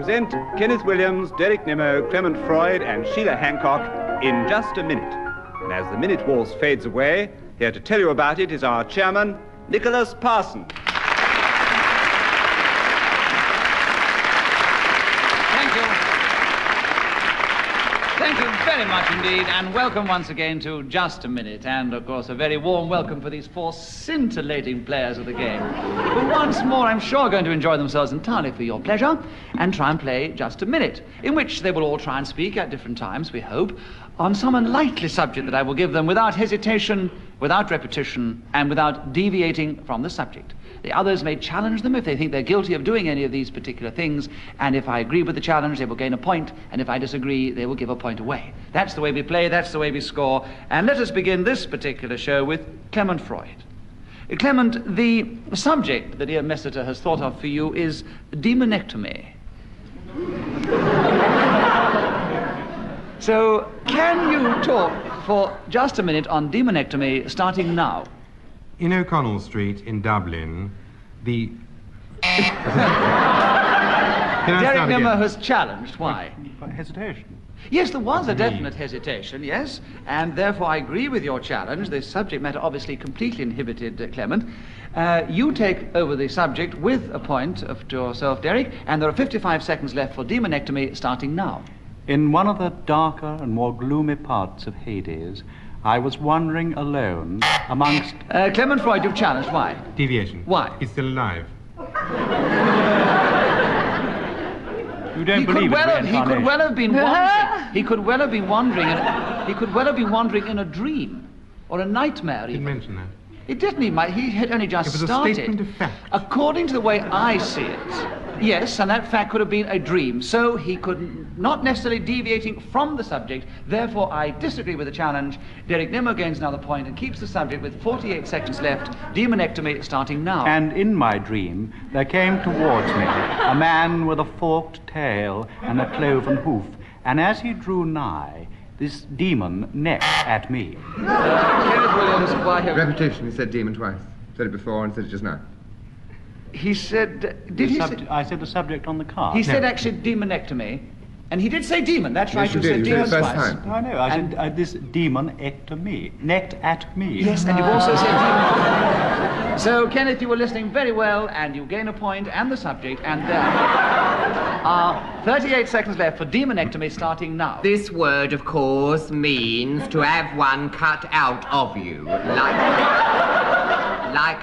present Kenneth Williams, Derek Nimmo, Clement Freud, and Sheila Hancock in Just a Minute. And as the minute waltz fades away, here to tell you about it is our chairman, Nicholas Parsons. Thank you very much indeed, and welcome once again to Just a Minute, and of course a very warm welcome for these four scintillating players of the game, who once more I'm sure are going to enjoy themselves entirely for your pleasure and try and play Just a Minute, in which they will all try and speak at different times, we hope, on some unlikely subject that I will give them without hesitation, without repetition, and without deviating from the subject. The others may challenge them if they think they're guilty of doing any of these particular things, and if I agree with the challenge, they will gain a point, and if I disagree, they will give a point away. That's the way we play, that's the way we score, and let us begin this particular show with Clement Freud. Clement, the subject that dear Messiter has thought of for you is demonectomy. So, can you talk for just a minute on demonectomy, starting now? In O'Connell Street in Dublin, the... Derek Nimmo has challenged. Why? Hesitation. Yes, there was a definite hesitation, yes, and therefore I agree with your challenge. The subject matter obviously completely inhibited Clement. You take over the subject with a point to yourself, Derek, and there are 55 seconds left for demonectomy, starting now. In one of the darker and more gloomy parts of Hades, I was wandering alone amongst... Clement Freud, you've challenged. Why? Deviation. Why? He's still alive. You don't believe it? He could well have been wandering. He could well have been wandering. He could well have been wandering in a dream or a nightmare. He didn't mention that. It didn't. He had only just started. It was a statement of fact. According to the way I see it, yes, and that fact could have been a dream. So he could not necessarily deviating from the subject. Therefore, I disagree with the challenge. Derek Nimmo gains another point and keeps the subject with 48 seconds left. Demonectomy starting now. And in my dream, there came towards me a man with a forked tail and a cloven hoof. And as he drew nigh, this demon necked at me. Kenneth Williams, why have... Repetition, he said demon twice. Said it before and said it just now. He said... Did he say... I said the subject on the card. He said actually demonectomy, and he did say demon, that's right, Yes, you you said did. demon You said it twice. first time. I know, I said this demonectomy, necked at me. Yes, and you've also said demon. So, Kenneth, you were listening very well, and you gain a point and the subject, and there are 38 seconds left for demonectomy starting now. This word, of course, means to have one cut out of you, like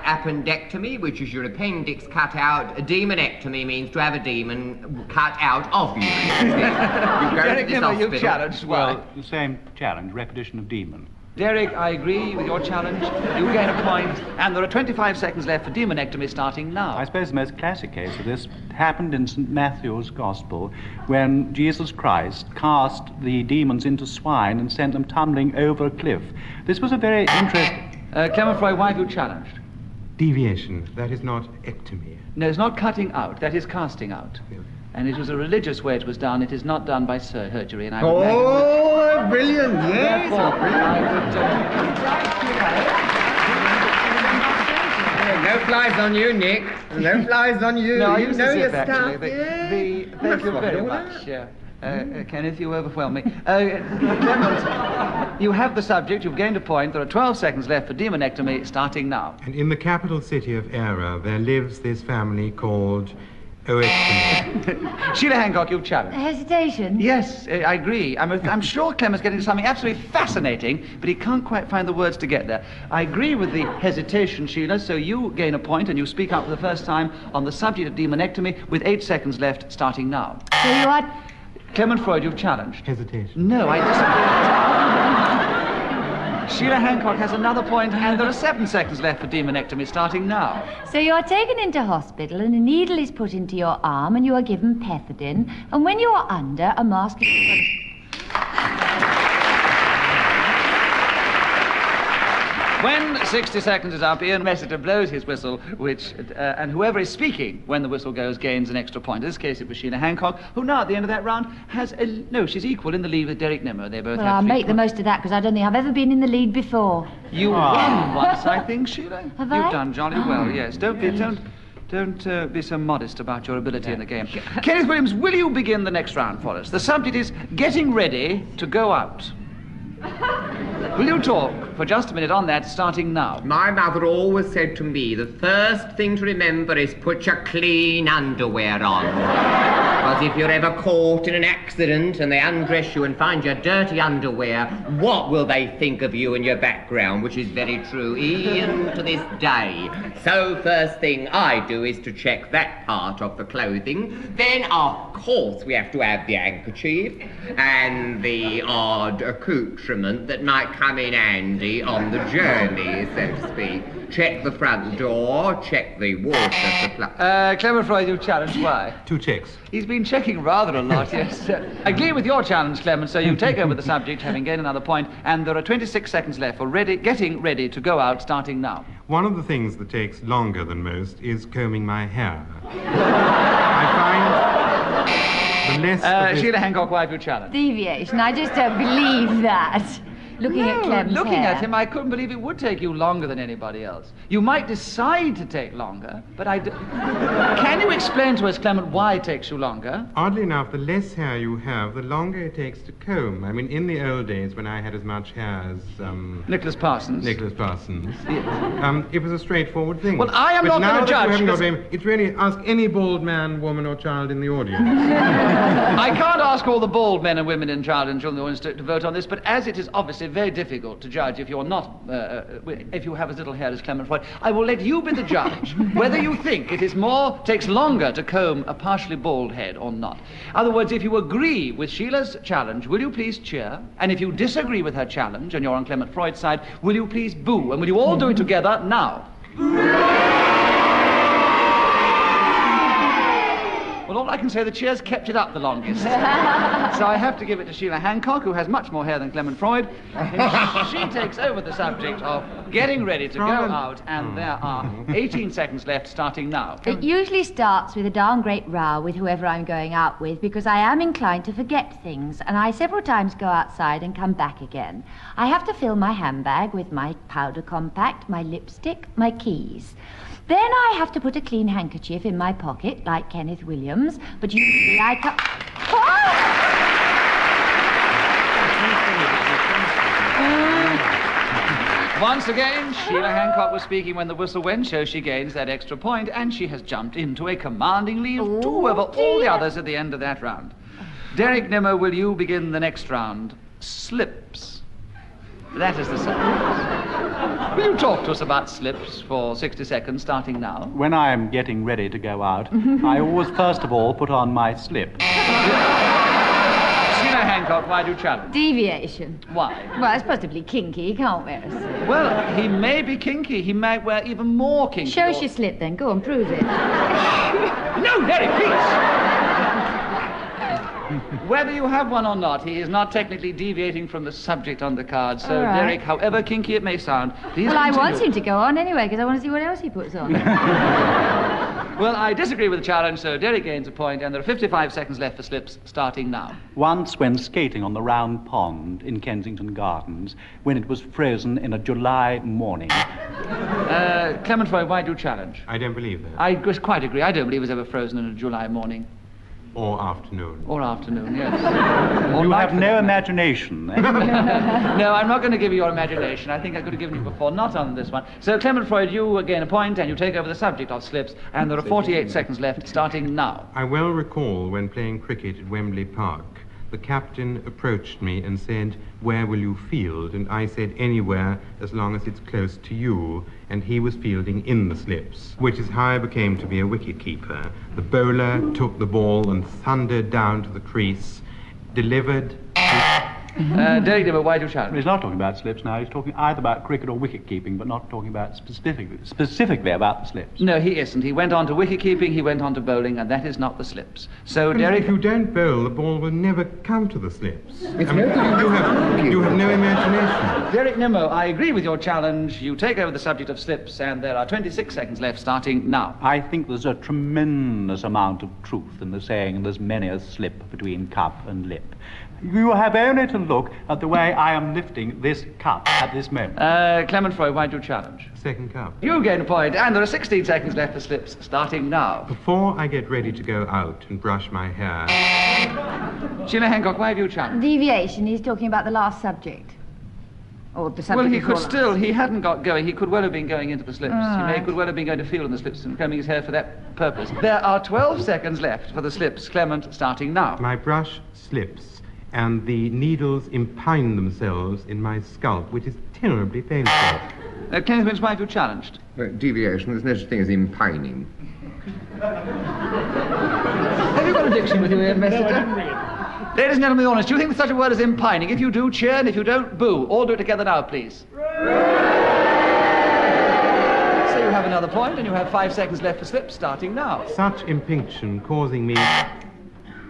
appendectomy, which is your appendix cut out. A demonectomy means to have a demon cut out of you. You go to this hospital. You've challenged. Well, the same challenge, repetition of demon. Derek, I agree with your challenge. You gain a point, and there are 25 seconds left for demonectomy starting now. I suppose the most classic case of this happened in St. Matthew's Gospel when Jesus Christ cast the demons into swine and sent them tumbling over a cliff. This was a very interesting... Clement Freud, why have you challenged? Deviation. That is not ectomy. No, it's not cutting out, that is casting out. Yeah. And it was a religious way it was done. It is not done by surgery, and I would Oh, brilliant, yes. therefore, I would... No flies on you, Nick. No flies on you. No, I you use know the your zip, stuff. actually. Thank you very much. Kenneth, you overwhelm me. Clement, you have the subject. You've gained a point. There are 12 seconds left for demonectomy, starting now. And in the capital city of Era, there lives this family called oectomy. Sheila Hancock, you've challenged. Hesitation? Yes, I agree. I'm sure Clement's getting something absolutely fascinating, but he can't quite find the words to get there. I agree with the hesitation, Sheila, so you gain a point and you speak up for the first time on the subject of demonectomy with 8 seconds left, starting now. So you are... Clement Freud, you've challenged. Hesitation. No, I disagree. Sheila Hancock has another point, and there are 7 seconds left for demonectomy, starting now. So you are taken into hospital and a needle is put into your arm and you are given pethidine, and when you are under, a mask is... When 60 seconds is up, Ian Messiter blows his whistle, which, and whoever is speaking when the whistle goes gains an extra point. In this case, it was Sheila Hancock, who now at the end of that round has she's equal in the lead with Derek Nimmo. They both Well, have I'll 3 make the points. most of that because I don't think I've ever been in the lead before. You won once, I think, Sheila. Have You've I? done jolly well, yes. Don't Don't be so modest about your ability in the game. Kenneth Williams, will you begin the next round for us? The subject is getting ready to go out. Will you talk for just a minute on that, starting now? My mother always said to me, the first thing to remember is put your clean underwear on. Because if you're ever caught in an accident and they undress you and find your dirty underwear, what will they think of you and your background? Which is very true, even to this day. So first thing I do is to check that part of the clothing. Then, of course, we have to have the handkerchief and the odd accoutrement that might come in handy on the journey, so to speak. Check the front door, check the water supply. Clement Freud, you challenge. Why? 2 checks. He's been checking rather a lot, yes. I agree with your challenge, Clement, so you take over the subject, having gained another point, and there are 26 seconds left for getting ready to go out, starting now. One of the things that takes longer than most is combing my hair. I find the less... Sheila Hancock, why have you challenged? Deviation. I just don't believe that. Looking at Clem's looking hair. at him, I couldn't believe it would take you longer than anybody else. You might decide to take longer, but Can you explain to us, Clement, why it takes you longer? Oddly enough, the less hair you have, the longer it takes to comb. I mean, in the old days, when I had as much hair as... Nicholas Parsons. Nicholas Parsons. It was a straightforward thing. Well, I am not going to judge. It's really, ask any bald man, woman, or child in the audience. I can't ask all the bald men and women and children in the audience to vote on this, but as it is obviously very difficult to judge if you're not, if you have as little hair as Clement Freud, I will let you be the judge whether you think it takes longer to comb a partially bald head or not. In other words, if you agree with Sheila's challenge, will you please cheer? And if you disagree with her challenge and you're on Clement Freud's side, will you please boo? And will you all do it together now? Well, all I can say, the cheers kept it up the longest. So I have to give it to Sheila Hancock, who has much more hair than Clement Freud. She takes over the subject of getting ready to go out, and there are 18 seconds left, starting now. It usually starts with a darn great row with whoever I'm going out with, because I am inclined to forget things, and I several times go outside and come back again. I have to fill my handbag with my powder compact, my lipstick, my keys. Then I have to put a clean handkerchief in my pocket, like Kenneth Williams, but usually I can't... Once again, Sheila Hancock was speaking when the whistle went, so she gains that extra point, and she has jumped into a commanding lead of 2 over all the others at the end of that round. Derek Nimmo, will you begin the next round? Slips. That is the subject. Will you talk to us about slips for 60 seconds, starting now? When I'm getting ready to go out, I always first of all put on my slip. Sheila Hancock, why do you challenge? Deviation. Why? Well, it's supposed to be kinky. He can't wear a slip. Well, he may be kinky. He might wear even more kinky. Show us your slip, then. Go on, prove it. No, Derek, please! Whether you have one or not, he is not technically deviating from the subject on the card. So, right. Derek, however kinky it may sound, please Well, continue. I want him to go on anyway, because I want to see what else he puts on. Well, I disagree with the challenge, so Derek gains a point, and there are 55 seconds left for slips, starting now. Once, when skating on the Round Pond in Kensington Gardens, when it was frozen in a July morning. Clement Freud, why do you challenge? I don't believe that. I quite agree. I don't believe it was ever frozen in a July morning. Or afternoon. Or afternoon, yes. You have no imagination. Eh? No, I'm not going to give you your imagination. I think I could have given you before, not on this one. So, Clement Freud, you gain a point, and you take over the subject of slips, and there are 48 seconds left, starting now. I well recall when playing cricket at Wembley Park, the captain approached me and said, "Where will you field?" And I said, "Anywhere, as long as it's close to you." And he was fielding in the slips, which is how I became to be a wicket-keeper. The bowler took the ball and thundered down to the crease, delivered... Derek Nimmo, why do you challenge? He's not talking about slips now. He's talking either about cricket or wicket-keeping, but not talking about specifically about the slips. No, he isn't. He went on to wicket-keeping, he went on to bowling, and that is not the slips. So, But Derek... if you don't bowl, the ball will never come to the slips. You have no imagination. Derek Nimmo, I agree with your challenge. You take over the subject of slips, and there are 26 seconds left, starting now. I think there's a tremendous amount of truth in the saying, there's many a slip between cup and lip. You have only to look at the way I am lifting this cup at this moment. Clement Freud, why do you challenge? Second cup. You gain a point, and there are 16 seconds left for slips, starting now. Before I get ready to go out and brush my hair, Sheila Hancock, why have you challenged? Deviation, he's talking about the last subject. Or the subject Well, he before could last. still, he hadn't got going. He could well have been going into the slips. He could well have been going to feel in the slips and combing his hair for that purpose. There are 12 seconds left for the slips, Clement, starting now. my brush slips and the needles impine themselves in my scalp, which is terribly painful. Kenneth Wynne's wife, you challenged. Deviation, there's no such thing as impining. Have you got a diction with you here, Messenger? Ladies and gentlemen, be honest, do you think there's such a word as impining? If you do, cheer, and if you don't, boo. All do it together now, please. So you have another point, and you have 5 seconds left for slips, starting now. Such impinction causing me...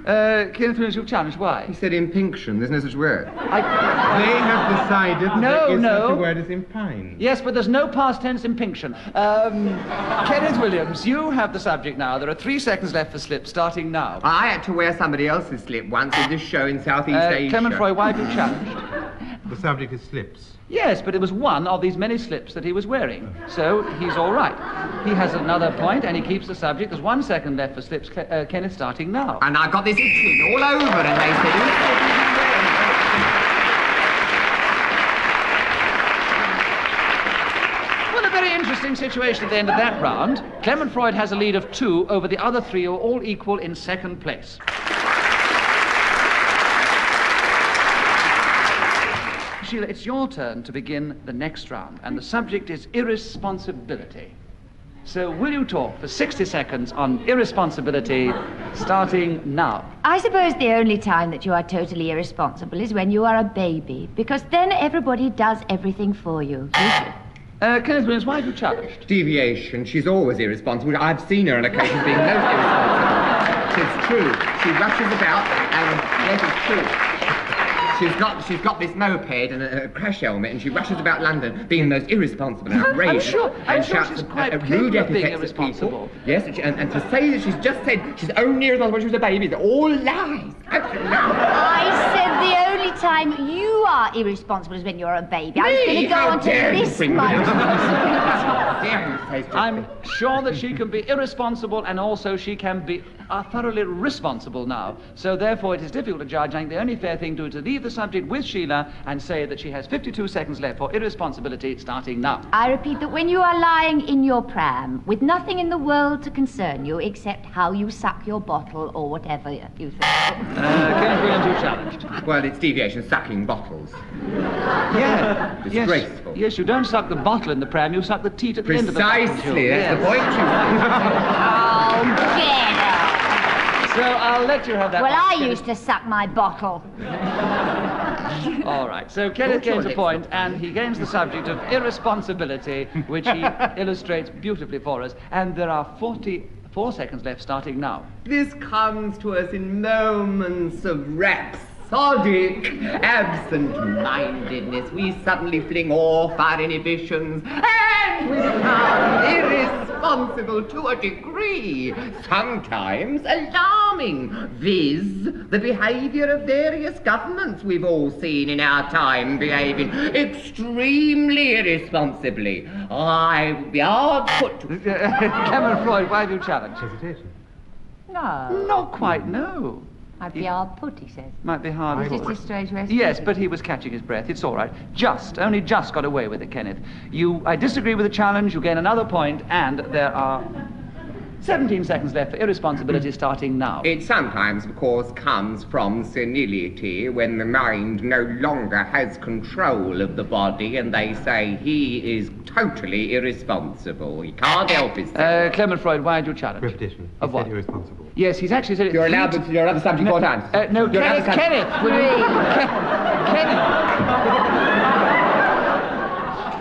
Kenneth Williams, you've challenged. Why? He said impinction, there's no such word. They have decided No, there is no. such a word as impine. Yes, but there's no past tense impinction. Kenneth Williams, you have the subject now. There are 3 seconds left for slips, starting now. I had to wear somebody else's slip once in this show in Southeast Asia. Clement Freud, why have you challenged? The subject is slips. Yes, but it was one of these many slips that he was wearing. So he's all right. He has another point, and he keeps the subject. There's 1 second left for slips. Kenneth, starting now. And I got this itching all over, and they said... Well, a very interesting situation at the end of that round. Clement Freud has a lead of 2 over the other 3 who are all equal in second place. Sheila, it's your turn to begin the next round, and the subject is irresponsibility. So will you talk for 60 seconds on irresponsibility, starting now? I suppose the only time that you are totally irresponsible is when you are a baby, because then everybody does everything for you. Kenneth Williams, why have you challenged? Deviation, she's always irresponsible. I've seen her on occasion being most irresponsible. It's true. She rushes about, and yes, it's true. She's got this moped and a crash helmet, and she rushes about London being the most irresponsible and outrageous. I'm sure shouts she's quite rude capable of being epithets at irresponsible. people. Yes, and to say that she's just said she's only irresponsible when she was a baby, they're all lies. Absolutely lies. I said the only time you are irresponsible is when you're a baby. I was going to go on to this much. I'm sure that she can be irresponsible, and also she can be thoroughly responsible now. So therefore it is difficult to judge. I think the only fair thing to do is to leave the subject with Sheila and say that she has 52 seconds left for irresponsibility, starting now. I repeat that when you are lying in your pram with nothing in the world to concern you except how you suck your bottle or whatever you think. Kenneth Williams, you challenged. Well, it's deviation, sucking bottles. Yeah. Disgraceful. Yes, you don't suck the bottle in the pram, you suck the teat at the end of the bottle. Precisely, that's the point. Oh, get out. So I'll let you have that. Well, one, I Kenneth. used to suck my bottle. All right, so Kenneth gains a point, and he gains the subject of irresponsibility, which he illustrates beautifully for us. And there are 44 seconds left, starting now. This comes to us in moments of rhapsodic absent-mindedness. We suddenly fling off our inhibitions and we become irresponsible to a degree, sometimes alarming, viz. the behaviour of various governments we've all seen in our time behaving extremely irresponsibly. I would be hard put to... Clement Freud, why have you challenged? Hesitation. No. Not quite, no. I'd be hard put, he says. Might be hard. Is it a strange rest? Yes, but he was catching his breath. It's all right. Only just got away with it, Kenneth. I disagree with the challenge. You gain another point, and there are 17 seconds left for irresponsibility, starting now. It sometimes, of course, comes from senility, when the mind no longer has control of the body, and they say he is totally irresponsible. He can't help himself. Clement Freud, why did you challenge? Repetition. Of He what? said irresponsible. Yes, he's actually said it. You're allowed to your other subject 4 times. No, You're allowed Kenneth, to- will you...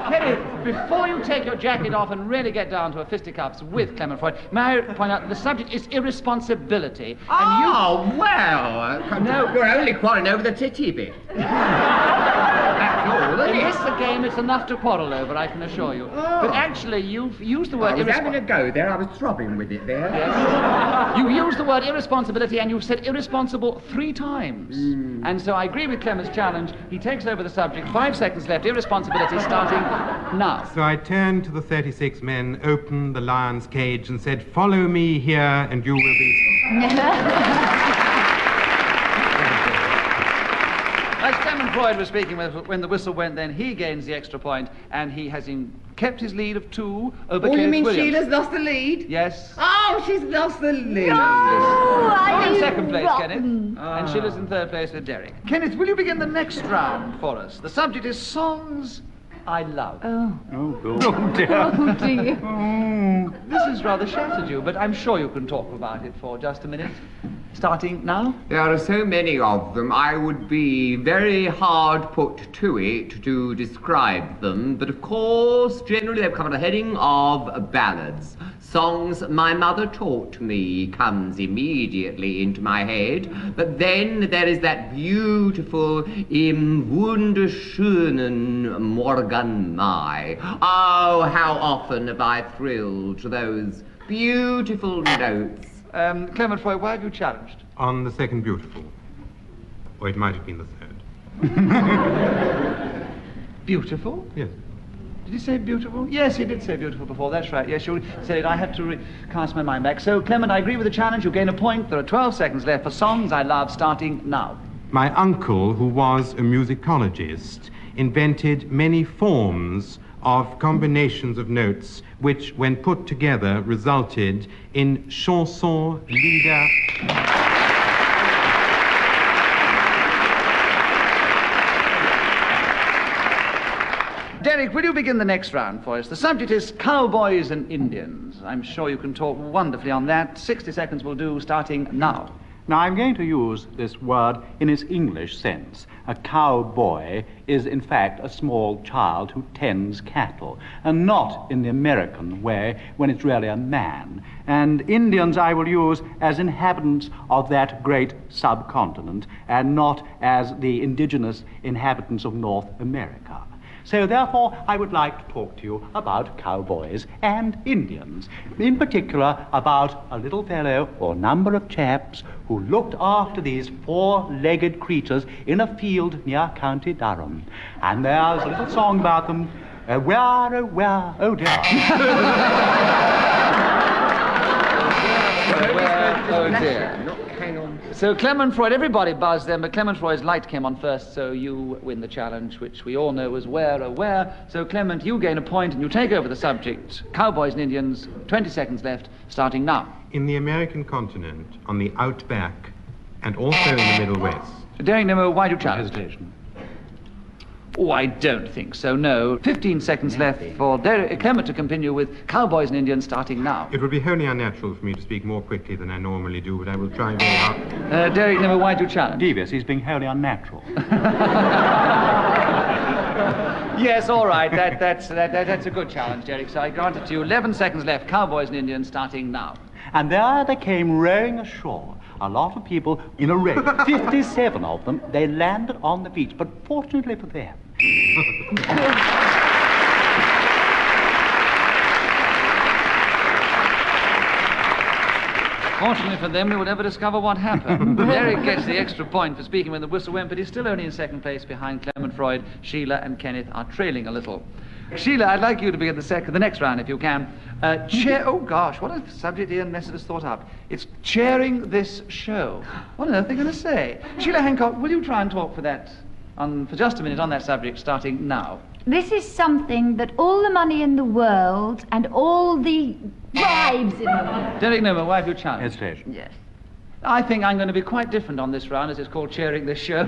Kenneth, before you take your jacket off and really get down to a fisticuffs with Clement Freud, may I point out the subject is irresponsibility. Oh, well. No. You're only quarrelling over the titty bit. That's all. In this game, it's enough to quarrel over, I can assure you. But actually, you've used the word I was having a go there. I was throbbing with it there. Yes. You used the word irresponsibility, and you've said irresponsible 3 times. And so I agree with Clement's challenge. He takes over the subject. 5 seconds left. Irresponsibility starting now. So I turned to the 36 men, opened the lion's cage, and said, "Follow me here, and you will be..." As Clement Freud was speaking when the whistle went, then he gains the extra point, and he has kept his lead of 2 over Oh, you Kenneth mean Williams. Sheila's lost the lead? Yes. Oh, she's lost the lead. You're in second place, Kenneth. And Sheila's in third place with Derek. Kenneth, will you begin the next round for us? The subject is songs I love. Oh dear. This has rather shattered you, but I'm sure you can talk about it for just a minute. Starting now. There are so many of them, I would be very hard put to it to describe them. But of course, generally they've come under the heading of ballads. Songs my mother taught me comes immediately into my head. But then there is that beautiful Im wunderschönen Morgen Mai. Oh, how often have I thrilled to those beautiful notes. Clement Freud, why have you challenged? On the second beautiful. Or it might have been the third. Beautiful? Yes. Did he say beautiful? Yes, he did say beautiful before, that's right. Yes, you said it. I had to cast my mind back. So, Clement, I agree with the challenge. You gain a point. There are 12 seconds left for songs I love, starting now. My uncle, who was a musicologist, invented many forms of combinations of notes which, when put together, resulted in chanson, lieder. Derek, will you begin the next round for us? The subject is Cowboys and Indians. I'm sure you can talk wonderfully on that. 60 seconds will do, starting now. Now, I'm going to use this word in its English sense. A cowboy is, in fact, a small child who tends cattle, and not in the American way when it's really a man. And Indians I will use as inhabitants of that great subcontinent, and not as the indigenous inhabitants of North America. So therefore, I would like to talk to you about cowboys and Indians. In particular, about a little fellow or number of chaps who looked after these 4-legged creatures in a field near County Durham. And there's a little song about them. Where, oh dear. Oh dear. So Clement Freud, everybody buzzed then, but Clement Freud's light came on first, so you win the challenge, which we all know is where, oh where. So Clement, you gain a point and you take over the subject. Cowboys and Indians, 20 seconds left, starting now. In the American continent, on the outback, and also in the Middle West. Daring Nimmo, why do you challenge? Hesitation. Oh, I don't think so, no. 15 seconds left for Clement to continue with Cowboys and Indians, starting now. It would be wholly unnatural for me to speak more quickly than I normally do, but I will try very hard. Daring Nimmo, why do you challenge? Devious, he's being wholly unnatural. Yes, all right, that's a good challenge, Derek, so I grant it to you. 11 seconds left, Cowboys and Indians, starting now. And there they came rowing ashore. A lot of people in a row. 57 of them. They landed on the beach, but fortunately for them. Fortunately for them, we will never discover what happened. Derek gets the extra point for speaking when the whistle went, but he's still only in second place behind Clement Freud. Sheila and Kenneth are trailing a little. Sheila, I'd like you to be at the next round, if you can. Oh gosh, what a subject Ian Messer has thought up. It's chairing this show. What on earth are they going to say? Sheila Hancock, will you try and talk for just a minute on that subject, starting now? This is something that all the money in the world and all the wives in the world... Derek Nimmo, why have you challenged? Hesitation. Yes. I think I'm going to be quite different on this round, as it's called chairing this show.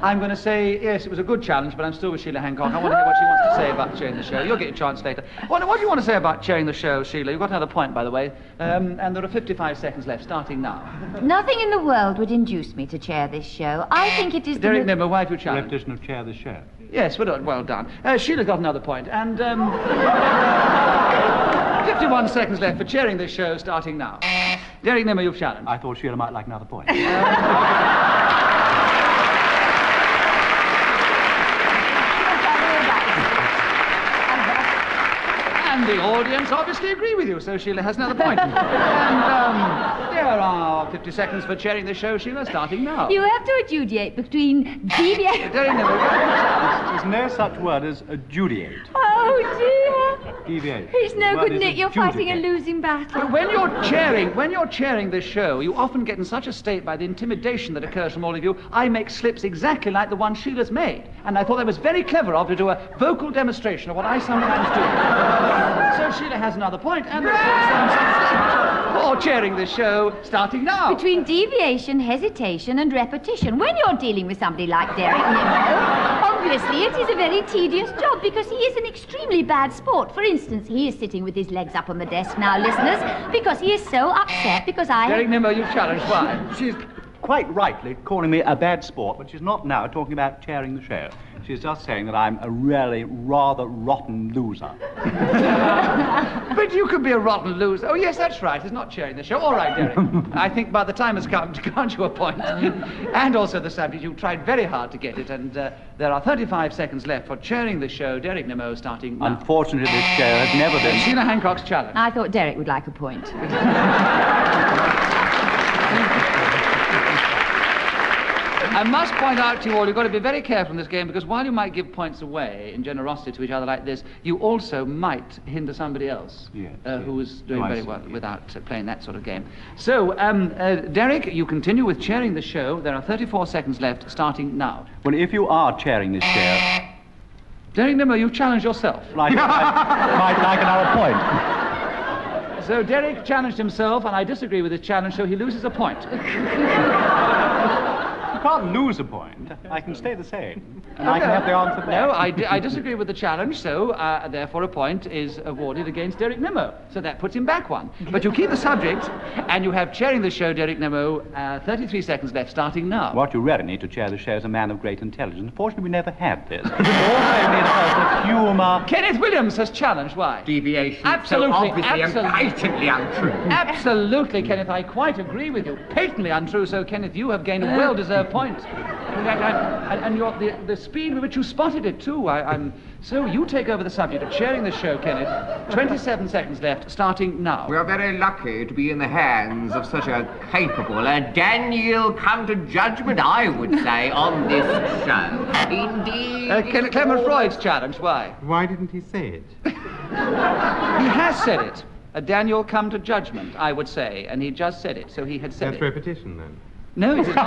I'm going to say, yes, it was a good challenge, but I'm still with Sheila Hancock. I want to hear what she wants to say about chairing the show. You'll get your chance later. What do you want to say about chairing the show, Sheila? You've got another point, by the way. And there are 55 seconds left, starting now. Nothing in the world would induce me to chair this show. I think it is Derek Nimmo, why have you challenged? Repetition of chair the show. Yes, well done. Sheila's got another point, and 51 seconds left for chairing this show, starting now. Derek Nimmo, you've challenged. I thought Sheila might like another point. And the audience obviously agree with you, so Sheila has another point. And there are 50 seconds for chairing the show, Sheila, starting now. You have to adjudicate between deviate. There's no such word as adjudicate. Oh, dear. Deviate. It's no Word good, is Nick. You're fighting a adjudicate. losing battle. But when you're chairing this show, you often get in such a state by the intimidation that occurs from all of you. I make slips exactly like the one Sheila's made. And I thought that was very clever of her to do a vocal demonstration of what I sometimes do. So Sheila has another point, and there are 47 seconds for chairing this show, starting now. Between deviation, hesitation, and repetition. When you're dealing with somebody like Derek Nimmo, obviously it is a very tedious job because he is an extremely bad sport. For instance, he is sitting with his legs up on the desk now, listeners, because he is so upset because Derek Nimmo, you challenge. Why? She's quite rightly calling me a bad sport, but she's not now talking about chairing the show. She's just saying that I'm a really rather rotten loser. But you could be a rotten loser. Oh, yes, that's right. It's not chairing the show. All right, Derek. I think by the time has come to grant you a point. And also the subject. You tried very hard to get it, and there are 35 seconds left for chairing the show. Derek Nimmo starting now. Unfortunately, this show has never been... Sheila Hancock's challenge. I thought Derek would like a point. I must point out to you all, you've got to be very careful in this game, because while you might give points away in generosity to each other like this, you also might hinder somebody else who is doing very well without playing that sort of game. So, Derek, you continue with chairing the show. There are 34 seconds left, starting now. Well, if you are chairing this show... Derek Nimmo, you've challenged yourself. Might like another point. So Derek challenged himself, and I disagree with his challenge, so he loses a point. You can't lose a point. I can stay the same. And I can have the answer back. No, I disagree with the challenge, so therefore a point is awarded against Derek Nimmo. So that puts him back one. But you keep the subject, and you have chairing the show, Derek Nimmo, 33 seconds left, starting now. What you really need to chair the show is a man of great intelligence. Unfortunately, we never had this. We also need a person of humour. Kenneth Williams has challenged. Why? Deviation. Absolutely, So obviously absolutely. and patently untrue. Absolutely, Kenneth, I quite agree with you. Patently untrue, so Kenneth, you have gained a well-deserved point. In fact, and the speed with which you spotted it, too. So you take over the subject of chairing the show, Kenneth. 27 seconds left, starting now. We are very lucky to be in the hands of such a capable, Daniel come to judgment, I would say, on this show. Indeed. Clement Freud's challenge, why? Why didn't he say it? He has said it. A Daniel come to judgment, I would say, and he just said it, so he had said That's it. repetition, then. No, he didn't.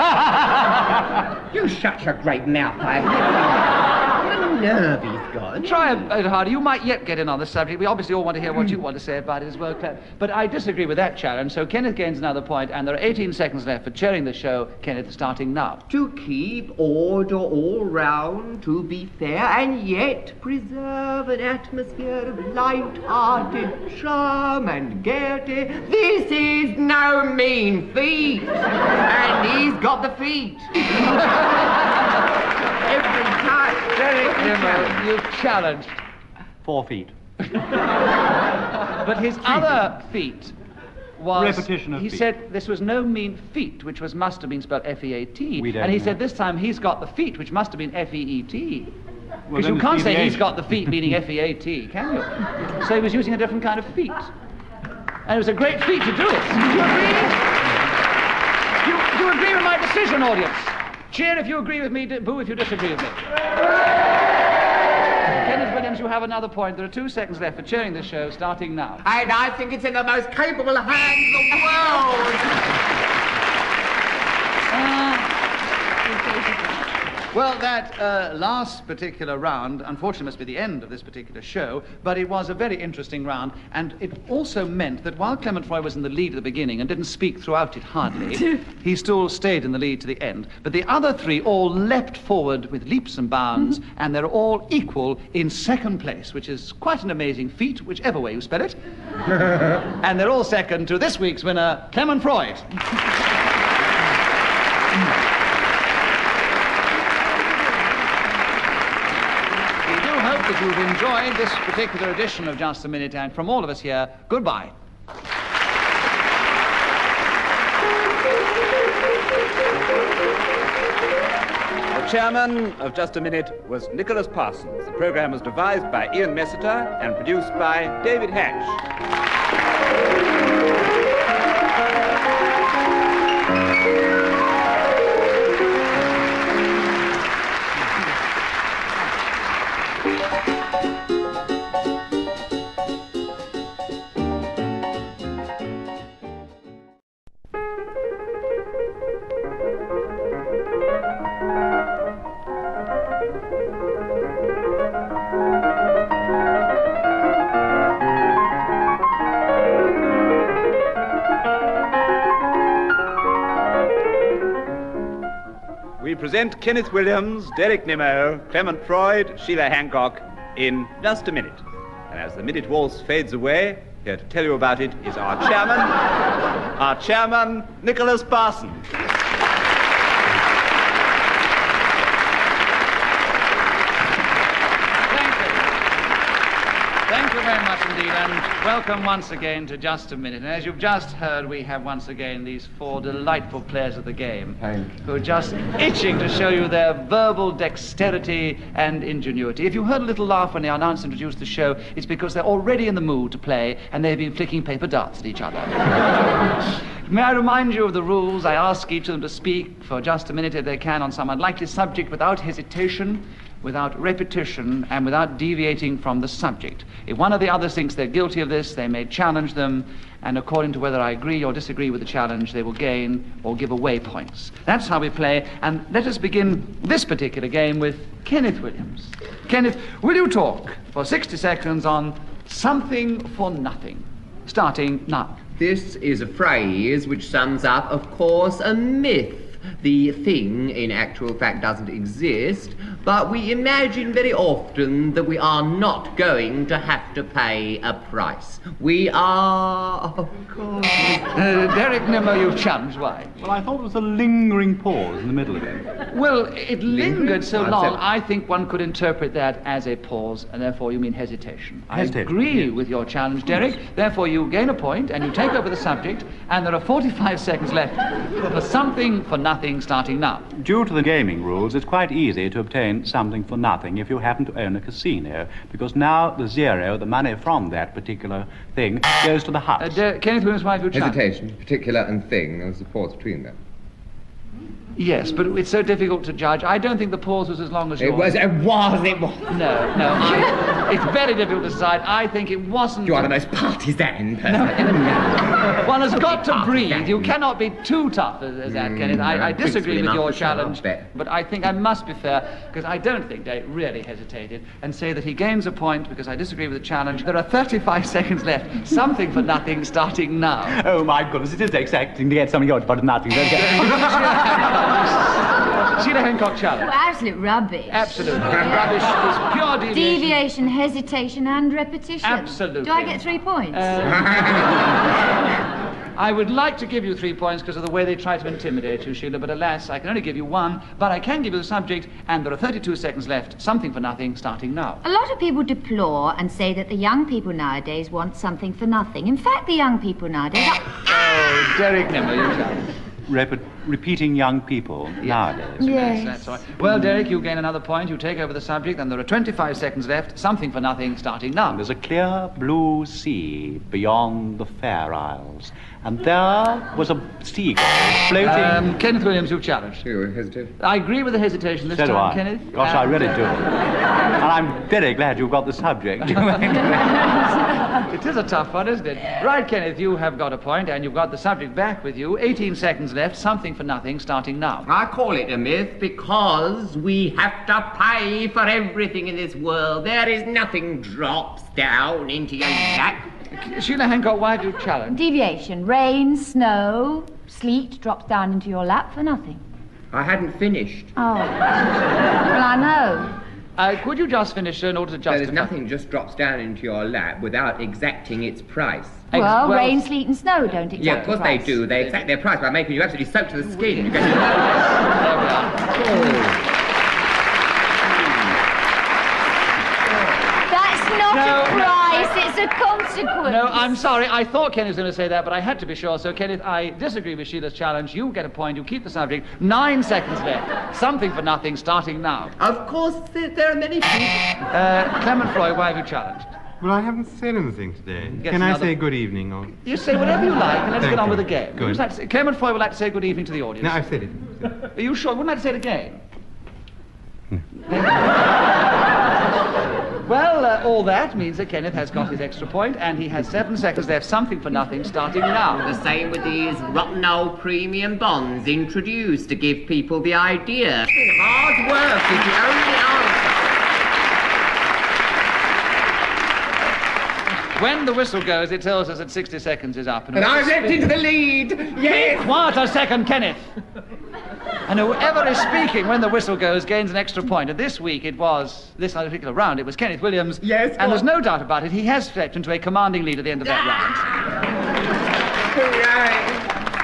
You shut your great mouth, the nerve he's got. Try a bit harder. You might yet get in on the subject. We obviously all want to hear what you want to say about it as well, Clem. But I disagree with that challenge, so Kenneth gains another point, and there are 18 seconds left for chairing the show. Kenneth, starting now. To keep order all round, to be fair, and yet preserve an atmosphere of light-hearted charm and gaiety. This is no mean feat, and he's got the feet. Every time. Derek Nimmo, you've challenged. 4 feet. But his other feat was... Repetition of he feet. said this was no mean feat, which must have been spelled F-E-A-T. We don't And he know. said this time he's got the feet, which must have been F-E-E-T. Well, Because then you can't it's say he's deviation. got the feet meaning F-E-A-T, can you? So he was using a different kind of feet. And it was a great feat to do it. Do you agree? Do you agree with my decision, audience? Cheer if you agree with me, boo if you disagree with me. Kenneth Williams, you have another point. There are 2 seconds left for chairing the show, starting now. And I think it's in the most capable hands in the world. Well, that last particular round, unfortunately, must be the end of this particular show, but it was a very interesting round, and it also meant that while Clement Freud was in the lead at the beginning and didn't speak throughout it hardly, he still stayed in the lead to the end. But the other 3 all leapt forward with leaps and bounds, and they're all equal in second place, which is quite an amazing feat, whichever way you spell it. And they're all second to this week's winner, Clement Freud. That you've enjoyed this particular edition of Just a Minute, and from all of us here, goodbye. The chairman of Just a Minute was Nicholas Parsons. The program was devised by Ian Messiter and produced by David Hatch. We present Kenneth Williams, Derek Nimmo, Clement Freud, Sheila Hancock in Just a Minute. And as the minute waltz fades away, here to tell you about it is our chairman, Nicholas Parsons. Thank you very much indeed, and welcome once again to Just a Minute. And as you've just heard, we have once again these four delightful players of the game who are just itching to show you their verbal dexterity and ingenuity. If you heard a little laugh when the announcer introduced the show, it's because they're already in the mood to play and they've been flicking paper darts at each other. May I remind you of the rules? I ask each of them to speak for just a minute if they can on some unlikely subject without hesitation, without repetition, and without deviating from the subject. If one of the others thinks they're guilty of this, they may challenge them, and according to whether I agree or disagree with the challenge, they will gain or give away points. That's how we play, and let us begin this particular game with Kenneth Williams. Kenneth, will you talk for 60 seconds on something for nothing, starting now? This is a phrase which sums up, of course, a myth. The thing, in actual fact, doesn't exist, but we imagine very often that we are not going to have to pay a price. We are, of course... Derek Nimmo, you've challenged. Why? Well, I thought it was a lingering pause in the middle of it. Well, it lingered so long, I think one could interpret that as a pause, and therefore you mean hesitation. I agree with your challenge, Derek. Therefore, you gain a point, and you take over the subject, and there are 45 seconds left for something for nothing, starting now. Due to the gaming rules, it's quite easy to obtain something for nothing if you happen to own a casino, because now the zero, the money from that particular thing, goes to the house. Kenneth Williams, why have you challenged? Hesitation, particular and thing. There's a pause between them. Yes, but it's so difficult to judge. I don't think the pause was as long as yours. It was. No, it's very difficult to decide. I think it wasn't... You are the most partisan person. One has got to breathe. You cannot be too tough as that, Kenneth. I disagree with your challenge, but I think I must be fair, because I don't think Derek really hesitated, and say that he gains a point because I disagree with the challenge. There are 35 seconds left. Something for nothing, starting now. Oh, my goodness, it is exciting to get something out for nothing. Sheila Hancock challenge. Oh, absolute rubbish. Absolutely. Rubbish is pure deviation. Deviation, hesitation, and repetition. Absolutely. Do I get 3 points? I would like to give you 3 points because of the way they try to intimidate you, Sheila, but alas, I can only give you 1, but I can give you the subject, and there are 32 seconds left. Something for nothing, starting now. A lot of people deplore and say that the young people nowadays want something for nothing. In fact, the young people nowadays are... Oh, Derek Nimmo, you challenge. Repeating young people nowadays. Yes. That's all right. Well, Derek, you gain another point. You take over the subject, and there are 25 seconds left. Something for nothing, starting now. There's a clear blue sea beyond the Fair Isles, and there was a seagull floating... Kenneth Williams, you've challenged. You hesitate. I agree with the hesitation this So do time, I. Kenneth. Gosh, I really do. And I'm very glad you've got the subject. It is a tough one, isn't it? Right, Kenneth, you have got a point, and you've got the subject back with you. 18 seconds left. Something for nothing, starting now. I call it a myth because we have to pay for everything in this world. There is nothing drops down into your lap. Sheila Hancock, why have you challenged? Deviation. Rain, snow, sleet drops down into your lap for nothing. I hadn't finished. Oh. Well, I know. Could you just finish in order to justify... There's nothing just drops down into your lap without exacting its price. Well, rain, sleet, and snow don't exact Yeah, of course the they price. do. They exact their price by making you absolutely soaked to the skin. You get... There we are. That's not a price. Yes, it's a consequence. No, I'm sorry. I thought Kenneth was going to say that, but I had to be sure. So, Kenneth, I disagree with Sheila's challenge. You get a point. You keep the subject. 9 seconds left. Something for nothing, starting now. Of course, there are many people. Clement Freud, why have you challenged? Well, I haven't said anything today. Gets Can I another- say good evening? Or... You say whatever you like, and let's Thank get on you. with the game. Good. Would you like to say, Clement Freud would like to say good evening to the audience. No, I've said it. Are you sure? Wouldn't like to say it again? Well, all that means that Kenneth has got his extra point, and he has 7 seconds left. Something for nothing, starting now. The same with these rotten old premium bonds introduced to give people the idea. Hard work is the only answer. When the whistle goes, it tells us that 60 seconds is up. And I've leapt into the lead. Yes. Quiet a second, Kenneth. And whoever is speaking when the whistle goes gains an extra point. And this week it was, this particular round, it was Kenneth Williams. Yes, and there's no doubt about it, he has stepped into a commanding lead at the end of that Hooray.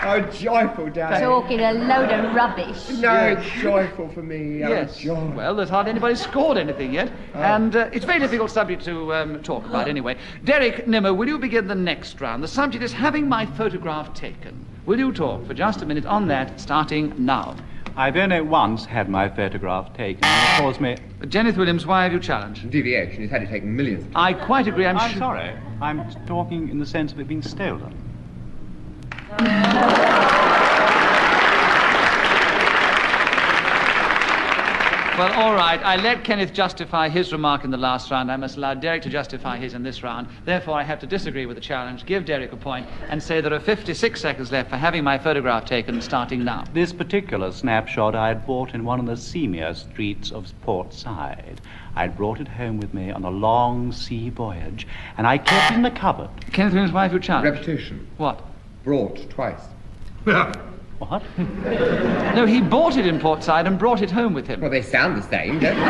Oh, joyful day. Talking a load of rubbish. No, it's joyful for me. round. Yes. Oh, joy. Well, there's hardly anybody scored anything yet. And it's a very difficult subject to talk about anyway. Derek Nimmo, will you begin the next round? The subject is having my photograph taken. Will you talk for just a minute on that, starting now? I've only once had my photograph taken, and it caused me... Kenneth Williams, why have you challenged? Deviation. He's had it taken millions of times. I quite agree. I'm sorry. I'm talking in the sense of it being stolen. Well, all right. I let Kenneth justify his remark in the last round. I must allow Derek to justify his in this round. Therefore, I have to disagree with the challenge, give Derek a point, and say there are 56 seconds left for having my photograph taken, starting now. This particular snapshot I had bought in one of the seamier streets of Port Said. I'd brought it home with me on a long sea voyage, and I kept it in the cupboard. Kenneth Williams, why have you challenged? Repetition. What? Brought twice. What? No, he bought it in Port Said and brought it home with him. Well, they sound the same, don't they?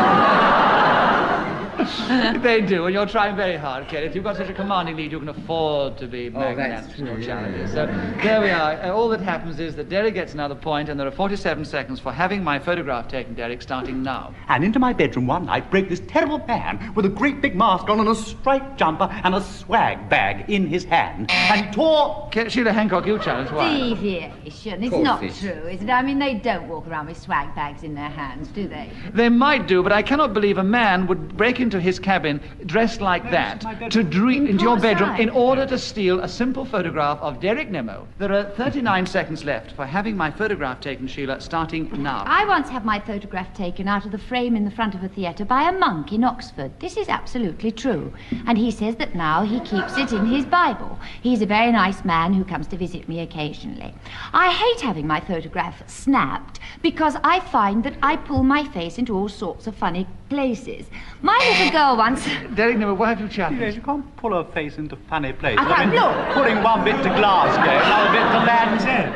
They do, and you're trying very hard, Kenneth. You've got such a commanding lead, you can afford to be Oh, that's magnanimous in your true, challenges. So there we are. All that happens is that Derek gets another point, and there are 47 seconds for having my photograph taken, Derek, starting now. And into my bedroom one night broke this terrible man with a great big mask on and a striped jumper and a swag bag in his hand. And he tore... Sheila Hancock, you challenge. Why? Deviation. It's Course not it is. true, is it? I mean, they don't walk around with swag bags in their hands, do they? They might do, but I cannot believe a man would break into his cabin dressed like that to into your Port bedroom Said. in order to steal a simple photograph of Derek Nimmo. There are 39 seconds left for having my photograph taken, Sheila, starting now. I once had my photograph taken out of the frame in the front of a theatre by a monk in Oxford. This is absolutely true. And he says that now he keeps it in his Bible. He's a very nice man who comes to visit me occasionally. I hate having my photograph snapped because I find that I pull my face into all sorts of funny places. My little girl once... Derek Nimmo, why have you Yes, challenged? you can't pull her face into funny places. I can't look. Putting one bit to Glasgow, another bit to Land's End.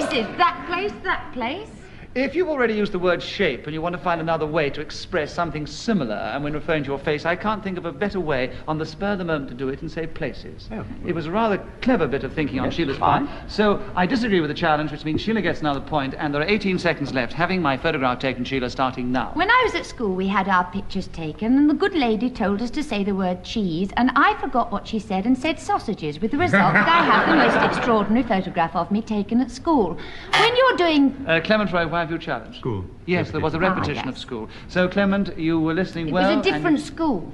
Places, that place. If you've already used the word shape and you want to find another way to express something similar, and when referring to your face, I can't think of a better way on the spur of the moment to do it and say places. Oh. It was a rather clever bit of thinking on Yes, Sheila's part. fine. So I disagree with the challenge, which means Sheila gets another point, and there are 18 seconds left. Having my photograph taken, Sheila, starting now. When I was at school, we had our pictures taken, and the good lady told us to say the word cheese, and I forgot what she said and said sausages, with the result that I have the most extraordinary photograph of me taken at school. When you're doing... Clement Freud, why have you challenged? School. Yes, there was a repetition of school. So, Clement, you were listening It well. was a different and- school.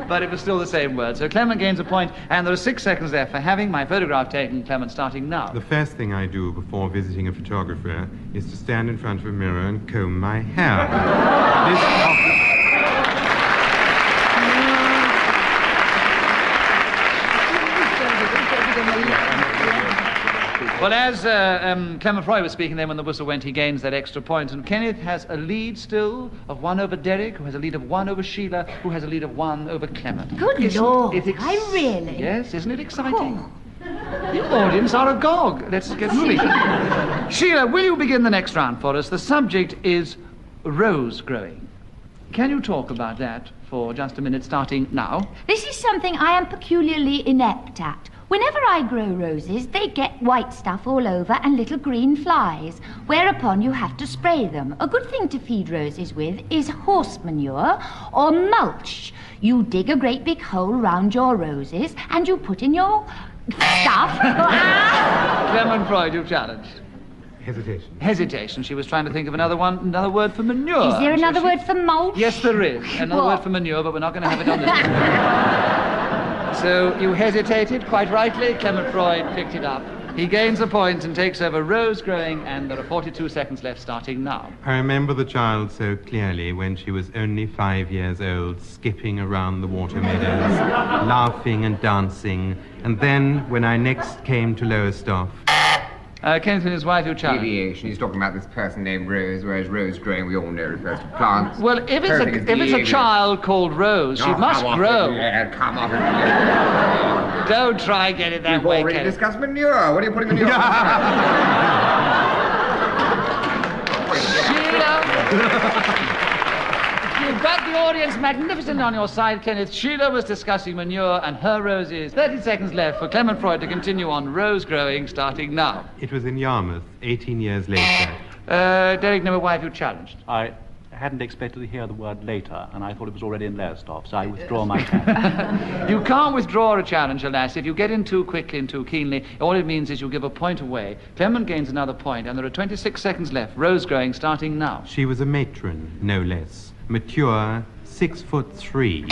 But it was still the same word. So Clement gains a point, and there are 6 seconds left for having my photograph taken, Clement, starting now. The first thing I do before visiting a photographer is to stand in front of a mirror and comb my hair. This often... Well, as Clement Freud was speaking then when the whistle went, he gains that extra point. And Kenneth has a lead still of 1 over Derek, who has a lead of 1 over Sheila, who has a lead of 1 over Clement. Good Lord, it I really... Yes, isn't it exciting? The audience are agog. Let's get moving. Sheila, will you begin the next round for us? The subject is rose growing. Can you talk about that for just a minute, starting now? This is something I am peculiarly inept at. Whenever I grow roses, they get white stuff all over and little green flies, whereupon you have to spray them. A good thing to feed roses with is horse manure or mulch. You dig a great big hole round your roses and you put in your stuff. Clement Freud, you've challenged. Hesitation. Hesitation. She was trying to think of another word for manure. Is there another word for mulch? Yes, there is. Another What? word for manure, but we're not going to have it on this. So you hesitated, quite rightly. Clement Freud picked it up. He gains a point and takes over rose growing, and there are 42 seconds left starting now. I remember the child so clearly when she was only 5 years old, skipping around the water meadows, laughing and dancing. And then, when I next came to Lowestoft, Kenneth and his wife, you challenge. Deviation. He's talking about this person named Rose, whereas rose growing, we all know, refers to plants. Well, if it's a child called Rose, she must grow. Come off it. Don't try and get it that We've way, already Kenneth. discussed manure. What are you putting manure on? Sheila! You've got the audience magnificent on your side, Kenneth. Sheila was discussing manure and her roses. 30 seconds left for Clement Freud to continue on rose growing, starting now. it was in Yarmouth, 18 years later. Derek, number wife, you challenged. I hadn't expected to hear the word later, and I thought it was already in Lowestoft, so I withdraw my challenge. You can't withdraw a challenge, alas. If you get in too quickly and too keenly, all it means is you give a point away. Clement gains another point, and there are 26 seconds left. Rose growing, starting now. She was a matron, no less. Mature, 6'3".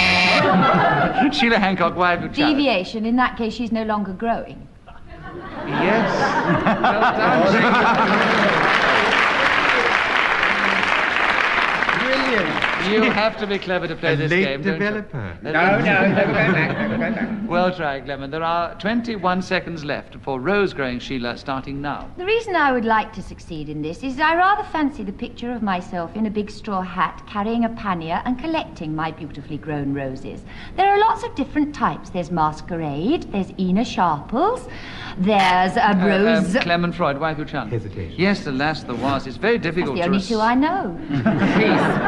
Sheila Hancock, wife, you challenged. Deviation. In that case, she's no longer growing. Yes. Well done. Brilliant. You have to be clever to play A this late game, don't you? developer. No, we're going back. Well tried, Clement. There are 21 seconds left for rose growing, Sheila, starting now. The reason I would like to succeed in this is I rather fancy the picture of myself in a big straw hat, carrying a pannier and collecting my beautifully grown roses. There are lots of different types. There's Masquerade, there's Ina Sharples, there's a rose... Clement Freud, wife, you challenge. Hesitation. Yes, alas, there was. It's very That's difficult the to... only two I know.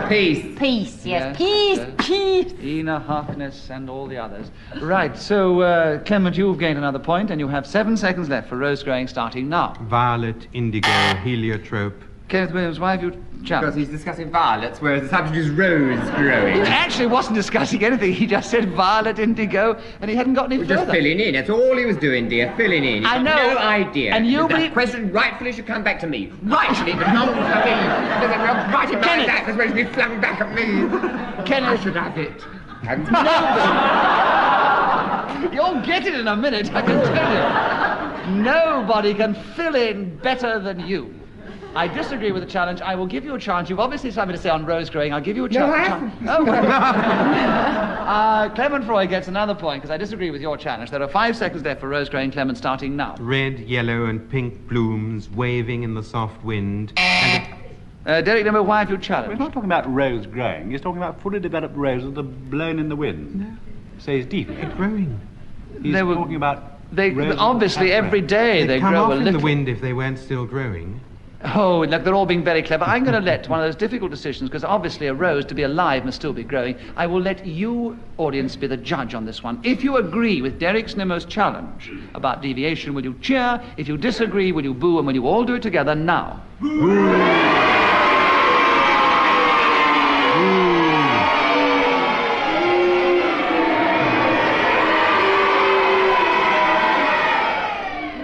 Peace. Peace, yes. Yes, Peace. Ina, Harkness, and all the others. Right, so, Clement, you've gained another point, and you have 7 seconds left for rose growing, starting now. Violet, indigo, heliotrope. Kenneth Williams, wife, you Because challenge. he's discussing violets, whereas the subject is rose growing. He actually wasn't discussing anything. He just said violet, indigo, and he hadn't got any We're just further. filling in. That's all he was doing, dear. Filling in. He's I got know. no idea. And you that believe- question rightfully should come back to me. Rightfully, it belongs to me. There's a right in my Kenneth. lap that's supposed to be flung back at me. I Kenneth, should have it. And you'll get it in a minute, I can tell you. Nobody can fill in better than you. I disagree with the challenge. I will give you a chance. You've obviously something to say on rose growing. I'll give you a chance. No, I haven't. Oh. Clement Freud gets another point because I disagree with your challenge. There are 5 seconds left for rose growing, Clement, starting now. Red, yellow, and pink blooms waving in the soft wind. And Derek, number wife, you We're challenge. not talking about rose growing, he's talking about fully developed roses that are blown in the wind. No. So he's deviating. growing. He's They were- talking about They roses obviously that have every day They'd they come grow off a in little. the wind if they weren't still growing. Oh, look, they're all being very clever. I'm going to let one of those difficult decisions, because obviously a rose to be alive must still be growing. I will let you, audience, be the judge on this one. If you agree with Derek Nimmo's challenge about deviation, will you cheer? If you disagree, will you boo? And will you all do it together now?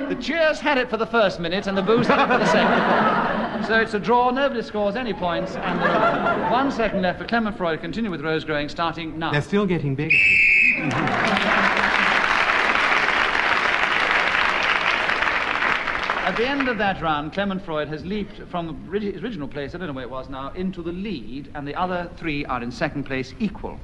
The cheers had it for the first minute and the boos had it for the second. So it's a draw, nobody scores any points, and there are 1 second left for Clement Freud to continue with rose growing, starting now. They're still getting bigger. At the end of that round, Clement Freud has leaped from the original place, I don't know where it was now, into the lead, and the other 3 are in second place equal.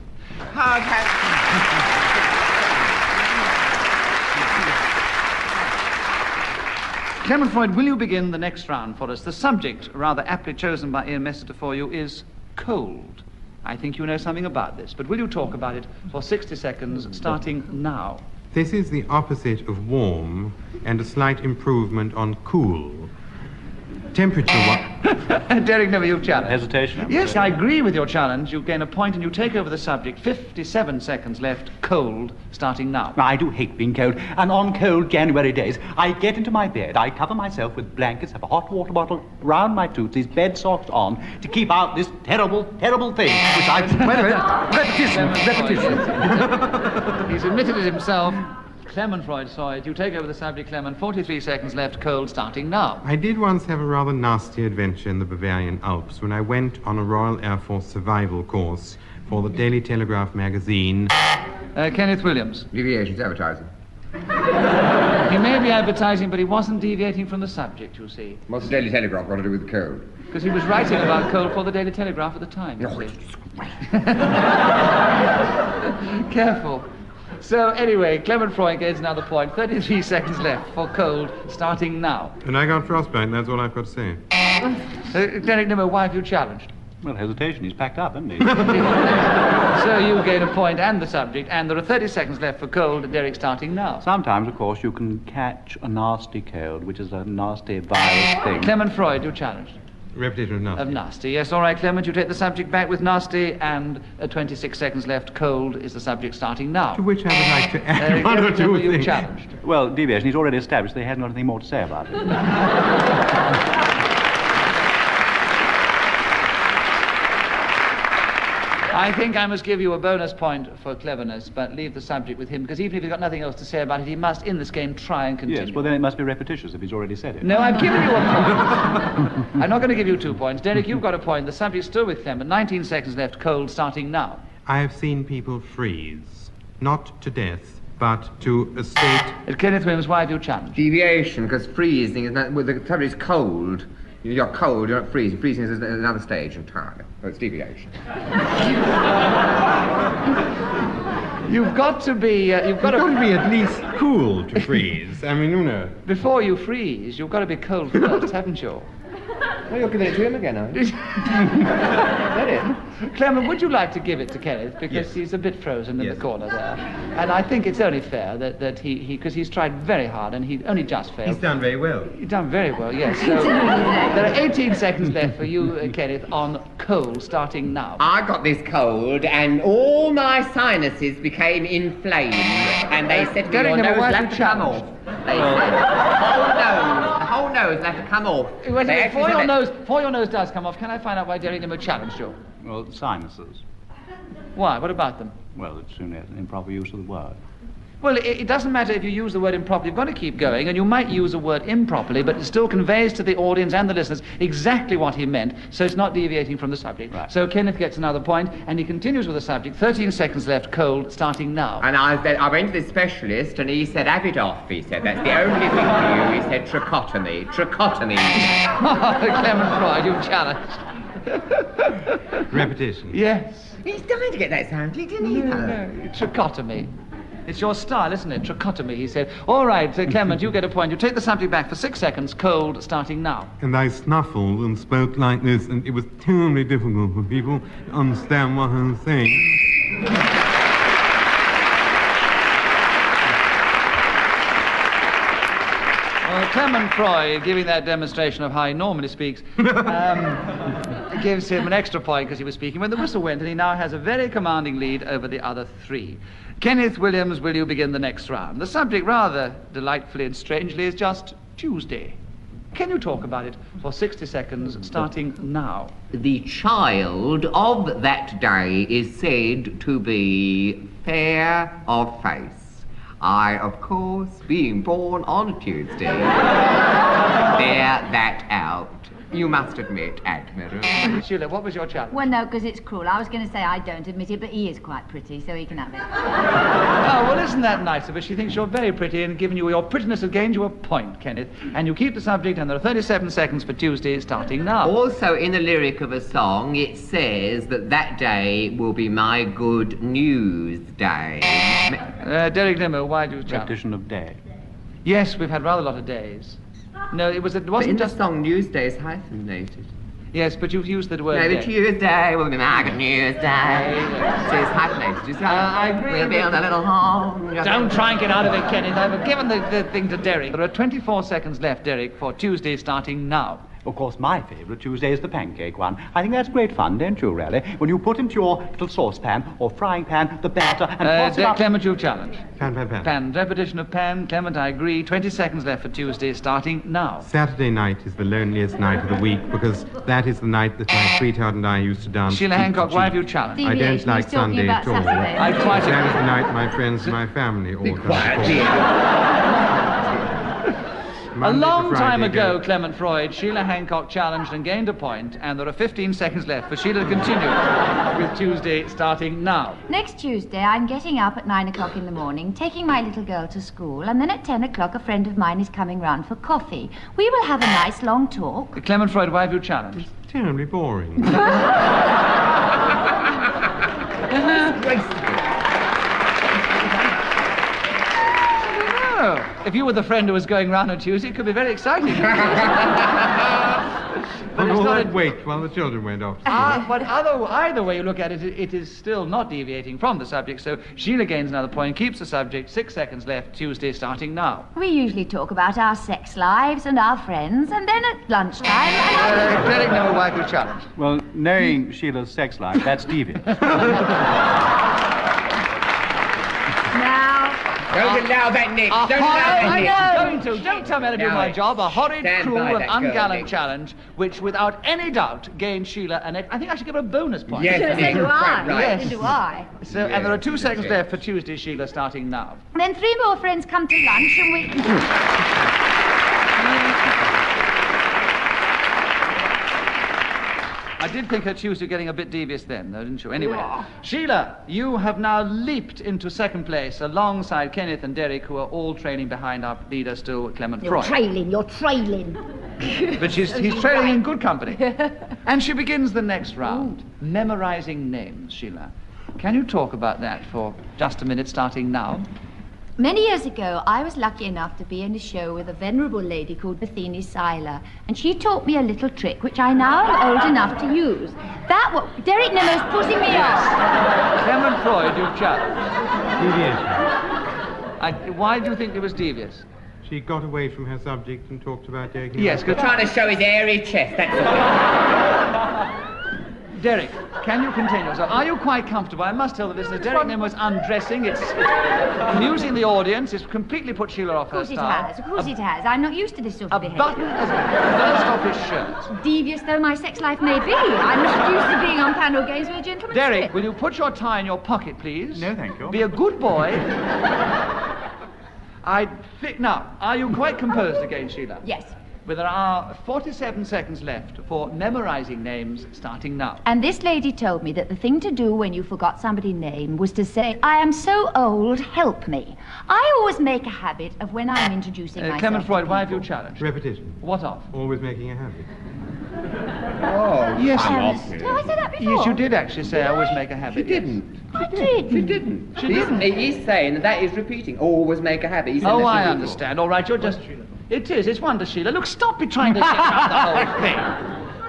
Clement Freud, will you begin the next round for us? The subject, rather aptly chosen by Ian Messiter for you, is cold. I think you know something about this, but will you talk about it for 60 seconds, starting now? This is the opposite of warm and a slight improvement on cool. temperature what? Derek Nimmo, you've challenged. Hesitation? Yes, I agree with your challenge. You gain a point and you take over the subject. 57 seconds left, cold, starting now. I do hate being cold, and on cold January days, I get into my bed, I cover myself with blankets, have a hot water bottle round my tootsies, bed socks on, to keep out this terrible, terrible thing, which I... Wait a minute. Repetition. He's admitted it himself. Clement Freud saw it. You take over the subject, Clement. 43 seconds left, cold, starting now. I did once have a rather nasty adventure in the Bavarian Alps when I went on a Royal Air Force survival course for the Daily Telegraph magazine. Kenneth Williams. Deviations, advertising. He may be advertising, but he wasn't deviating from the subject, you see. What's the Daily Telegraph got to do with the code? Because he was writing about cold for the Daily Telegraph at the time, you see. Careful. So, anyway, Clement Freud gets another point. 33 seconds left for cold, starting now. And I got frostbite, and that's all I've got to say. Derek Nimmo, why have you challenged? Well, hesitation, he's packed up, isn't he? So you gain a point and the subject, and there are 30 seconds left for cold, Derek, starting now. Sometimes, of course, you can catch a nasty cold, which is a nasty virus thing. Clement Freud, you challenged. Repetition of nasty. Of nasty, yes. All right, Clement, you take the subject back with nasty, and 26 seconds left. Cold is the subject starting now. To which I would like to add one or two you things. challenged. Well, deviation, he's already established they hadn't got anything more to say about it. I think I must give you a bonus point for cleverness, but leave the subject with him, because even if he's got nothing else to say about it, he must, in this game, try and continue. Yes, well, then it must be repetitious if he's already said it. No, I've given you a point. I'm not going to give you 2 points. Derek, you've got a point. The subject's still with Clement. 19 seconds left. Cold, starting now. I have seen people freeze, not to death, but to a state... Kenneth Williams, why have you challenged? Deviation, because freezing is not... Well, the subject is cold. You're cold, you're not freezing. Freezing is another stage entirely. So it's deviation. You've got to be... You've got to be at least cool to freeze. I mean, you know... Before you freeze, you've got to be cold first, haven't you? Well, you're giving it to him again, aren't you? Is that it? Clement, would you like to give it to Kenneth? Because he's a bit frozen in the corner there. And I think it's only fair that he because he's tried very hard and he only just failed. He's done very well. He's done very well, yes. So there are 18 seconds left for you, Kenneth, on cold, starting now. I got this cold and all my sinuses became inflamed. And they said to me, your nose will have to come off. They said, the whole nose will have to come off. Before your nose does come off, can I find out why Derek Nimmo challenged you? Well, sinuses. Why? What about them? Well, it's an improper use of the word. Well, it doesn't matter if you use the word improperly. You've got to keep going, and you might use a word improperly, but it still conveys to the audience and the listeners exactly what he meant, so it's not deviating from the subject. Right. So Kenneth gets another point, and he continues with the subject. 13 seconds left, cold, starting now. And I went to the specialist, and he said, have it off, he said. That's the only thing for you. He said, tracheotomy. Clement Freud, you've challenged. Repetition. Yes. He's dying to get that sound, didn't he? No, tracheotomy. It's your style, isn't it? Tracheotomy, he said. All right, Clement, you get a point. You take the subject back for 6 seconds, cold, starting now. And I snuffled and spoke like this, and it was terribly difficult for people to understand what I was saying. Well, Clement Freud, giving that demonstration of how he normally speaks, gives him an extra point because he was speaking when the whistle went, and he now has a very commanding lead over the other three. Kenneth Williams, will you begin the next round? The subject, rather delightfully and strangely, is just Tuesday. Can you talk about it for 60 seconds, starting now? The child of that day is said to be fair of face. I, of course, being born on a Tuesday, bear that out. You must admit, Admiral. Sheila, what was your challenge? Well, no, because it's cruel. I was going to say I don't admit it, but he is quite pretty, so he can have it. Oh, well, isn't that nice of her? She thinks you're very pretty, and given you your prettiness has gained you a point, Kenneth. And you keep the subject, and there are 37 seconds for Tuesday, starting now. Also, in the lyric of a song, it says that that day will be my good news day. Derek Nimmo, why do you challenge? Repetition of day. Yes, we've had rather a lot of days. No, it wasn't But in just... the song, Newsday is hyphenated. Yes, but you've used the word Maybe day. Tuesday will be my good news day. So it's hyphenated. You see? I agree We'll with build a little home. Don't try and get out of it, Kenneth. I've given the thing to Derek. There are 24 seconds left, Derek, for Tuesday starting now. Of course, my favourite Tuesday is the pancake one. I think that's great fun, don't you, really? When you put into your little saucepan or frying pan the batter and toss it up... Clement, you challenge. Pan. Pan. Repetition of pan. Clement, I agree. 20 seconds left for Tuesday, starting now. Saturday night is the loneliest night of the week because that is the night that my sweetheart and I used to dance. Sheila Hancock, why have you challenged? I don't Deviation, like he's talking Sunday about at all. Saturday. I quite agree. That is the night my friends and my family all come Quiet, to dear. A Monday to long time Friday ago, Clement Freud, Sheila Hancock challenged and gained a point, and there are 15 seconds left for Sheila to continue with Tuesday starting now. Next Tuesday, I'm getting up at 9 o'clock in the morning, taking my little girl to school, and then at 10 o'clock, a friend of mine is coming round for coffee. We will have a nice long talk. Clement Freud, why have you challenged? Terribly boring. Oh, if you were the friend who was going round on Tuesday, it could be very exciting. But it's All not that wait while the children went off. but either way you look at it, it is still not deviating from the subject. So Sheila gains another point, keeps the subject. 6 seconds left, Tuesday starting now. We usually talk about our sex lives and our friends, and then at lunchtime... Derek Nimmo, why have you challenged? Well, knowing Sheila's sex life, that's devious. Now... Don't allow that, Nick. Don't allow that, Nick. Don't tell me how to do my job. A horrid, Stand cruel, by and that girl, ungallant Nick. challenge, which without any doubt gained Sheila an... I think I should give her a bonus point. Yes, So Nick. do I. Quite right. So do I. So, and there are 2 seconds left for Tuesday, Sheila, starting now. Then 3 more friends come to lunch, and we... I did think her Tuesday getting a bit devious then, though, didn't you? Anyway, Sheila, you have now leaped into second place alongside Kenneth and Derek, who are all trailing behind our leader still, Clement You're Freud. trailing. But he's trailing in good company. And she begins the next round, memorizing names, Sheila. Can you talk about that for just a minute, starting now? Many years ago, I was lucky enough to be in a show with a venerable lady called Bethany Seiler, and she taught me a little trick which I now am old enough to use. Derek Nimmo's putting me off. Clement Freud, you've challenged. Deviation. Why do you think it was devious? She got away from her subject and talked about Derek. Yes, good. Trying to show his airy chest, that's all. Derek, can you continue? So, are you quite comfortable? I must tell the listeners, Derek Nimmo is undressing. It's amusing the audience. It's completely put Sheila off her style. Of course it has. I'm not used to this sort A of behaviour. button has burst off his shirt. Devious though my sex life may be, I'm not used to being on panel games where gentlemen Derek, sit. will you put your tie in your pocket, please? No, thank you. Be a good boy. Now, are you quite composed again, Sheila? Yes. Well, there are 47 seconds left for memorizing names, starting now. And this lady told me that the thing to do when you forgot somebody's name was to say, I am so old, help me. I always make a habit of when I'm introducing myself. Clement Freud, to why have you people. challenged? Repetition. What of? Always making a habit. Oh, Yes, come you- off Did it. I say that before? Yes, you did actually say I always make a habit. She yes. didn't. I did. She didn't. He's saying that is repeating. Always make a habit. He said Oh, that I before. understand. All right, you're just... It is. It's wonder, Sheila. Look, stop it trying to set up the whole thing.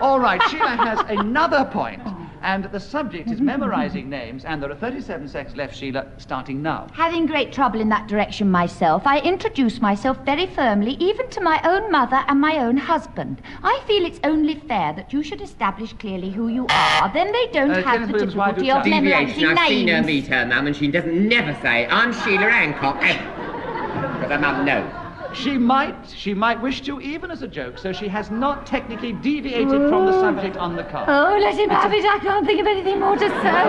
All right, Sheila has another point, and the subject is memorizing names, and there are 37 seconds left, Sheila, starting now. Having great trouble in that direction myself, I introduce myself very firmly, even to my own mother and my own husband. I feel it's only fair that you should establish clearly who you are. Then they don't have Kenneth the Williams, why do difficulty you of challenge? Deviation. memorizing I've seen her names. meet her mum, and she doesn't never say, I'm Sheila Hancock, ever. Because her mum knows. She might wish to, even as a joke, so she has not technically deviated from the subject on the card. Oh, let him have it. I can't think of anything more to say.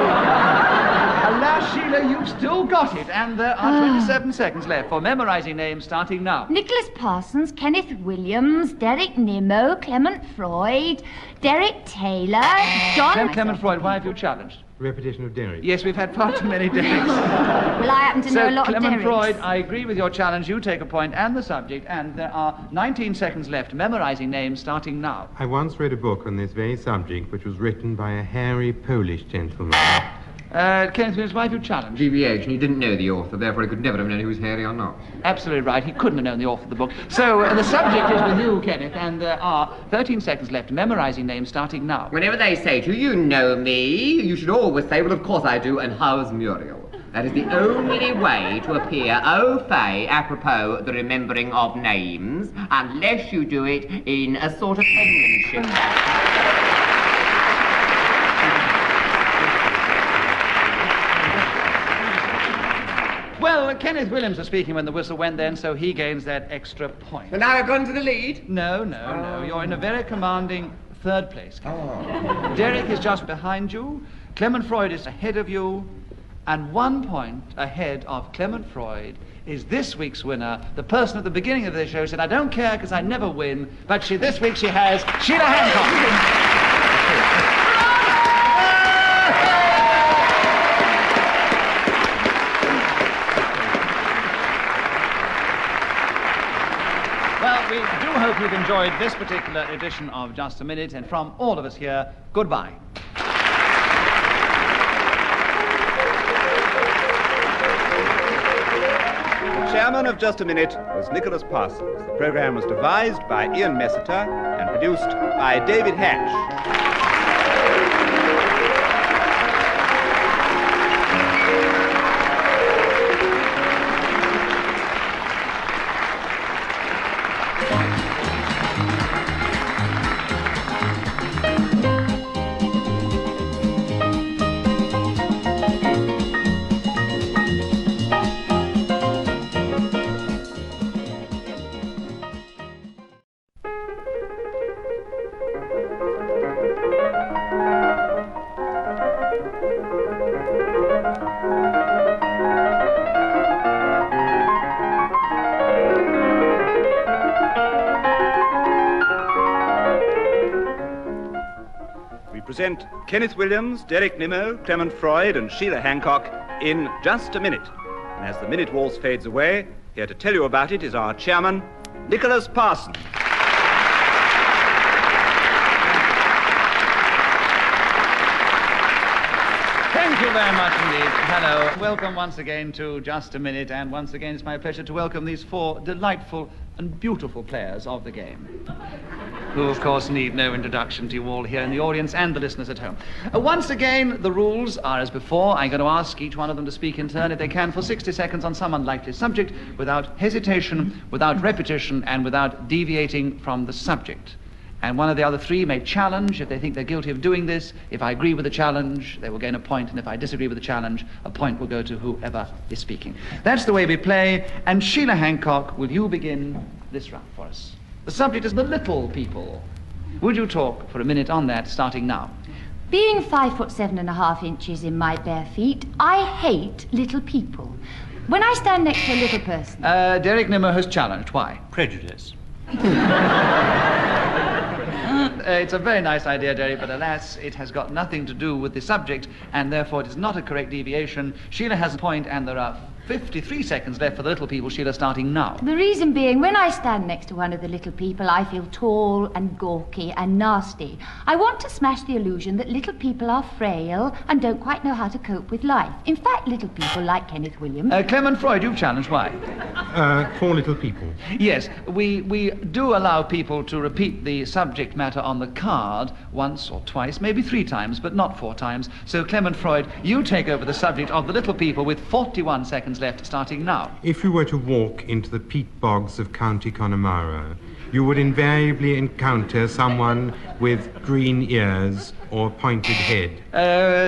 Alas, Sheila, you've still got it, and there are 27 seconds left for memorizing names, starting now. Nicholas Parsons, Kenneth Williams, Derek Nimmo, Clement Freud, Derek Taylor, John... Clement Freud, why have you challenged? Repetition of Derek. Yes, we've had far too many Dereks. Well, I happen to know a lot Clement of Freud, Dereks. I agree with your challenge. You take a point and the subject, and there are 19 seconds left. Memorizing names, starting now. I once read a book on this very subject, which was written by a hairy Polish gentleman. Kenneth Williams, why have you challenged? Deviation. He didn't know the author, therefore he could never have known he was hairy or not. Absolutely right. He couldn't have known the author of the book. So, the subject is with you, Kenneth, and there are 13 seconds left. Memorising names starting now. Whenever they say to you, you know me, you should always say, well, of course I do, and how's Muriel? That is the only way to appear au fait apropos the remembering of names, unless you do it in a sort of penmanship. Well, Kenneth Williams was speaking when the whistle went then, so he gains that extra point. And now I've gone to the lead? No. You're in a very commanding third place, Kenneth. Derek is just behind you. Clement Freud is ahead of you. And 1 point ahead of Clement Freud is this week's winner, the person at the beginning of the show said, I don't care because I never win, but this week she has Sheila Hancock. Well, we do hope you've enjoyed this particular edition of Just a Minute, and from all of us here, goodbye. Chairman of Just a Minute was Nicholas Parsons. The program was devised by Ian Messiter and produced by David Hatch. Present Kenneth Williams, Derek Nimmo, Clement Freud, and Sheila Hancock in Just a Minute. And as the minute waltz fades away, here to tell you about it is our chairman, Nicholas Parsons. Thank you very much indeed. Hello. Welcome once again to Just a Minute, and once again it's my pleasure to welcome these four delightful and beautiful players of the game, who of course need no introduction to you all here in the audience and the listeners at home. Once again, the rules are as before. I'm going to ask each one of them to speak in turn, if they can, for 60 seconds on some unlikely subject, without hesitation, without repetition, and without deviating from the subject. And one of the other three may challenge if they think they're guilty of doing this. If I agree with the challenge, they will gain a point, and if I disagree with the challenge, a point will go to whoever is speaking. That's the way we play, and Sheila Hancock, will you begin this round for us? The subject is the little people. Would you talk for a minute on that, starting now? Being 5'7.5" in my bare feet, I hate little people. When I stand next to a little person... Derek Nimmo has challenged. Why? Prejudice. It's a very nice idea, Derek, but alas, it has got nothing to do with the subject, and therefore it is not a correct deviation. Sheila has a point, and there are 53 seconds left for the little people. Sheila, starting now. The reason being, when I stand next to one of the little people, I feel tall and gawky and nasty. I want to smash the illusion that little people are frail and don't quite know how to cope with life. In fact, little people like Kenneth Williams... Clement Freud, you've challenged. Why? For little people. Yes, we do allow people to repeat the subject matter on the card once or twice, maybe 3 times, but not 4 times. So, Clement Freud, you take over the subject of the little people with 41 seconds left, starting now. If you were to walk into the peat bogs of County Connemara, you would invariably encounter someone with green ears or pointed head.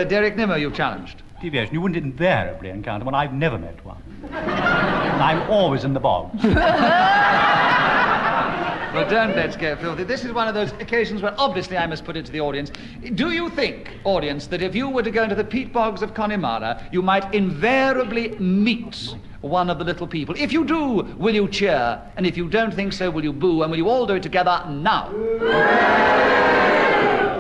Derek Nimmo, you've challenged. Deviation. You wouldn't invariably encounter one. I've never met one. I'm always in the bogs. Well, don't let's get filthy. This is one of those occasions where obviously I must put it to the audience. Do you think, audience, that if you were to go into the peat bogs of Connemara, you might invariably meet one of the little people? If you do, will you cheer? And if you don't think so, will you boo? And will you all do it together now?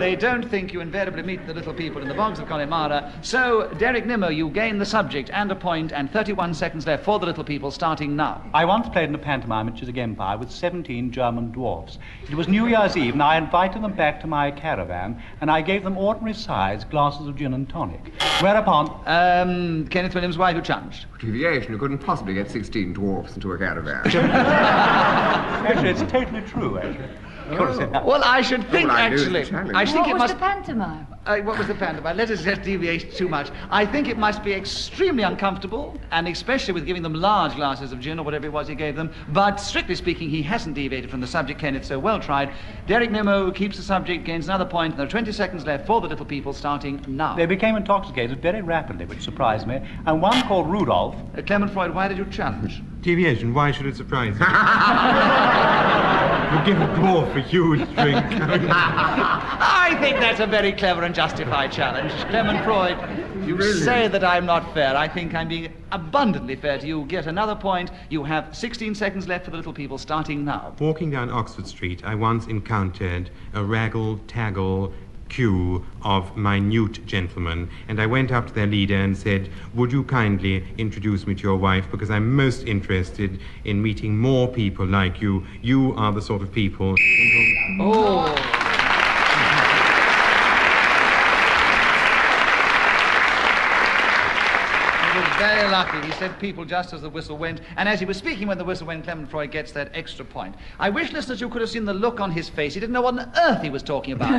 They don't think you invariably meet the little people in the bogs of Connemara. So, Derek Nimmo, you gain the subject and a point, and 31 seconds left for the little people, starting now. I once played in a pantomime at Chiswick Empire with 17 German dwarfs. It was New Year's Eve, and I invited them back to my caravan, and I gave them ordinary-sized glasses of gin and tonic. Whereupon... Kenneth Williams, why have you challenged? Deviation. You couldn't possibly get 16 dwarfs into a caravan. Actually, it's totally true, actually. Well, I should think, actually... I think What it was must... the pantomime? What was the pantomime? Let us just deviate too much. I think it must be extremely uncomfortable, and especially with giving them large glasses of gin or whatever it was he gave them. But strictly speaking, he hasn't deviated from the subject, Kenneth, so well tried. Derek Nimmo keeps the subject, gains another point, and there are 20 seconds left for the little people, starting now. They became intoxicated very rapidly, which surprised me, and one called Rudolph... Clement Freud, why did you challenge? Deviation, why should it surprise you? You give a dwarf a huge drink. I think that's a very clever and justified challenge. Clement Freud, you say that I'm not fair. I think I'm being abundantly fair to you. Get another point. You have 16 seconds left for the little people, starting now. Walking down Oxford Street, I once encountered a raggle-taggle queue of minute gentlemen, and I went up to their leader and said, would you kindly introduce me to your wife, because I'm most interested in meeting more people like you. You are the sort of people... Oh... Very lucky. He said people just as the whistle went, and as he was speaking when the whistle went, Clement Freud gets that extra point. I wish, listeners, you could have seen the look on his face. He didn't know what on earth he was talking about.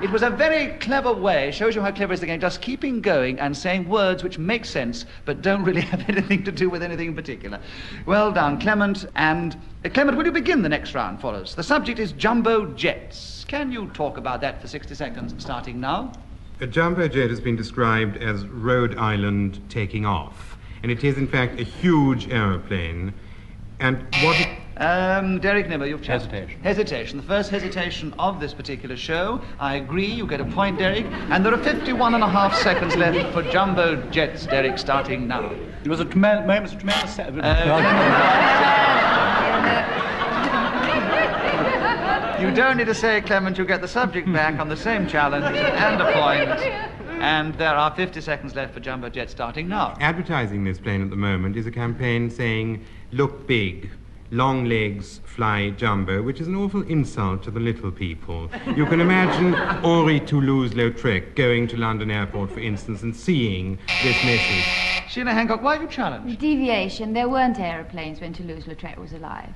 It was a very clever way, shows you how clever is the game, just keeping going and saying words which make sense, but don't really have anything to do with anything in particular. Well done, Clement. And Clement, will you begin the next round for us? The subject is jumbo jets. Can you talk about that for 60 seconds, starting now? A jumbo jet has been described as Rhode Island taking off, and it is in fact a huge aeroplane. And what... Derek Nimmo, you've chosen. Hesitation. Hesitation. The first hesitation of this particular show. I agree, you get a point, Derek. And there are 51.5 seconds left for jumbo jets, Derek, starting now. It was a moment of tremendous... You don't need to say, Clement, you get the subject back on the same challenge and a point. And there are 50 seconds left for jumbo jet, starting now. Advertising this plane at the moment is a campaign saying, look big, long legs, fly jumbo, which is an awful insult to the little people. You can imagine Henri Toulouse-Lautrec going to London Airport, for instance, and seeing this message. Sheila Hancock, why have you challenged? Deviation. There weren't aeroplanes when Toulouse-Lautrec was alive.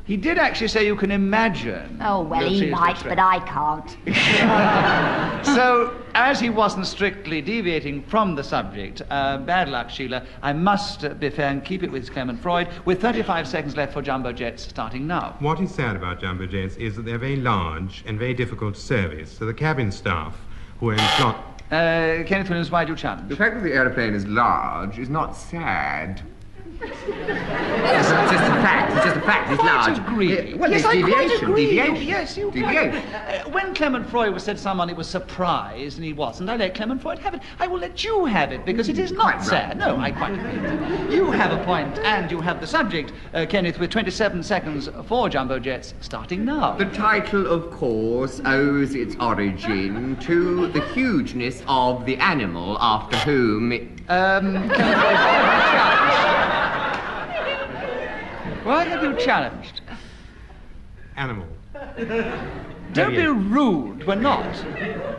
He did actually say you can imagine. Oh, well, he might, but I can't. So, as he wasn't strictly deviating from the subject, bad luck, Sheila, I must be fair and keep it with Clement Freud, with 35 seconds left for jumbo jets, starting now. What is sad about jumbo jets is that they're very large and very difficult to service, so the cabin staff who are employed... Kenneth Williams, why do you challenge? The fact that the aeroplane is large is not sad. It's just a fact. It's just a fact. It's large. Agree. Well, yes, there's I quite deviation. agree. Deviation. Yes, you deviation. When Clement Freud said someone it was surprised and he wasn't, I let Clement Freud have it. I will let you have it because it is not Quite sad. right. No, I quite agree. You have a point and you have the subject, Kenneth, with 27 seconds for jumbo jets, starting now. The title, of course, owes its origin to the hugeness of the animal after whom it... Why have you challenged? Animal. Don't be rude. We're not.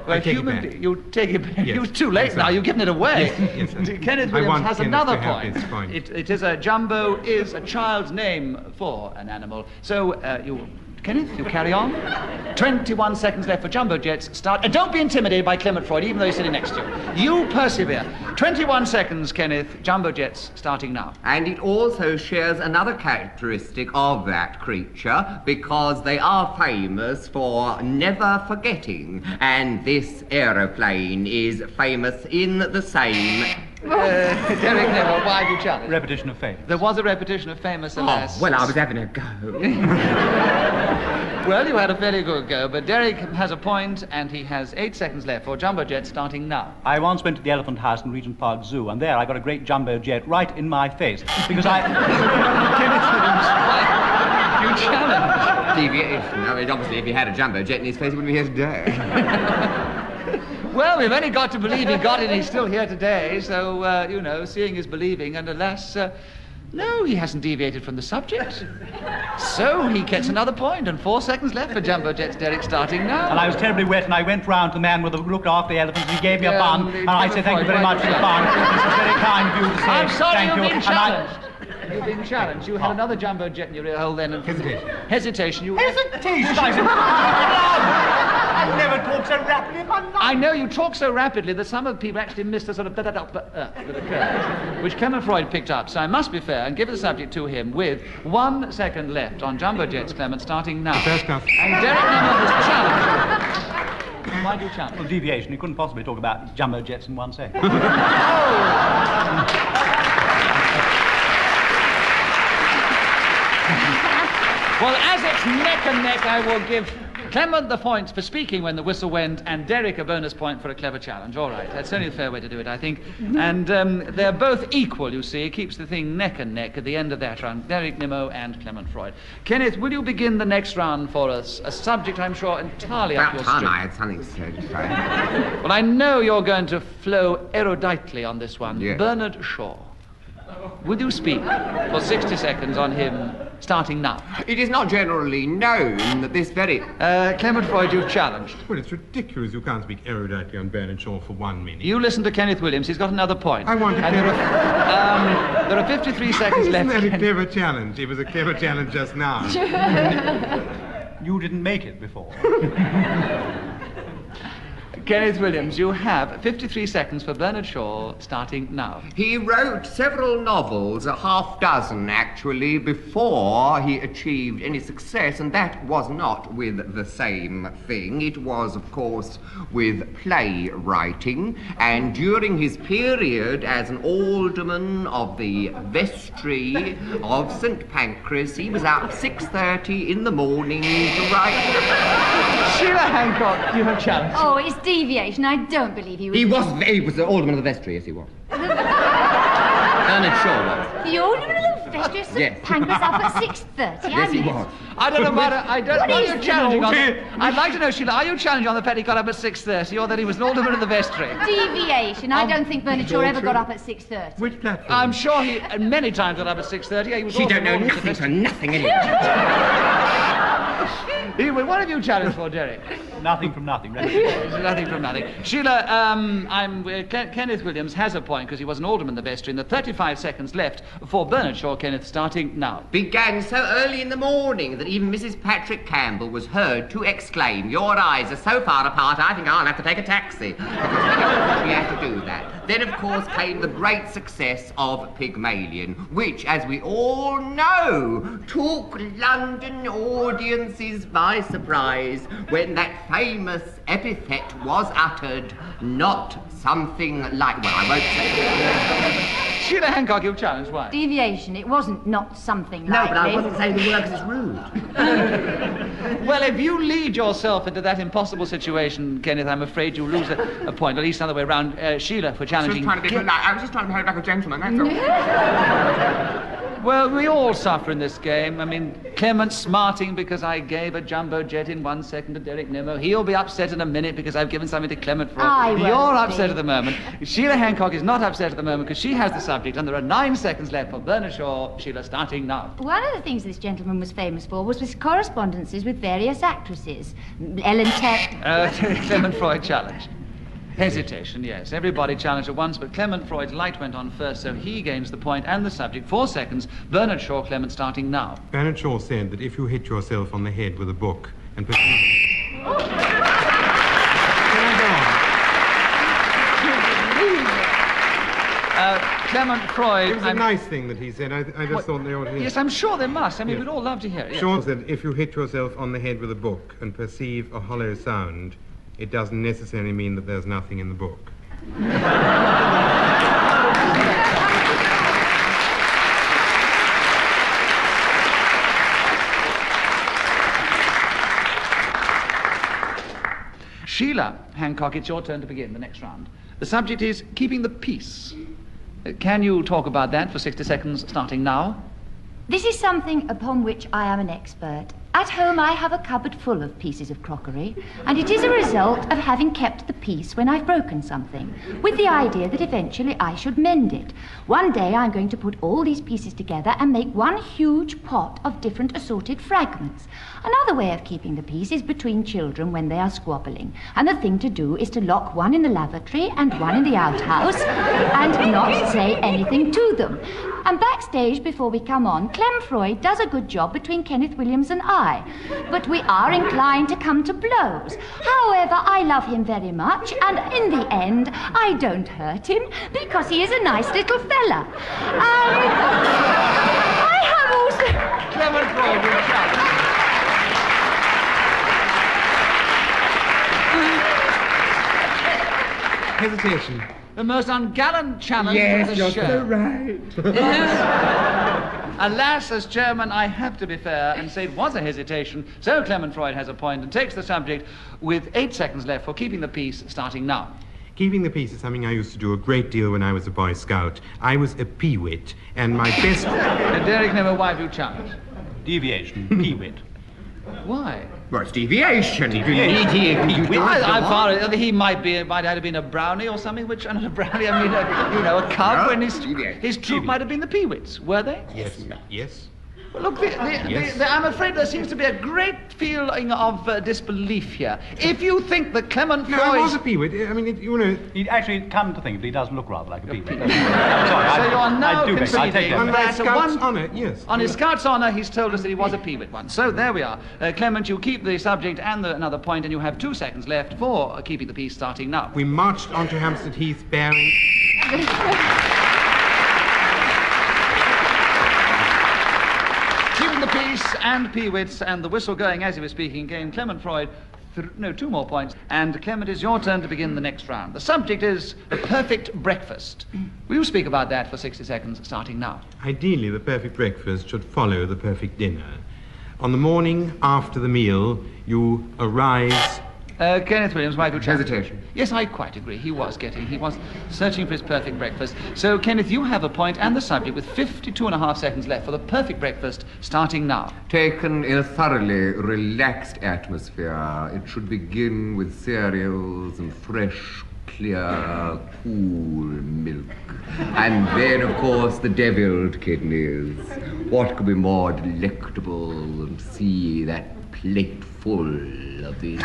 We're take it human back. beings. You take it back. Yes. You're too late Yes, now. sir. You've given it away. Yes, yes, sir. Kenneth I Williams want has Kenneth another to have point. his point. It is a jumbo is a child's name for an animal. So Kenneth, you carry on. 21 seconds left for jumbo jets. Start. And don't be intimidated by Clement Freud, even though he's sitting next to you. You persevere. 21 seconds, Kenneth. Jumbo jets starting now. And it also shares another characteristic of that creature, because they are famous for never forgetting. And this aeroplane is famous in the same... Derek Nimmo, why have you challenged? Repetition of fame. There was a repetition of famous, alas. Oh, well, I was having a go. Well, you had a very good go, but Derek has a point, and he has 8 seconds left for jumbo jet starting now. I once went to the Elephant House in Regent Park Zoo, and there I got a great jumbo jet right in my face, because I... Kenneth Williams, why you challenge? Deviation. I mean, obviously, if he had a jumbo jet in his face, he wouldn't be here today. Well, we've only got to believe he got it and he's still here today, so, you know, seeing is believing, and alas, no, he hasn't deviated from the subject. So he gets another point, and 4 seconds left for Jumbo Jet's Derek starting now. And I was terribly wet, and I went round to the man with the looked after the elephants, and he gave me a bun, and I said, thank you very much for the bun. This is very kind of you to say. I'm sorry, thank you've you. been challenged. You've been challenged. You had another Jumbo Jet in your ear hole then. And Hesitation. Hesitation. Hesitation? I've never talked so rapidly in my life. I know you talk so rapidly that some of the people actually missed the sort of that occurred, which Clement Freud picked up. So I must be fair and give the subject to him with 1 second left on Jumbo Jet's Clement starting now. First class. And Derek Nimmo was challenged. Why do you challenge? Well, deviation. You couldn't possibly talk about jumbo jets in 1 second. Well, as it's neck and neck, I will give Clement the points for speaking when the whistle went, and Derek a bonus point for a clever challenge. All right, that's only a fair way to do it, I think. And they're both equal, you see. It keeps the thing neck and neck at the end of that round. Derek Nimmo and Clement Freud. Kenneth, will you begin the next round for us? A subject, I'm sure, entirely up your About time street. I had something to say. Well, I know you're going to flow eruditely on this one. Yes. Bernard Shaw. Would you speak for 60 seconds on him, starting now? It is not generally known that this very... Clement Freud, you've challenged. Well, it's ridiculous you can't speak eruditely on Bernard Shaw for 1 minute. You listen to Kenneth Williams, he's got another point. I want to and there are 53 seconds Isn't left. that a clever challenge? It was a clever challenge just now. You didn't make it before. Kenneth Williams, you have 53 seconds for Bernard Shaw, starting now. He wrote several novels, a half dozen actually, before he achieved any success, and that was not with the same thing. It was, of course, with playwriting, and during his period as an alderman of the vestry of St. Pancras, he was up 6:30 in the morning to write... Sheila Hancock, you have challenged. Oh, it's deviation. I don't believe he was... He was the alderman of the vestry, yes he was. Bernard Shaw was. The alderman of the vestry of St. Yes. Pancras up at 6:30. Yes, he was. I don't know about it. I don't know. What Are is you challenging on the- I'd like to know, Sheila, are you challenging on the fact he got up at 6:30 or that he was an alderman of the vestry? Deviation. I don't think Bernard Shaw ever got up at 6:30. Which platform? I'm sure he many times got up at 6:30. He was She don't know alderman of the nothing vestry. for nothing anyway. Anyway, what have you challenged for, Derek? Nothing from nothing. Really. Nothing from nothing. Sheila, Kenneth Williams has a point because he was an alderman in the vestry, and the 35 seconds left for Bernard Shaw, Kenneth, starting now. Began so early in the morning that even Mrs. Patrick Campbell was heard to exclaim, "Your eyes are so far apart, I think I'll have to take a taxi." Because we had to do that. Then, of course, came the great success of Pygmalion, which, as we all know, took London audiences by surprise when that famous epithet was uttered, not something like... Well, I won't say it. Sheila Hancock, you've challenged. Why? Deviation. It wasn't not something No, like but I this. wasn't saying the word because it's rude. Well, if you lead yourself into that impossible situation, Kenneth, I'm afraid you lose a point, at least the other way around. Sheila, for challenging... I was just trying to behave like a gentleman, that's all. Well, we all suffer in this game. I mean, Clement smarting because I gave a jumbo jet in 1 second to Derek Nimmo. He'll be upset in a minute because I've given something to Clement Freud. I won't You're be. upset at the moment. Sheila Hancock is not upset at the moment because she has the subject, and there are 9 seconds left for Bernard Shaw. Sheila, starting now. One of the things this gentleman was famous for was his correspondences with various actresses. Ellen Tech. Clement Freud challenged. Hesitation, yes. Everybody challenged at once, but Clement Freud's light went on first, so he gains the point and the subject. 4 seconds. Bernard Shaw, Clement, starting now. Bernard Shaw said that if you hit yourself on the head with a book and... Can I Clement Freud... go on? It was a nice thing that he said. I just thought they ought to hear. Yes, I'm sure there must. I mean, Yes. we'd all love to hear it. Yes. Shaw said if you hit yourself on the head with a book and perceive a hollow sound, it doesn't necessarily mean that there's nothing in the book. Sheila Hancock, it's your turn to begin the next round. The subject is keeping the peace. Can you talk about that for 60 seconds, starting now? This is something upon which I am an expert. At home, I have a cupboard full of pieces of crockery, and it is a result of having kept the peace when I've broken something, with the idea that eventually I should mend it. One day, I'm going to put all these pieces together and make one huge pot of different assorted fragments. Another way of keeping the peace is between children when they are squabbling, and the thing to do is to lock one in the lavatory and one in the outhouse, and not say anything to them. And backstage, before we come on, Clem Freud does a good job between Kenneth Williams and I. But we are inclined to come to blows. However, I love him very much, and in the end, I don't hurt him because he is a nice little fella. I have also... Clement Freud, you're shouting. Hesitation. The most ungallant challenge Yes, of the you're show. so right. Alas, as chairman, I have to be fair and say it was a hesitation. So Clement Freud has a point and takes the subject with 8 seconds left for keeping the peace, starting now. Keeping the peace is something I used to do a great deal when I was a Boy Scout. I was a peewit, and my best... Derek Nimmo, why do you challenge? Deviation, peewit. Why? Well, it's deviation. He might have been a brownie or something, which, not a brownie, I mean, a cub, No, when deviation. his troop might have been the Peewits, were they? Yes. Yes. Well, look, I'm afraid there seems to be a great feeling of disbelief here. If you think that Clement No, I was Freud... a peewit. I mean, He actually, come to think of it, he does look rather like a peewit. So you are now conceding on my that Scout's honour, yes. on his Scout's honour, he's told us that he was a peewit once. So there we are. Clement, you keep the subject and another point, and you have 2 seconds left for keeping the peace, starting now. We marched onto Hampstead Heath bearing... Keeping the peace and peewits and the whistle going as he was speaking came Clement Freud. 2 more points. And Clement, it's your turn to begin the next round. The subject is the perfect breakfast. Will you speak about that for 60 seconds, starting now? Ideally, the perfect breakfast should follow the perfect dinner. On the morning after the meal, you arise... Kenneth Williams, why do you challenge? Hesitation. Yes, I quite agree. He was searching for his perfect breakfast. So, Kenneth, you have a point and the subject with 52.5 seconds left for the perfect breakfast, starting now. Taken in a thoroughly relaxed atmosphere, it should begin with cereals and fresh, clear, cool milk. And then, of course, the deviled kidneys. What could be more delectable than see that plate full of these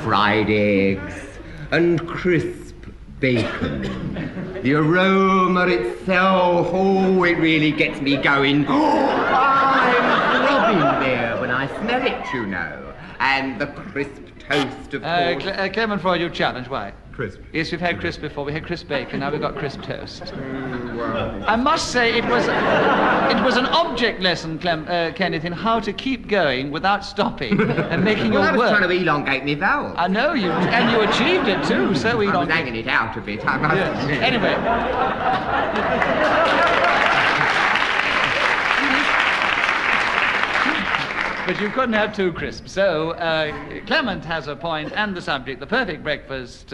fried eggs and crisp bacon. The aroma itself, it really gets me going. I'm throbbing there when I smell it, you know. And the crisp toast, of course. Clement Freud, you challenge, why? Crisp. Yes, we've had crisp before. We had crisp bacon, now we've got crisp toast. I must say it was an object lesson, Kenneth, in how to keep going without stopping and making Well, I your was work. trying to elongate me vowel. I know you, and you achieved it too, so I was elongated. hanging it out a bit, I must Yes. admit. Anyway. But you couldn't have 2 crisps. So, Clement has a point and the subject, the perfect breakfast.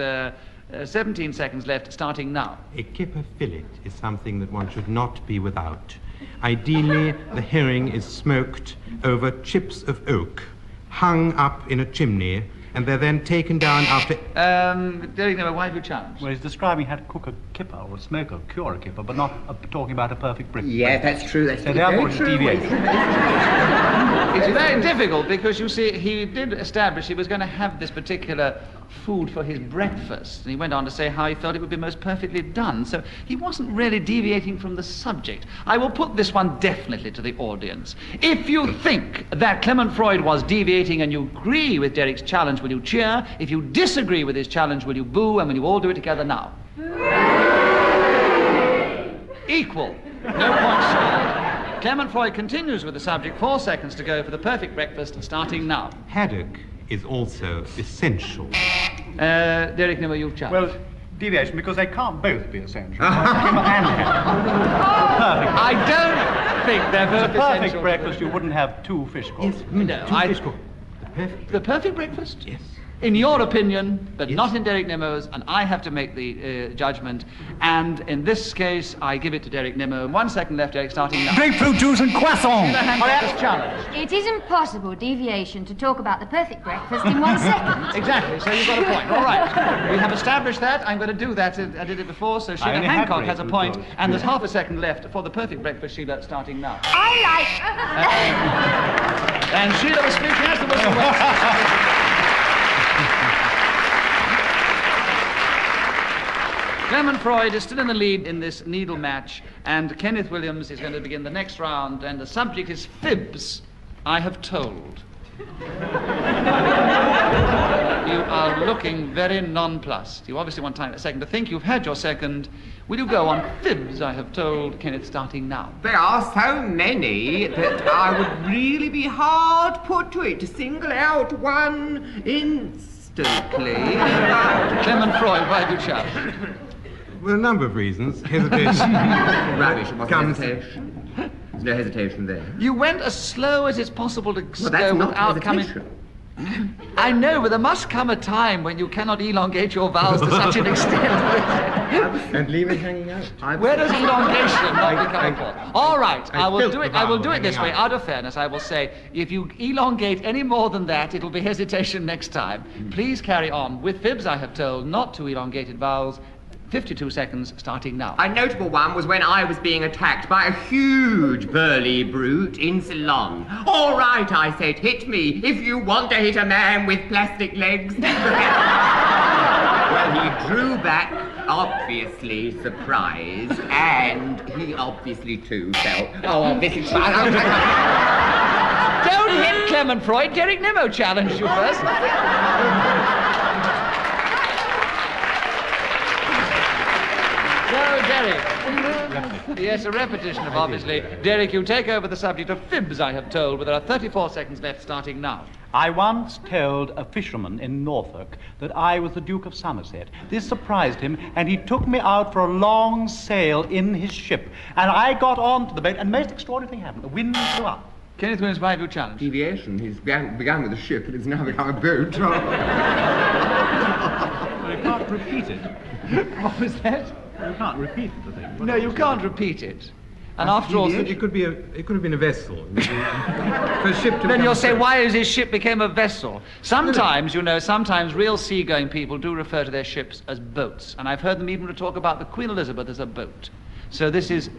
17 seconds left, starting now. A kipper fillet is something that one should not be without. Ideally, the herring is smoked over chips of oak, hung up in a chimney, and they're then taken down after... Derek Nimmo, why have you challenged? Well, he's describing how to cook a kipper or smoke or cure a kipper, but not talking about a perfect breakfast. Yes, that's true. That's So therefore it's very true. deviation. It's very difficult because, you see, he did establish he was going to have this particular food for his breakfast. And he went on to say how he felt it would be most perfectly done. So he wasn't really deviating from the subject. I will put this one definitely to the audience. If you think that Clement Freud was deviating and you agree with Derek's challenge, will you cheer? If you disagree with his challenge, will you boo? And will you all do it together now? Equal. No points scored. Clement Freud continues with the subject. 4 seconds to go for the perfect breakfast, starting now. Haddock is also essential. Derek Nimmo, you've challenged. Well, deviation, because they can't both be essential. Kipper and haddock. I don't think they're both It's a perfect essential. breakfast, you wouldn't have 2 fish courses. No, Two fish course. The perfect The perfect breakfast? Yes. in your opinion, but not in Derek Nimmo's, and I have to make the judgment. And in this case, I give it to Derek Nimmo. 1 second left, Derek, starting now. Grapefruit juice and croissant. Sheila Hancock is challenged. It isn't possible deviation to talk about the perfect breakfast in 1 second. Exactly, so you've got a point. All right. We have established that. I'm going to do that. I did it before, so Sheila only had Hancock has a grapefruit point, juice. and there's half a second left for the perfect breakfast, Sheila, starting now. I And Sheila was speaking as the whistle went. Clement Freud is still in the lead in this needle match, and Kenneth Williams is going to begin the next round, and the subject is Fibs, I have told. You are looking very nonplussed. You obviously want time a second to think. You've had your second. Will you go on Fibs, I have told, Kenneth, starting now? There are so many that I would really be hard put to it to single out one instantly. Clement Freud, why have you challenged? For a number of reasons. Hesitation. Rubbish, it wasn't Comes- hesitation. There's no hesitation there. You went as slow as it's possible to Well, that's go not without coming... hesitation. I know, but there must come a time when you cannot elongate your vowels to such an extent. And leave it hanging out. Where does elongation not become a fault? All right, I will felt do the it. I will vowel do it this way. hanging out. Out of fairness, I will say, if you elongate any more than that, it'll be hesitation next time. Please carry on with Fibs. I have told not to elongated vowels. 52 seconds, starting now. A notable one was when I was being attacked by a huge burly brute in Ceylon. All right, I said, hit me if you want to hit a man with plastic legs. Well, he drew back, obviously surprised, and he obviously too felt, obviously... Don't hit Clement Freud. Derek Nimmo challenged you first. So, Derek. Yes, a repetition of obviously. Derek, you take over the subject of Fibs, I have told, but there are 34 seconds left, starting now. I once told a fisherman in Norfolk that I was the Duke of Somerset. This surprised him, and he took me out for a long sail in his ship. And I got onto the boat, and the most extraordinary thing happened. The wind blew up. Kenneth Williams, why have you challenged? Deviation. He's began with a ship, and it's now become a boat. Well, you can't repeat it. What was that? You can't repeat the thing. No, you can't repeat it. And after all, It could have been a vessel. For a ship to then become you'll a say, boat. why is his ship became a vessel? Sometimes, you know, sometimes real seagoing people do refer to their ships as boats. And I've heard them even talk about the Queen Elizabeth as a boat. So this is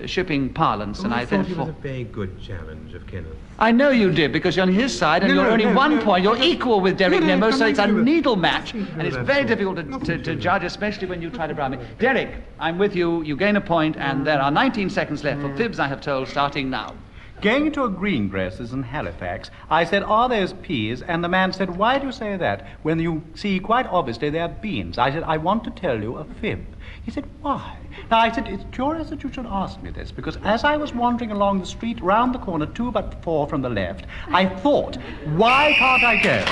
shipping parlance, and I thought it therefore... was a very good challenge of Kenneth. I know you did, because you're on his side, and No, you're no, only no, 1 no. point. You're equal with Derek No, no, Nimmo, so nothing it's a to do with- needle match, nothing to do and it's with very that. difficult Nothing to to do. judge, especially when you try to brown me. Derek, I'm with you. You gain a point, and there are 19 seconds left for Fibs, I have told, starting now. Going into a greengrocer's in Halifax, I said, are those peas? And the man said, why do you say that when you see quite obviously they're beans? I said, I want to tell you a fib. He said, why? Now, I said, it's curious that you should ask me this, because as I was wandering along the street round the corner, 2 but 4 from the left, I thought, why can't I go?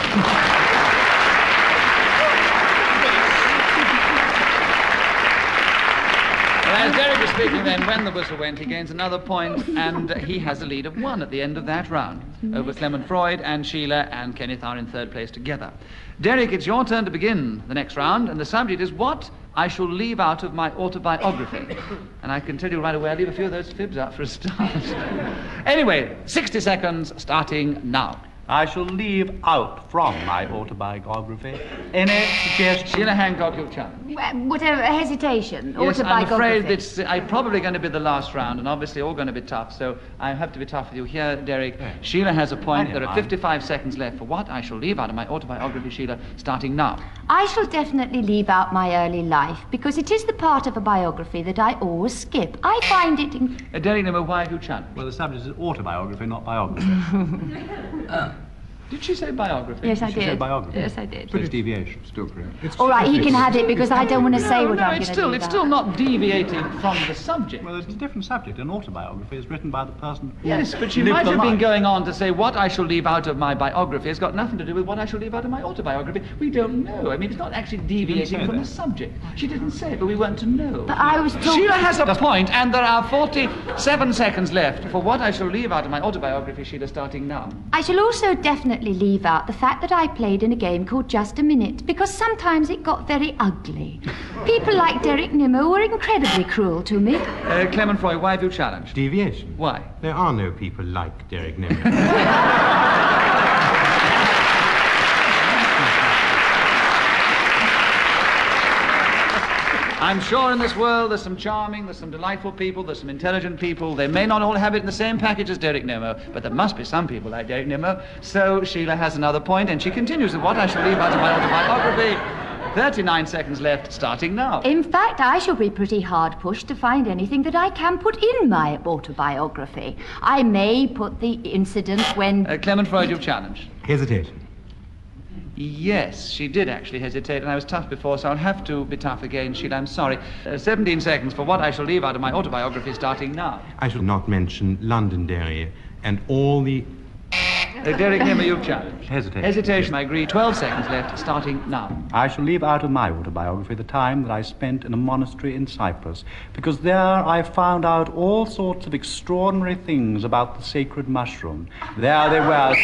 Well, as Derek was speaking then, when the whistle went, he gains another point, and he has a lead of 1 at the end of that round over Clement Freud, and Sheila and Kenneth are in 3rd place together. Derek, it's your turn to begin the next round, and the subject is what I shall leave out of my autobiography. And I can tell you right away, I'll leave a few of those fibs out for a start. Anyway, 60 seconds starting now. I shall leave out from my autobiography any suggestion. Sheila Hancock, your challenge. Whatever, hesitation, Yes, I'm autobiography. afraid it's probably going to be the last round, and obviously all going to be tough, so I have to be tough with you here, Derek. Sheila has a point. I There don't are mind. 55 seconds left for what I shall leave out of my autobiography, Sheila, starting now. I shall definitely leave out my early life because it is the part of a biography that I always skip. I find it... Derek, number why have you challenged? Well, the subject is autobiography, not biography. Did she say biography? Yes, I She did. said biography. Yes, I did. But it's deviation, still correct. All right, he can have it because I don't want to say what No, I'm it's going to still, do. it's still not deviating from the subject. Well, it's a different subject. An autobiography is written by the person. Yes, but she lived might the have been life. going on to say what I shall leave out of my biography has got nothing to do with what I shall leave out of my autobiography. We don't know. I mean, it's not actually deviating say from the that. subject. She didn't say it, but we weren't to know. But I was talking... Sheila has a point, and there are 47 seconds left for what I shall leave out of my autobiography, Sheila, starting now. I shall also definitely definitely leave out the fact that I played in a game called Just a Minute, because sometimes it got very ugly. People like Derek Nimmo were incredibly cruel to me. Clement Freud, why have you challenged? Deviation. Why? There are no people like Derek Nimmo. I'm sure in this world there's some charming, there's some delightful people, there's some intelligent people. They may not all have it in the same package as Derek Nimmo, but there must be some people like Derek Nimmo. So Sheila has another point, and she continues with what I shall leave out of my autobiography. 39 seconds left, starting now. In fact, I shall be pretty hard pushed to find anything that I can put in my autobiography. I may put the incident when... Clement Freud, you've challenged. Hesitation. Yes, she did actually hesitate, and I was tough before, so I'll have to be tough again, Sheila. I'm sorry. 17 seconds for what I shall leave out of my autobiography, starting now. I shall not mention Londonderry and all the... Derek Nimmo, you've challenged. Hesitation. Hesitation, I agree. 12 seconds left, starting now. I shall leave out of my autobiography the time that I spent in a monastery in Cyprus, because there I found out all sorts of extraordinary things about the sacred mushroom. There they were.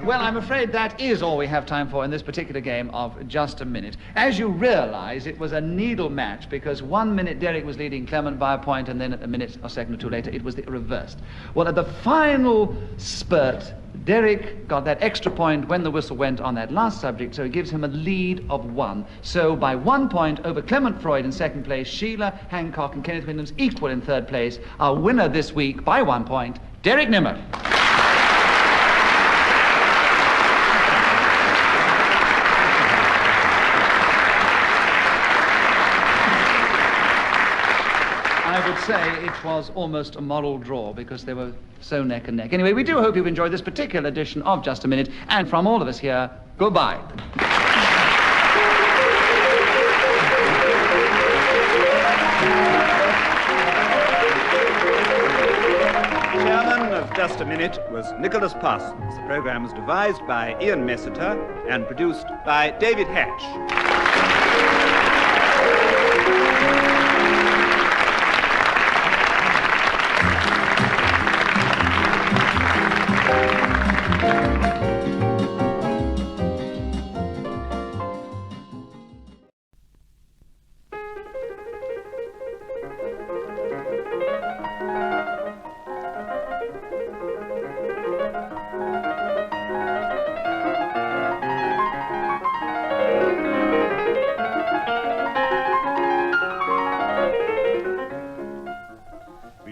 Well, I'm afraid that is all we have time for in this particular game of Just a Minute. As you realize, it was a needle match, because 1 minute Derek was leading Clement by a point, and then a minute or second or two later, it was the reversed. Well, at the final spurt, Derek got that extra point when the whistle went on that last subject, so it gives him a lead of 1. So by 1 point over Clement Freud in second place, Sheila, Hancock, and Kenneth Williams equal in third place. Our winner this week by 1 point, Derek Nimmo. I would say it was almost a moral draw, because they were so neck and neck. Anyway, we do hope you've enjoyed this particular edition of Just a Minute, and from all of us here, goodbye. Chairman of Just a Minute was Nicholas Parsons. The program was devised by Ian Messiter and produced by David Hatch.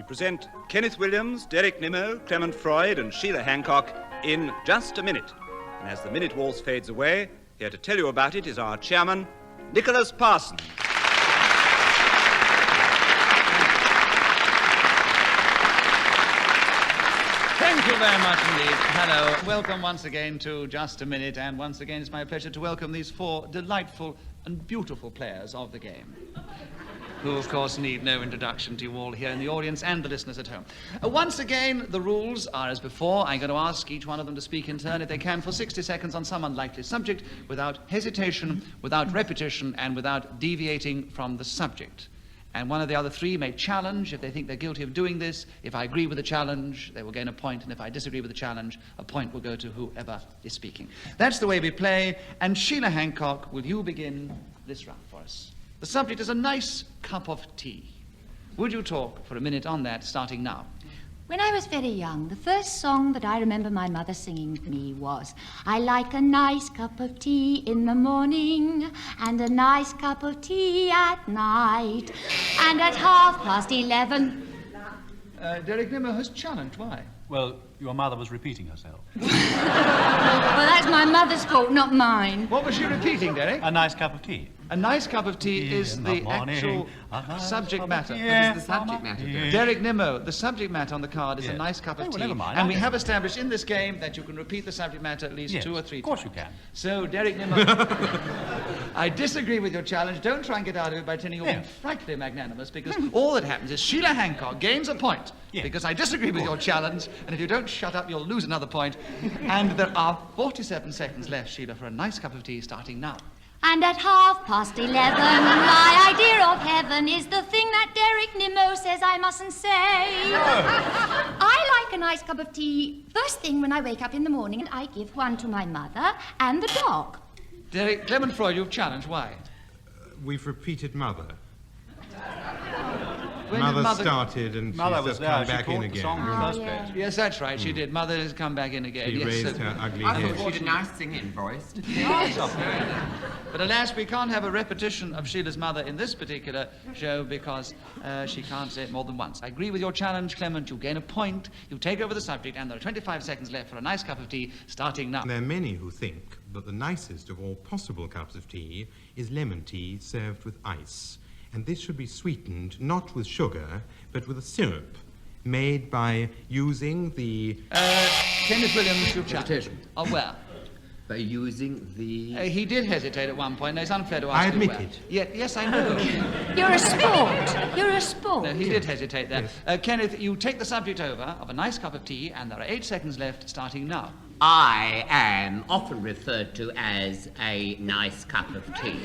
Present Kenneth Williams, Derek Nimmo, Clement Freud, and Sheila Hancock in Just a Minute. And as the minute waltz fades away, here to tell you about it is our chairman, Nicholas Parsons. Thank you very much indeed. Hello. Welcome once again to Just a Minute, and once again it's my pleasure to welcome these 4 delightful and beautiful players of the game, who, of course, need no introduction to you all here in the audience and the listeners at home. Once again, the rules are as before. I'm going to ask each one of them to speak in turn, if they can, for 60 seconds on some unlikely subject, without hesitation, without repetition, and without deviating from the subject. And one of the other 3 may challenge if they think they're guilty of doing this. If I agree with the challenge, they will gain a point, and if I disagree with the challenge, a point will go to whoever is speaking. That's the way we play, and Sheila Hancock, will you begin this round for us? The subject is a nice cup of tea. Would you talk for a minute on that, starting now? When I was very young, the first song that I remember my mother singing to me was, I like a nice cup of tea in the morning, and a nice cup of tea at night, and at 11:30. Derek Nimmo has challenged. Why? Well, your mother was repeating herself. Well, that's my mother's fault, not mine. What was she repeating, Derek? A nice cup of tea. A nice cup of tea is in the morning, actual nice subject matter. What is the subject matter? Derek Nimmo, the subject matter on the card is a Yes. nice cup of Oh, well, tea. never mind, And we okay. have established in this game that you can repeat the subject matter at least Yes, 2 or 3 of course times. you can. So, Derek Nimmo, I disagree with your challenge. Don't try and get out of it by pretending you're being Yes. frightfully magnanimous, because all that happens is Sheila Hancock gains a point, Yes. because I disagree with your challenge, and if you don't shut up, you'll lose another point. And there are 47 seconds left, Sheila, for a nice cup of tea starting now. And at 11:30, my idea of heaven is the thing that Derek Nimmo says I mustn't say. I like a nice cup of tea first thing when I wake up in the morning, and I give one to my mother and the dog. Derek, Clement Freud, you've challenged. Why? We've repeated Mother. When Mother did started and Mother she's was just there. come She back in caught the again. song in the first place. Yes, that's right, she did. Mother has come back in again. She Yes, raised so- her ugly I head. thought she did a nice singing voice. But alas, we can't have a repetition of Sheila's mother in this particular show because she can't say it more than once. I agree with your challenge, Clement. You gain a point, you take over the subject, and there are 25 seconds left for a nice cup of tea, starting now. There are many who think that the nicest of all possible cups of tea is lemon tea served with ice. And this should be sweetened not with sugar, but with a syrup made by using the... Kenneth Williams, you've challenged. Hesitation. Oh, well. By using the... He did hesitate at one point. No, it's unfair to ask I you admit where. it. Yes, I know. You're a sport. You're a sport. No, he did hesitate there. Yes. Kenneth, you take the subject over of a nice cup of tea, and there are 8 seconds left, starting now. I am often referred to as a nice cup of tea.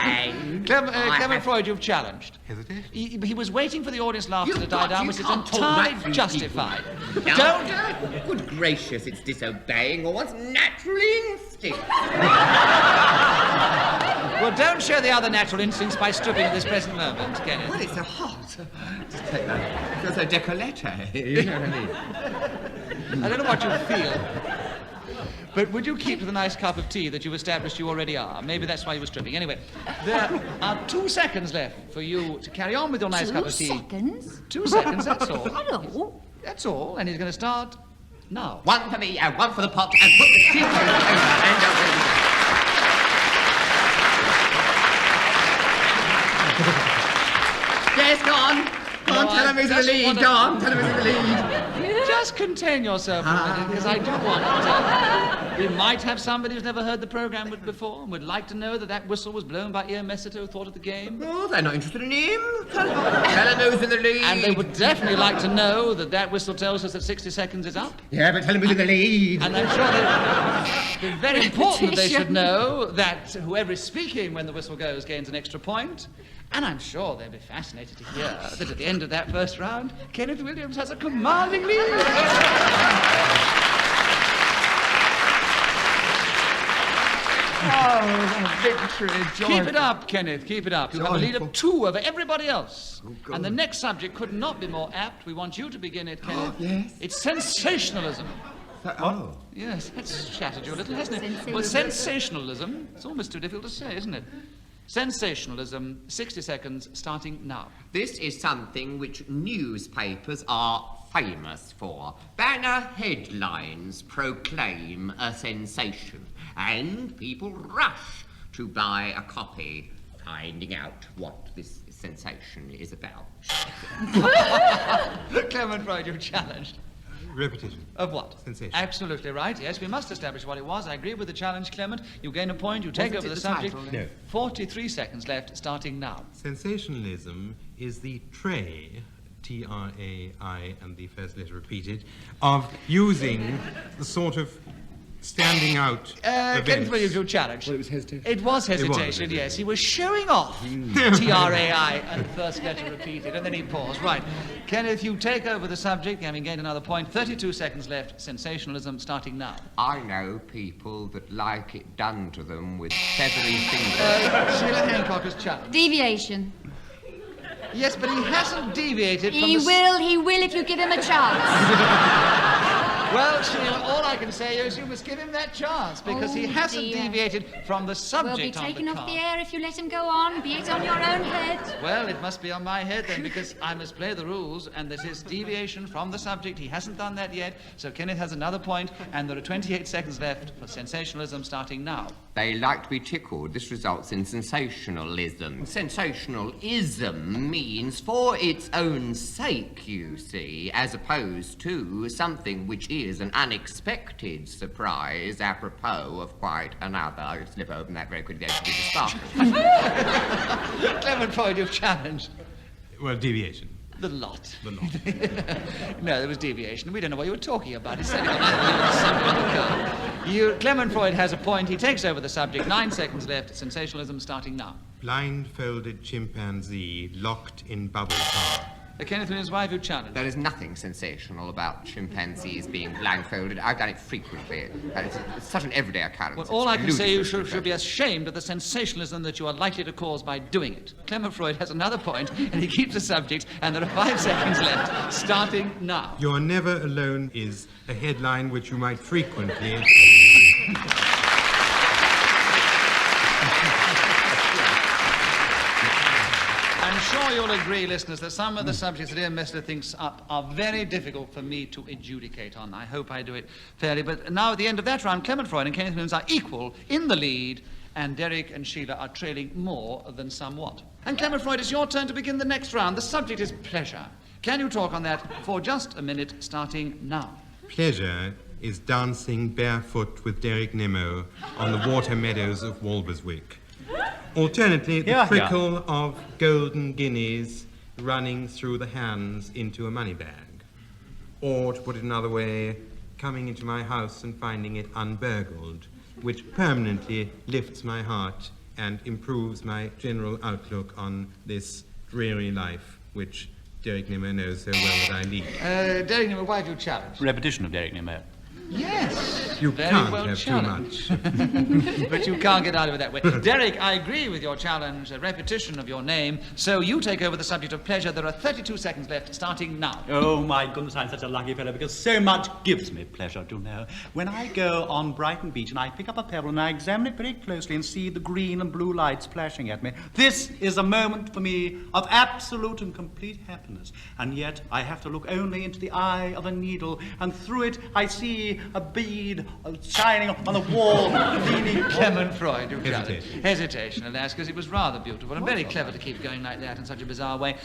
And Clement Freud, you've challenged. Hesitation? He was waiting for the audience laughter to You've die got- down, you which is can't talk that entirely through justified. people. Don't... Good gracious, it's disobeying or one's natural instinct. Well, don't show the other natural instincts by stripping at this present moment, Well, Kenneth. it's so hot. Just take that. It feels so décolleté. You know what I mean? I don't know what you feel. But would you keep to the nice cup of tea that you've established you already are? Maybe that's why you were stripping. Anyway, there are 2 seconds left for you to carry on with your nice cup of tea. 2 seconds? 2 seconds, that's all. Hello. That's all, and he's going to start now. One for me and one for the pot, and put the tea over and over. Yes, go on. Go on, No, tell I him who's in the just lead. wanna- Go on, tell him who's in the lead. Just contain yourself a minute, because I do want we might have somebody who's never heard the programme before and would like to know that that whistle was blown by Ian Messiter, who thought of the game. Oh, they're not interested in him. Tell him who's in the lead. And they would definitely like to know that that whistle tells us that 60 seconds is up. Yeah, but tell him who's in the lead. And I'm sure it's very important that they should know that whoever is speaking when the whistle goes gains an extra point. And I'm sure they'll be fascinated to hear that at the end of that first round, Kenneth Williams has a commanding lead. Oh, victory, joy. Keep it up, Kenneth, keep it up. You have a lead of 2 over everybody else. God. And the next subject could not be more apt. We want you to begin it, Kenneth. yes. It's sensationalism. Oh. Yes, that's shattered you a little, hasn't it? Well, sensationalism, it's almost too difficult to say, isn't it? Sensationalism, 60 seconds, starting now. This is something which newspapers are famous for. Banner headlines proclaim a sensation, and people rush to buy a copy, finding out what this sensation is about. Clement Freud, you're challenged. Repetition. Of what? Sensation. Absolutely right. Yes, we must establish what it was. I agree with the challenge, Clement. You gain a point. You take Wasn't over it the the subject. title? No. 43 seconds left, starting now. Sensationalism is the tray, T-R-A-I, and the first letter repeated, of using the sort of standing out Kenneth events. Williams, your challenge. it was hesitation. It was hesitation, hesitation. yes. He was showing off. T-R-A-I, and the first letter repeated, and then he paused. Right. Kenneth, you take over the subject, having gained another point. 32 seconds left. Sensationalism, starting now. I know people that like it done to them with feathery fingers. Sheila Hancock has challenged. Deviation. Yes, but he hasn't deviated from He the... will if you give him a chance. Well, Sheila, all I can say is you must give him that chance, because he Oh, hasn't dear. deviated from the subject We'll be on taken the off card. the air if you let him go on, be it on your own head. Well, it must be on my head then, because I must play the rules, and this is deviation from the subject. He hasn't done that yet, so Kenneth has another point, and there are 28 seconds left for sensationalism, starting now. They like to be tickled. This results in sensationalism. Sensationalism means for its own sake, you see, as opposed to something which is an unexpected surprise apropos of quite another. I'll slip open that very quickly to give a sparkle. Clement Freud, you've challenged. Well, deviation. The lot. The lot. No, there was deviation. We don't know what you were talking about. It's only got nothing to do with the subject on the card. Clement Freud has a point. He takes over the subject. 9 seconds left. Sensationalism starting now. Blindfolded chimpanzee locked in bubble car. Kenneth Williams, why have you challenged? There is nothing sensational about chimpanzees being blindfolded. I've done it frequently. It's such an everyday occurrence. Well, all I can say, you should be a ashamed of the sensationalism that you are likely to cause by doing it. Clement Freud has another point, and he keeps the subject, and there are 5 seconds left, starting now. You're never alone is a headline which you might frequently... I'm sure you'll agree, listeners, that some of the subjects that Ian Messler thinks up are very difficult for me to adjudicate on. I hope I do it fairly. But now at the end of that round, Clement Freud and Kenneth Williams are equal in the lead, and Derek and Sheila are trailing more than somewhat. And Clement Freud, it's your turn to begin the next round. The subject is pleasure. Can you talk on that for just a minute, starting now? Pleasure is dancing barefoot with Derek Nimmo on the water meadows of Walberswick. Alternately, the trickle of golden guineas running through the hands into a money bag. Or, to put it another way, coming into my house and finding it unburgled, which permanently lifts my heart and improves my general outlook on this dreary life, which Derek Nimmo knows so well that I lead. Derek Nimmo, why have you challenged? Repetition of Derek Nimmo. Yes. You very can't well have challenged. too much. But you can't get out of it that way. Derek, I agree with your challenge, a repetition of your name. So you take over the subject of pleasure. There are 32 seconds left, starting now. Oh, my goodness, I'm such a lucky fellow because so much gives me pleasure, do you know. When I go on Brighton Beach and I pick up a pebble and I examine it very closely and see the green and blue lights flashing at me, this is a moment for me of absolute and complete happiness. And yet I have to look only into the eye of a needle, and through it I see a bead shining on the wall, leaning... Clement Freud, you hesitation, alas, because it was rather beautiful and very clever to keep going like that in such a bizarre way.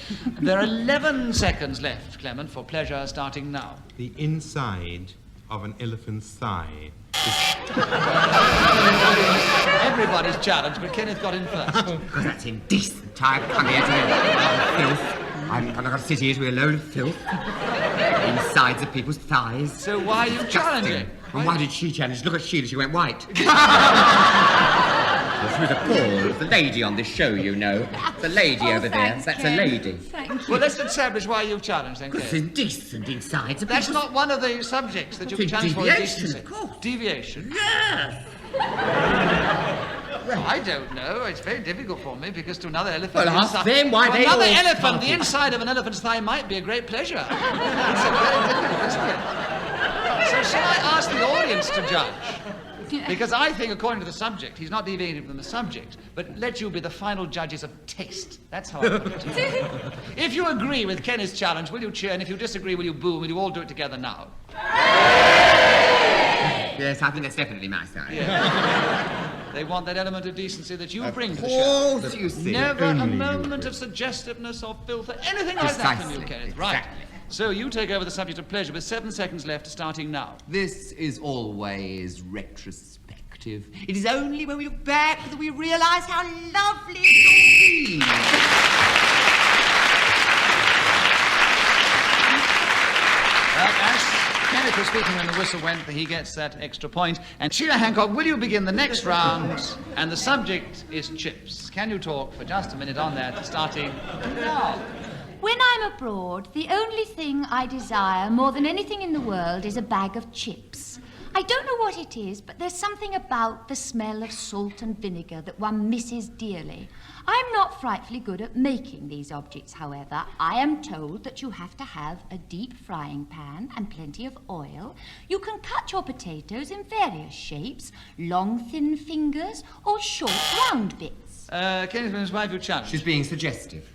There are 11 seconds left, Clement, for pleasure, starting now. The inside of an elephant's thigh. Everybody's challenged, but Kenneth got in first. Because that's indecent. I've come here to filth. I'm going to sit here to a load of filth. Insides of people's thighs. So why are you challenging? And why did she challenge? Look at Sheila, she went white. She was appalled. The lady on this show, you know. The lady over thanks, there. That's Ken. a lady. Thank you. Well, let's establish why you've challenged, then, It's Kenneth. indecent insides of That's people's... not one of the subjects that you can challenge for Deviation, indecency. of course. Deviation? Yes. Well, I don't know. It's very difficult for me because to another elephant... Well, ask them why to they another all elephant, started. the inside of an elephant's thigh might be a great pleasure. It's very difficult, isn't it? So shall I ask the audience to judge? Because I think, according to the subject, he's not deviating from the subject, but let you be the final judges of taste. That's how I put it. If you agree with Kenneth's challenge, will you cheer? And if you disagree, will you boo? Will you all do it together now? Yes, I think that's definitely my side. Yeah. They want that element of decency that you bring to the show. Of course, you see. Never a Only you moment will. of suggestiveness or filth or anything like that from you, Precisely, Kenneth. Right. exactly. So you take over the subject of pleasure with 7 seconds left, starting now. This is always retrospective. It is only when we look back that we realise how lovely it all be. As Kenneth was speaking when the whistle went, he gets that extra point. And Sheila Hancock, will you begin the next round? And the subject is chips. Can you talk for just a minute on that, starting now? When I'm abroad, the only thing I desire more than anything in the world is a bag of chips. I don't know what it is, but there's something about the smell of salt and vinegar that one misses dearly. I'm not frightfully good at making these objects, however. I am told that you have to have a deep frying pan and plenty of oil. You can cut your potatoes in various shapes, long, thin fingers, or short, round bits. Kenneth Williams, why have you challenged? She's being suggestive.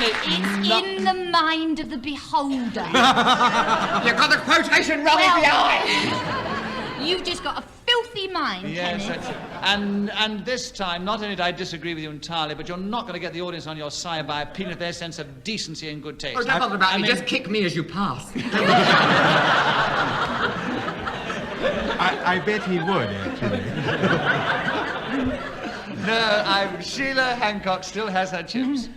It's in the mind of the beholder. You got the quotation wrong in the eye. You've just got a filthy mind, Yes, Kenneth. that's it. And this time, not only do I disagree with you entirely, but you're not going to get the audience on your side by appealing to their sense of decency and good taste. Oh, don't bother about me. Just kick me as you pass. I bet he would, actually. No, Sheila Hancock still has her chips.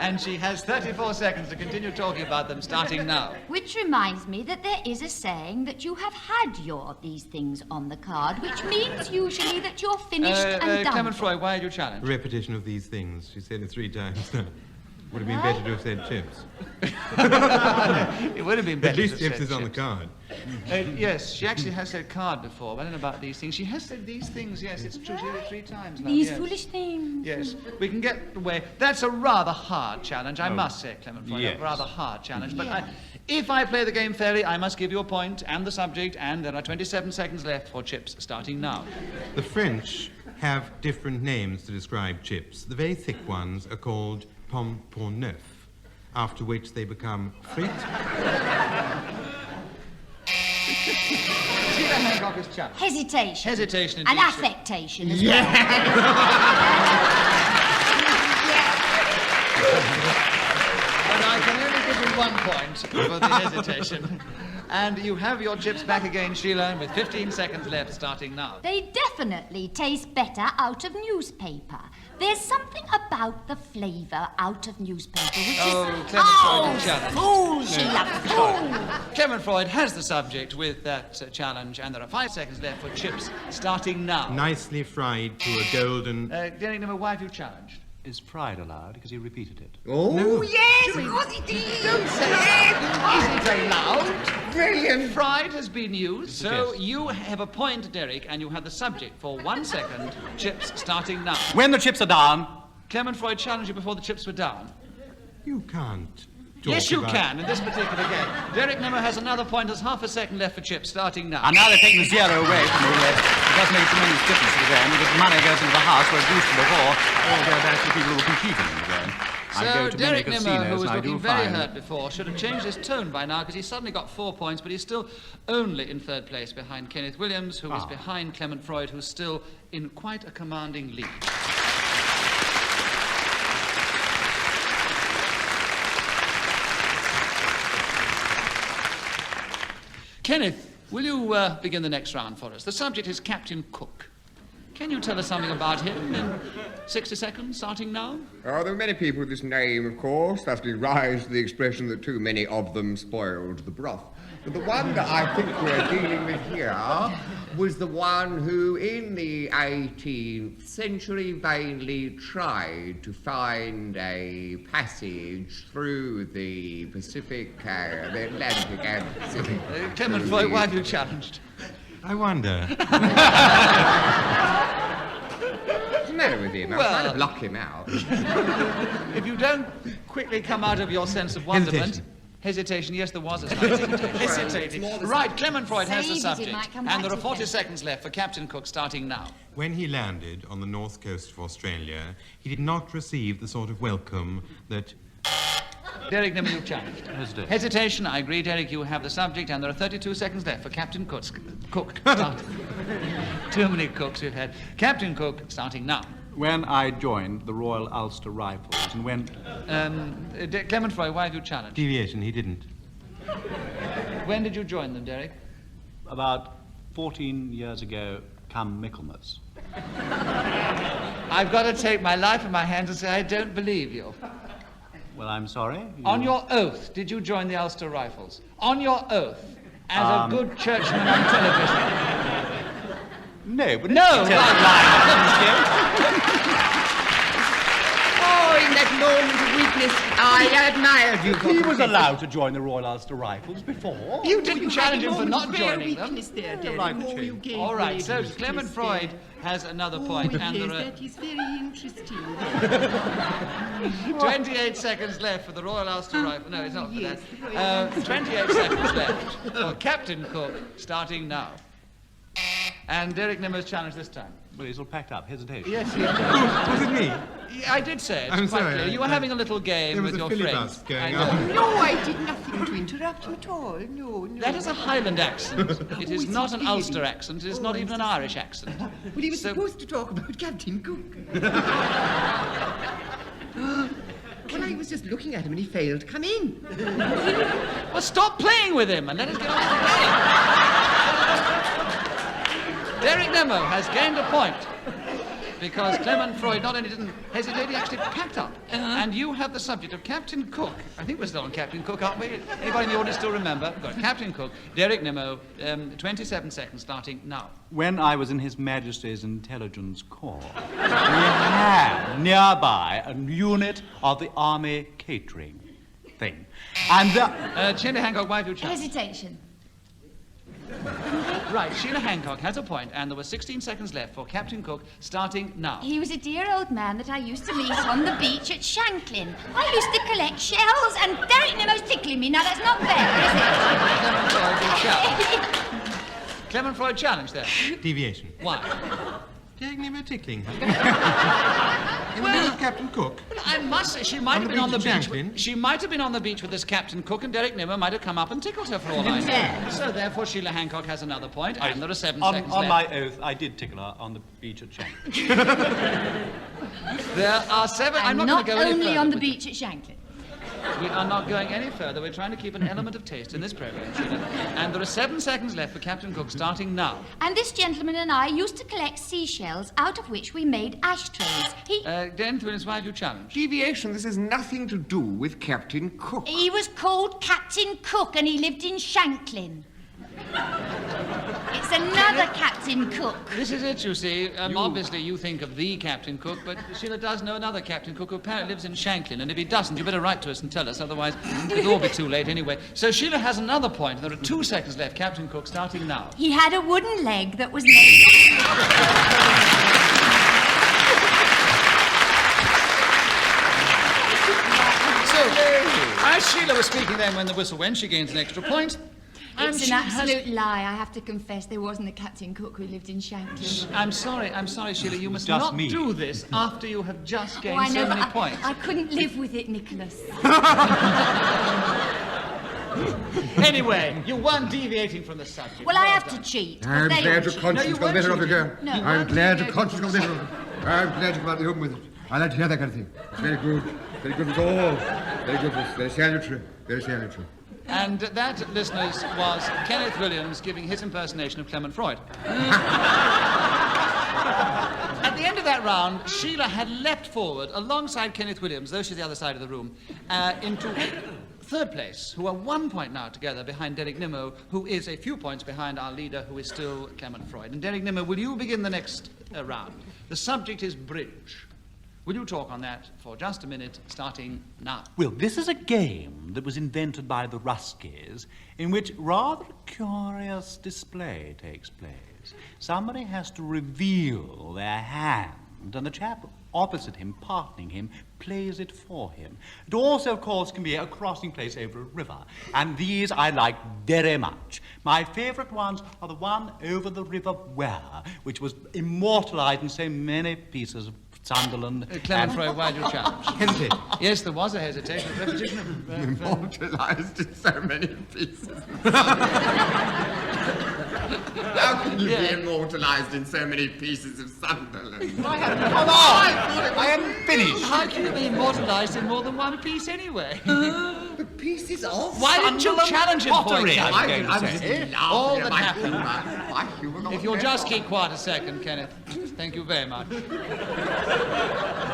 And she has 34 seconds to continue talking about them, starting now. Which reminds me that there is a saying that you have had these things on the card, which means usually that you're finished and done. Clement Freud, why are you challenged? Repetition of these things. She said it 3 times. Would have been better to have said chips. It would have been better. At least to have chips said is on the chips. card. Yes, she actually has said card before. I don't know about these things. She has said these things, yes, it's true. She did it 3 times now. These yes. foolish things. Yes, we can get away. That's a rather hard challenge, I must say, Clement Freud. Yes. A rather hard challenge. But Yeah. if I play the game fairly, I must give you a point and the subject, and there are 27 seconds left for chips, starting now. The French have different names to describe chips. The very thick ones are called pomme pour neuf, after which they become frites. Sheila Hancock is challenged. Hesitation. Hesitation, And indeed. affectation as well. But I can only give you 1 point for the hesitation. And you have your chips back again, Sheila, with 15 seconds left, starting now. They definitely taste better out of newspaper. There's something about the flavour out of newspaper which Clement is... Freud is challenged. Fool, Sheila, fool! Clement Freud has the subject with that challenge, and there are 5 seconds left for chips, starting now. Nicely fried to a golden... Derek Nimmo, why have you challenged? Is Freud allowed? Because he repeated it. Oh, No. yes, of course it is. Don't say it. Is it allowed? Brilliant. Fried has been used, so Yes. you have a point, Derek, and you have the subject for 1 second. Chips starting now. When the chips are down, Clement Freud challenged you before the chips were down. You can't talk Yes, you about... can, in this particular game. Derek Nimmo has another point. There's half a second left for chips, starting now. and now they're taking the 0 away from me, it does make a tremendous difference to the game, because money goes into the house where it used to before, all go back to the people who were competing in the game. I So go to many Derek Nimmo, casinos who was and I do looking very find... hurt before, should have changed his tone by now, because he's suddenly got 4 points, but he's still only in 3rd place behind Kenneth Williams, who is behind Clement Freud, who's still in quite a commanding lead. Kenneth, will you begin the next round for us? The subject is Captain Cook. Can you tell us something about him in 60 seconds, starting now? Oh, there are many people with this name, of course. That's gives rise to the expression that too many of them spoiled the broth. But the one that I think we're dealing with here was the one who, in the 18th century, vainly tried to find a passage through the Pacific, the Atlantic and Pacific. Clement Freud, why have you challenged? I wonder. What's the matter with him? I'm Well- trying to block him out. If you don't quickly come out of your sense of wonderment... Hesitation, yes, there was a slight hesitation. Right, Clement Freud has the Save it, it subject. might come And back there are to 40 him. seconds left for Captain Cook, starting now. When he landed on the north coast of Australia, he did not receive the sort of welcome that... Derek Nimmo, you've challenged. Hesitation. Hesitation, I agree, Derek, you have the subject, and there are 32 seconds left for Captain Cook. Start. Too many cooks we've had. Captain Cook, starting now. When I joined the Royal Ulster Rifles, and when... Clement Freud, why have you challenged? Deviation, he didn't. When did you join them, Derek? About 14 years ago, come Michaelmas. I've got to take my life in my hands and say I don't believe you. Well, I'm sorry. On your oath, did you join the Ulster Rifles? On your oath, as a good churchman on television? No, but... No! Oh, in that moment of weakness, I admired you. He was allowed to join the Royal Ulster Rifles before. You didn't challenge him for not joining them. There, Derek. Right, Oh, Chief. you gave All right, me so weakness Clement there. Freud has another point, Oh, and yes, there are that is very interesting. 28 seconds left for the Royal Ulster Rifle. No, it's not for yes, that. 28 seconds left for Captain Cook, starting now. And Derek Nimmo's challenge this time. Well, he's all packed up. Hesitation. Yes, he is. Was it me? Yeah, I did say it. I'm quite sorry, clear. You were having a little game there was with a your filibust friends. going I know. on. No, I did nothing to interrupt you at all. No, no. That is a Highland accent. It is is not it an really? Ulster accent. It is not I'm even an so Irish accent. Well, he was So- supposed to talk about Captain Cook. Well, I was just looking at him and he failed to come in. Well, stop playing with him and let us get on with the game. Derek Nimmo has gained a point. because Clement Freud not only didn't hesitate, he actually packed up. And you have the subject of Captain Cook. I think we're still on Captain Cook, aren't we? Anybody in the audience still remember? We've got Captain Cook, Derek Nimmo, 27 seconds starting now. When I was in His Majesty's Intelligence Corps, we had nearby a unit of the Army catering thing. And Sheila Hancock, why have you challenged? Hesitation. Right, Sheila Hancock has a point, and there were 16 seconds left for Captain Cook, starting now. He was a dear old man that I used to meet on the beach at Shanklin. I used to collect shells, and Derek Nimmo's tickling me. Now, that's not fair, is it? Clement Freud challenged there. Deviation. Why? Derek Nimmo tickling. In the middle of Captain Cook. Well, I must say, she might On have the been on the beach at beach. Shanklin? She might have been on the beach with this Captain Cook, and Derek Nimmo might have come up and tickled her for all I know. So therefore, Sheila Hancock has another point, and there are 7 seconds on left. my oath, I did tickle her on the beach at Shanklin. There are 7. I'm not going to go any only further on the with beach at Shanklin. We are not going any further. We're trying to keep an element of taste in this program, Sheila. And there are 7 seconds left for Captain Cook, starting now. And this gentleman and I used to collect seashells, out of which we made ashtrays. Dennis Williams, why have you challenged? Deviation, this has nothing to do with Captain Cook. He was called Captain Cook, and he lived in Shanklin. It's another Captain Cook. This is it, you see. Obviously, you think of the Captain Cook, but Sheila does know another Captain Cook who apparently lives in Shanklin, and if he doesn't, you better write to us and tell us, otherwise it'll all be too late anyway. So Sheila has another point. There are 2 seconds left. Captain Cook, starting now. He had a wooden leg that was made... So, as Sheila was speaking then when the whistle went, she gains an extra point. It's an absolute lie. I have to confess there wasn't a Captain Cook who lived in Shanklin. I'm sorry, Sheila. You must Just not me. do this after you have just gained I know, so many but points. I couldn't live with it, Nicholas. Anyway, you weren't deviating from the subject. Well, I have to cheat. I'm but they glad all your cheat. conscience got better off again. No. I'm glad your conscience got better off. I'm glad you got home with it. I like to hear that kind of thing. It's very good. Very good at all. Very good. It's very salutary. Very salutary. And that, listeners, was Kenneth Williams giving his impersonation of Clement Freud. At the end of that round, Sheila had leapt forward alongside Kenneth Williams, though she's the other side of the room, into 3rd place, who are 1 point now together behind Derek Nimmo, who is a few points behind our leader, who is still Clement Freud. And Derek Nimmo, will you begin the next round? The subject is bridge. Will you talk on that for just a minute, starting now? Well, this is a game that was invented by the Ruskies, in which rather a curious display takes place. Somebody has to reveal their hand, and the chap opposite him, partnering him, plays it for him. It also, of course, can be a crossing place over a river, and these I like very much. My favourite ones are the one over the River Ware, which was immortalised in so many pieces of Sunderland. Clement Freud, why do you challenge? Hesitate. Yes, there was a hesitation. Repetition of... Immortalised in so many pieces. How can you be immortalised in so many pieces of Sunderland? I haven't finished. How can you be immortalised in more than one piece anyway? The pieces of Why didn't you challenge him for pottery, it? I'm I going to was say. just All laughing that at my happened. humour. My humour got If you'll better. just keep quiet a second, Kenneth. Thank you very much.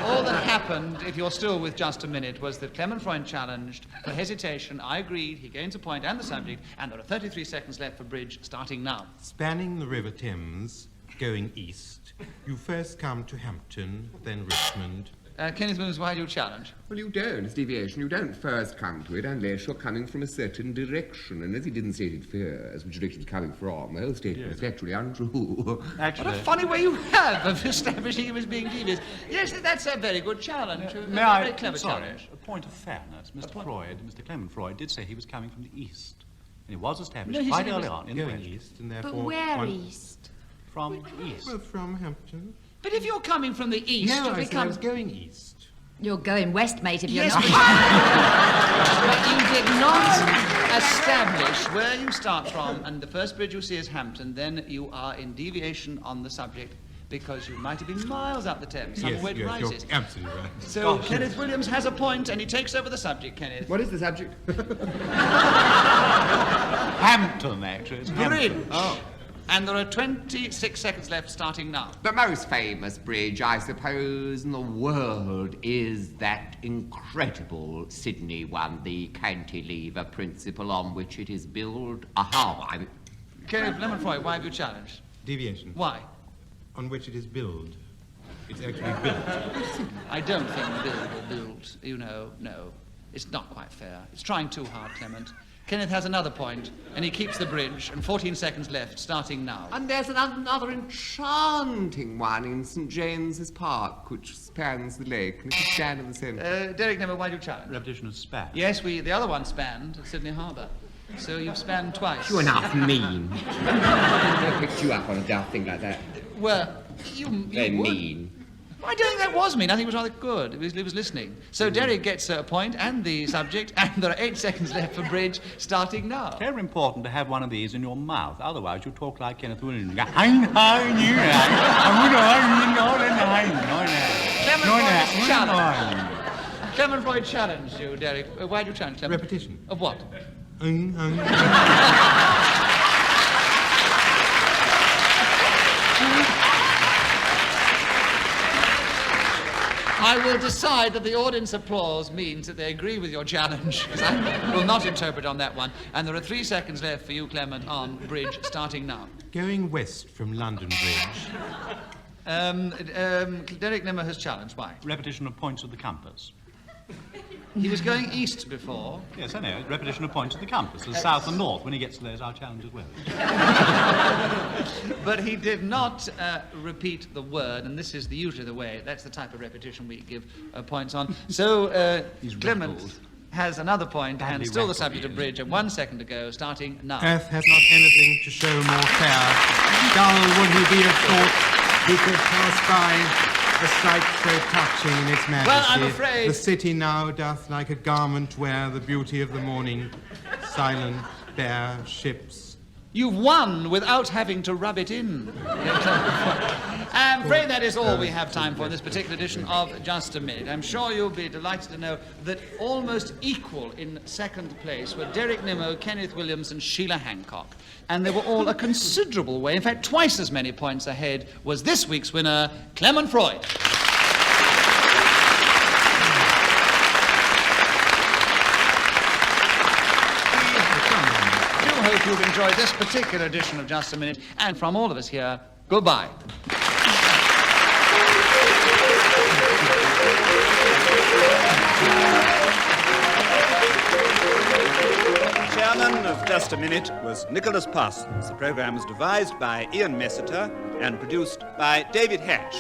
All that happened, if you're still with just a minute, was that Clement Freud challenged for hesitation. I agreed. He gains a point and the subject, and there are 33 seconds left for bridge, starting now. Spanning the River Thames, going east, you first come to Hampton, then Richmond. Kenneth Williams, why do you challenge? Well, you don't. It's deviation. You don't first come to it unless you're coming from a certain direction. And as he didn't state it first, which direction it's coming from, the whole statement is actually untrue. What Actually, a funny way you have of establishing him as being devious. Yes, that's a very good challenge. may a I? very clever Sorry, challenge. a point of fairness. Mr. Clement Freud did say he was coming from the east. And it was established No, he quite said he early was on in the Going West. east, and But therefore... where one- east? From east. Well, from Hampton. But if you're coming from the east, No, you I said I become... was going east. You're going west, mate, if you're Yes, not. but you did not establish where you start from, and the first bridge you see is Hampton, then you are in deviation on the subject, because you might have been miles up the Thames, some way it you're rises. absolutely right. So Kenneth Williams has a point, and he takes over the subject, Kenneth. What is the subject? Hampton, actually. It's Bridge. Hampton. And there are 26 seconds left starting now. The most famous bridge, I suppose, in the world is that incredible Sydney one, the cantilever principle on which it is built. Aha, Kenneth, Lemon Freud, why have you challenged? Deviation. Why? On which it is built. It's actually built. I don't think build, you know, no. It's not quite fair. It's trying too hard, Clement. Kenneth has another point, and he keeps the bridge, and 14 seconds left, starting now. And there's another enchanting one in St. James's Park, which spans the lake, and if you stand in the centre. Derek Nimmo, why do you challenge? Repetition of span. Yes, the other one spanned at Sydney Harbour. So you've spanned twice. You're enough mean. I picked you up on a daft thing like that. Well, you Very would. mean. I don't think that was mean. I think it was rather good. He was listening. So Derek gets a point and the subject, and there are 8 seconds left for bridge, starting now. Very important to have one of these in your mouth. Otherwise, you talk like Kenneth Williams. Clement Freud challenged you, Derek. Why did you challenge Clement? Repetition. Of what? I will decide that the audience applause means that they agree with your challenge, because I will not interpret on that one. And there are 3 seconds left for you, Clement, on bridge, starting now. Going west from London Bridge. Derek Nimmo has challenged. Why? Repetition of points of the compass. He was going east before. Yes, I know. Repetition of points of the compass. The south and north. When he gets to those, I'll challenge as well. But he did not repeat the word, and this is usually the way. That's the type of repetition we give points on. So Clement has another point, and still the subject of bridge, and 1 second to go, starting now. Earth has not anything to show more fair. Dull would he be of thought who could pass by a sight so touching in its majesty. Well, I'm afraid... The city now doth like a garment wear the beauty of the morning. Silent, bare ships. You've won without having to rub it in. I'm afraid that is all we have time for in this particular edition of Just a Minute. I'm sure you'll be delighted to know that almost equal in second place were Derek Nimmo, Kenneth Williams, and Sheila Hancock. And they were all a considerable way, in fact, twice as many points ahead was this week's winner, Clement Freud. I hope you've enjoyed this particular edition of Just a Minute, and from all of us here, goodbye. Chairman of Just a Minute was Nicholas Parsons. The programme was devised by Ian Messiter and produced by David Hatch.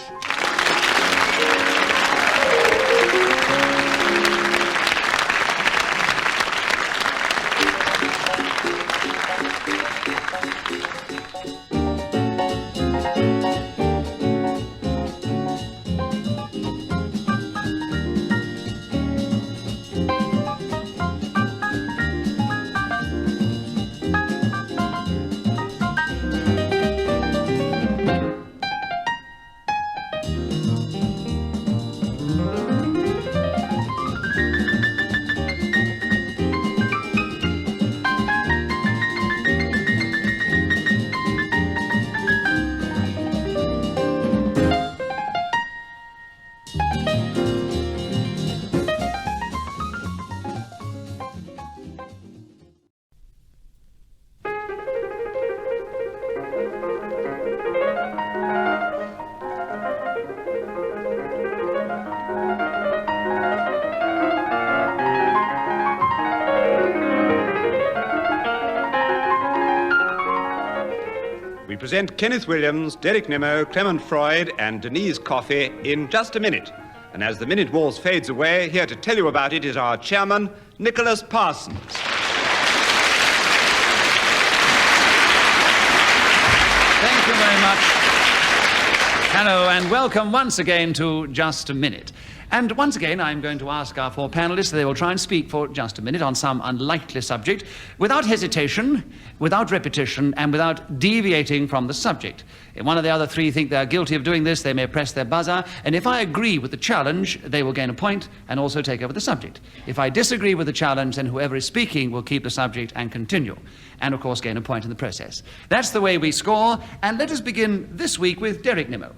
We present Kenneth Williams, Derek Nimmo, Clement Freud, and Denise Coffey in Just a Minute. And as the minute waltz fades away, here to tell you about it is our chairman, Nicholas Parsons. Thank you very much. Hello, and welcome once again to Just a Minute. And once again, I'm going to ask our four panelists, they will try and speak for just a minute on some unlikely subject, without hesitation, without repetition, and without deviating from the subject. If one of the other three think they're guilty of doing this, they may press their buzzer, and if I agree with the challenge, they will gain a point and also take over the subject. If I disagree with the challenge, then whoever is speaking will keep the subject and continue, and of course gain a point in the process. That's the way we score, and let us begin this week with Derek Nimmo.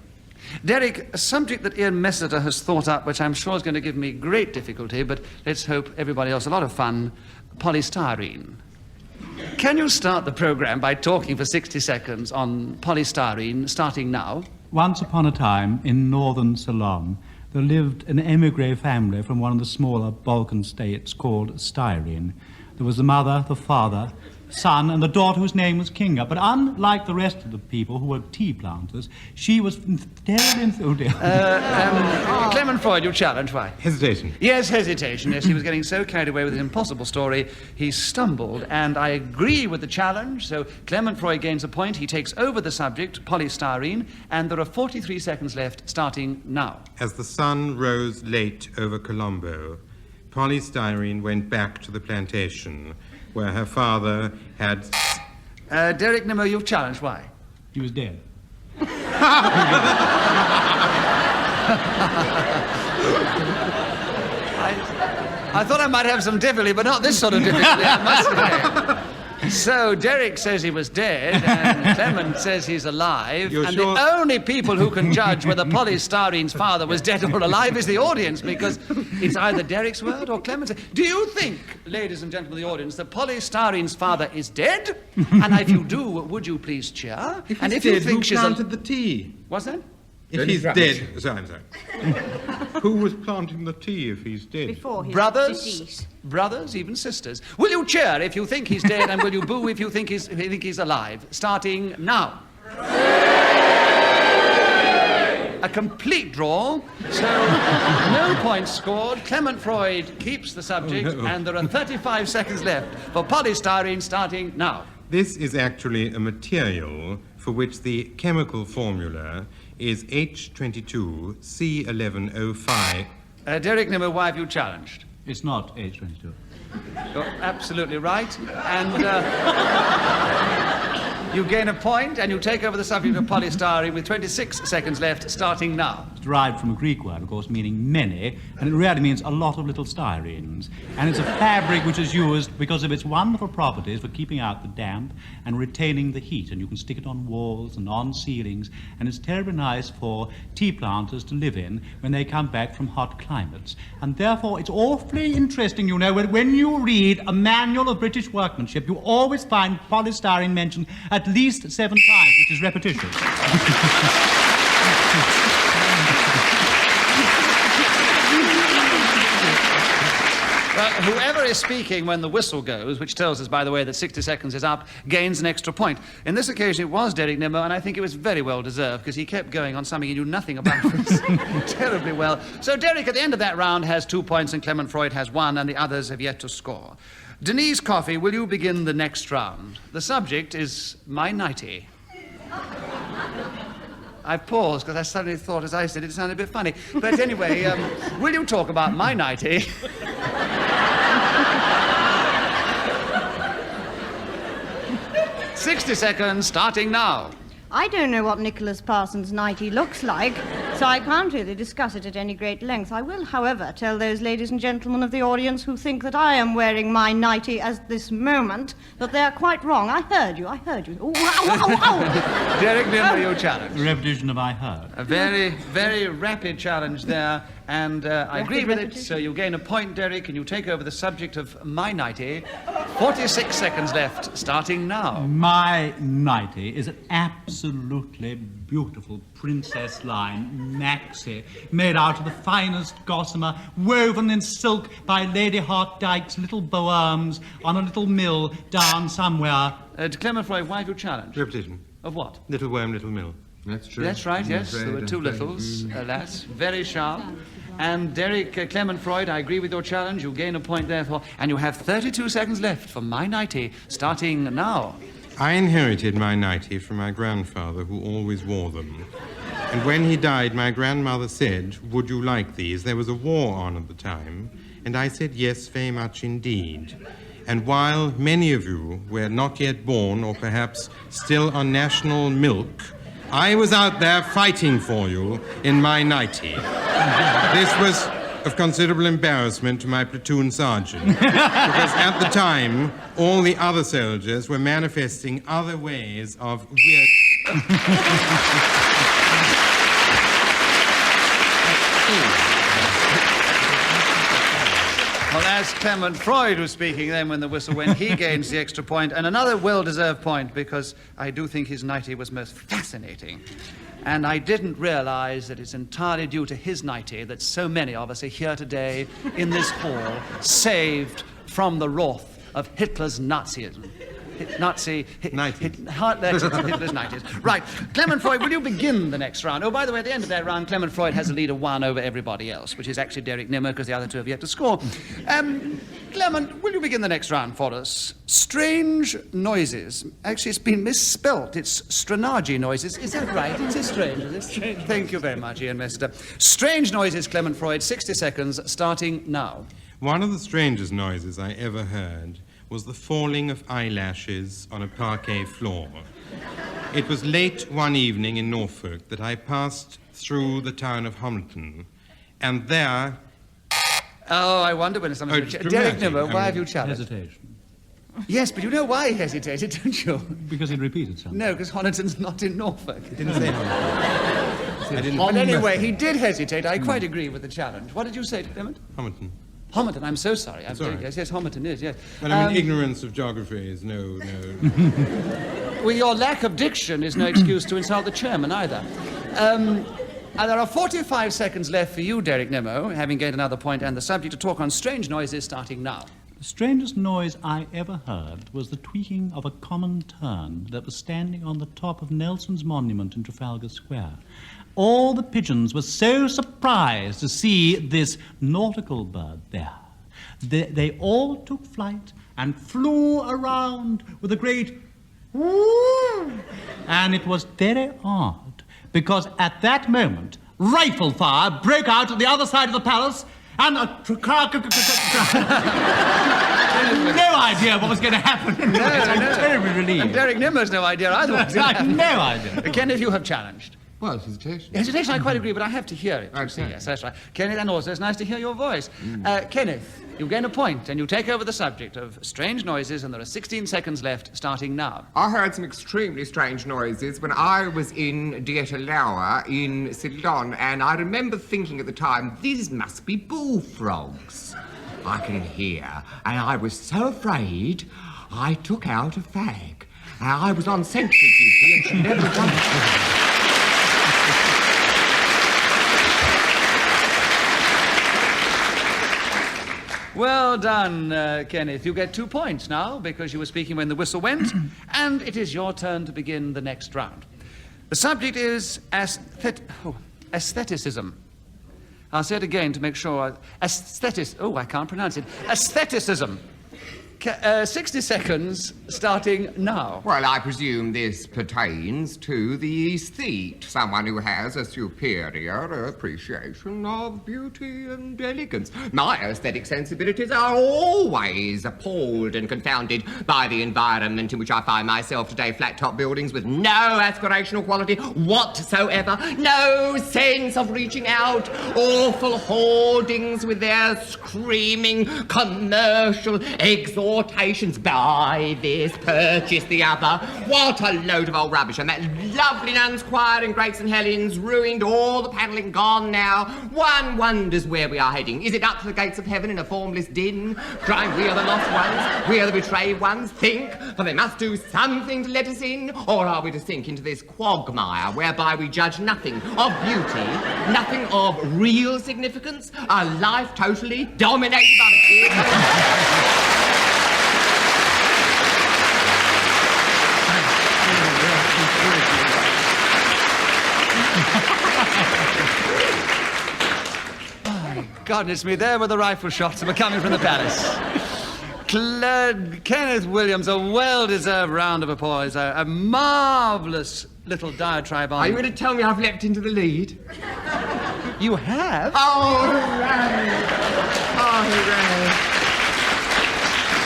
Derek, a subject that Ian Messiter has thought up, which I'm sure is going to give me great difficulty, but let's hope everybody else a lot of fun, polystyrene. Can you start the programme by talking for 60 seconds on polystyrene, starting now? Once upon a time, in northern Ceylon, there lived an émigré family from one of the smaller Balkan states called Styrene. There was the mother, the father, son, and the daughter whose name was Kinga. But unlike the rest of the people who were tea planters, she was terribly enthusiastic. Clement Freud, you challenge, why? Hesitation. Yes, hesitation. Yes, he was getting so carried away with an impossible story, he stumbled, and I agree with the challenge, so Clement Freud gains a point. He takes over the subject, polystyrene, and there are 43 seconds left, starting now. As the sun rose late over Colombo, polystyrene went back to the plantation, where her father had... Derek Nimmo, you've challenged, why? He was dead. I thought I might have some difficulty, but not this sort of difficulty, I must say. So Derek says he was dead, and Clement says he's alive, You're and sure? the only people who can judge whether polystyrene's father was dead or alive is the audience, because it's either Derek's word or Clement's. Do you think, ladies and gentlemen of the audience, that polystyrene's father is dead? And if you do, would you please cheer? If and he's if you dead, think who she's planted the tea? What's that? If he's dead... Sorry, I'm sorry. Who was planting the tea if he's dead? Before his Brothers, decease. brothers, even sisters. Will you cheer if you think he's dead, and will you boo if you think he's alive? Starting now. A complete draw, so no points scored. Clement Freud keeps the subject, and there are 35 seconds left for polystyrene, starting now. This is actually a material for which the chemical formula is H22C11O5. Derek Nimmo, why have you challenged? It's not H22. You're absolutely right, and you gain a point, and you take over the subject of polystyrene with 26 seconds left, starting now. It's derived from a Greek word, of course, meaning many, and it really means a lot of little styrenes. And it's a fabric which is used because of its wonderful properties for keeping out the damp and retaining the heat. And you can stick it on walls and on ceilings, and it's terribly nice for tea planters to live in when they come back from hot climates. And therefore, it's awfully interesting, you know, when you read a manual of British workmanship, you always find polystyrene mentioned at least 7 times, which is repetitious. Well, whoever is speaking when the whistle goes, which tells us, by the way, that 60 seconds is up, gains an extra point. In this occasion, it was Derek Nimmo, and I think it was very well deserved, because he kept going on something he knew nothing about terribly well. So Derek, at the end of that round, has 2 points, and Clement Freud has 1, and the others have yet to score. Denise Coffey, will you begin the next round? The subject is my nightie. I paused because I suddenly thought, as I said, it sounded a bit funny. But anyway, will you talk about my nightie? 60 seconds, starting now. I don't know what Nicholas Parsons' nightie looks like, so I can't really discuss it at any great length. I will, however, tell those ladies and gentlemen of the audience who think that I am wearing my nightie at this moment that they are quite wrong. I heard you. Ooh, ow. Derek Nimmo, your challenge. Repetition of I heard. A very, very rapid challenge there, and I agree with it, repetition. so you gain a point, Derek, and you take over the subject of my nightie. 46 seconds left, starting now. My nightie is an absolutely beautiful princess line maxi made out of the finest gossamer woven in silk by Lady Hartdyke's little bow arms on a little mill down somewhere. Clement Freud, why have you challenged? Repetition. Of what? Little worm, little mill. That's true. That's right, yes. There were 2 littles, alas. Very sharp. And Derek Clement Freud, I agree with your challenge. You gain a point, therefore. And you have 32 seconds left for my nightie, starting now. I inherited my nightie from my grandfather, who always wore them. And when he died, my grandmother said, would you like these? There was a war on at the time. And I said, yes, very much indeed. And while many of you were not yet born, or perhaps still on national milk, I was out there fighting for you in my nightie. This was of considerable embarrassment to my platoon sergeant, because at the time, all the other soldiers were manifesting other ways of weird... Well, as Clement Freud was speaking then when the whistle went, he gains the extra point, and another well-deserved point, because I do think his nightie was most fascinating. And I didn't realize that it's entirely due to his nightie that so many of us are here today in this hall, saved from the wrath of Hitler's Nazism. Hitler's 90s. Right. Clement Freud, will you begin the next round? Oh, by the way, at the end of that round, Clement Freud has a lead of 1 over everybody else, which is actually Derek Nimmo, because the other two have yet to score. Clement, will you begin the next round for us? Strange noises. Actually, it's been misspelt. It's stranage noises. Is that right? It is strange, is it? Strange. Thank you very much, Ian Mester. Strange noises, Clement Freud, 60 seconds, starting now. One of the strangest noises I ever heard was the falling of eyelashes on a parquet floor. It was late one evening in Norfolk that I passed through the town of Hamilton, and there... Oh, I wonder when someone's... Derek Nimmo, why have you challenged? Hesitation. Yes, but you know why he hesitated, don't you? Because it repeated something. No, because Honiton's not in Norfolk. He didn't say Hamilton. But anyway, he did hesitate. I quite agree with the challenge. What did you say, Clement? Hamilton. Homerton, I'm so sorry. Sorry. Yes, Homerton is, yes. But I mean, ignorance of geography is no... Well, your lack of diction is no excuse to insult the chairman either. And there are 45 seconds left for you, Derek Nimmo, having gained another point, and the subject to talk on strange noises starting now. The strangest noise I ever heard was the tweaking of a common tern that was standing on the top of Nelson's monument in Trafalgar Square. All the pigeons were so surprised to see this nautical bird there. They all took flight and flew around with a great whoo. And it was very odd, because at that moment, rifle fire broke out at the other side of the palace, and no idea what was going to happen. No. I'm terribly relieved. And Derek Nimmo's no idea either. I have no idea. Kenneth, you have challenged. Well, hesitation. Hesitation, I quite agree, but I have to hear it. Okay. Yes, that's right. Kenneth, and also it's nice to hear your voice. Kenneth, you gain a point, and you take over the subject of strange noises, and there are 16 seconds left, starting now. I heard some extremely strange noises when I was in Dietalower in Ceylon, and I remember thinking at the time, these must be bullfrogs. I can hear, and I was so afraid, I took out a fag. I was on sentry duty, and she never done it. Well done, Kenneth. You get 2 points now, because you were speaking when the whistle went, and it is your turn to begin the next round. The subject is aestheticism. I'll say it again to make sure. I can't pronounce it. Aestheticism. 60 seconds, starting now. Well, I presume this pertains to the aesthete, someone who has a superior appreciation of beauty and elegance. My aesthetic sensibilities are always appalled and confounded by the environment in which I find myself today. Flat-top buildings with no aspirational quality whatsoever, no sense of reaching out, awful hoardings with their screaming commercial exhortations. Buy this, purchase the other. What a load of old rubbish. And that lovely nuns' choir in Great St. Helens, ruined, all the panelling gone now. One wonders where we are heading. Is it up to the gates of heaven in a formless din, crying, we are the lost ones, we are the betrayed ones? Think, for they must do something to let us in. Or are we to sink into this quagmire whereby we judge nothing of beauty, nothing of real significance, a life totally dominated by the fear? Goodness me, there were the rifle shots that were coming from the palace. Kenneth Williams, a well-deserved round of applause. A marvellous little diatribe on... Are you going to tell me I've leapt into the lead? You have? Oh, hooray! Oh, hooray!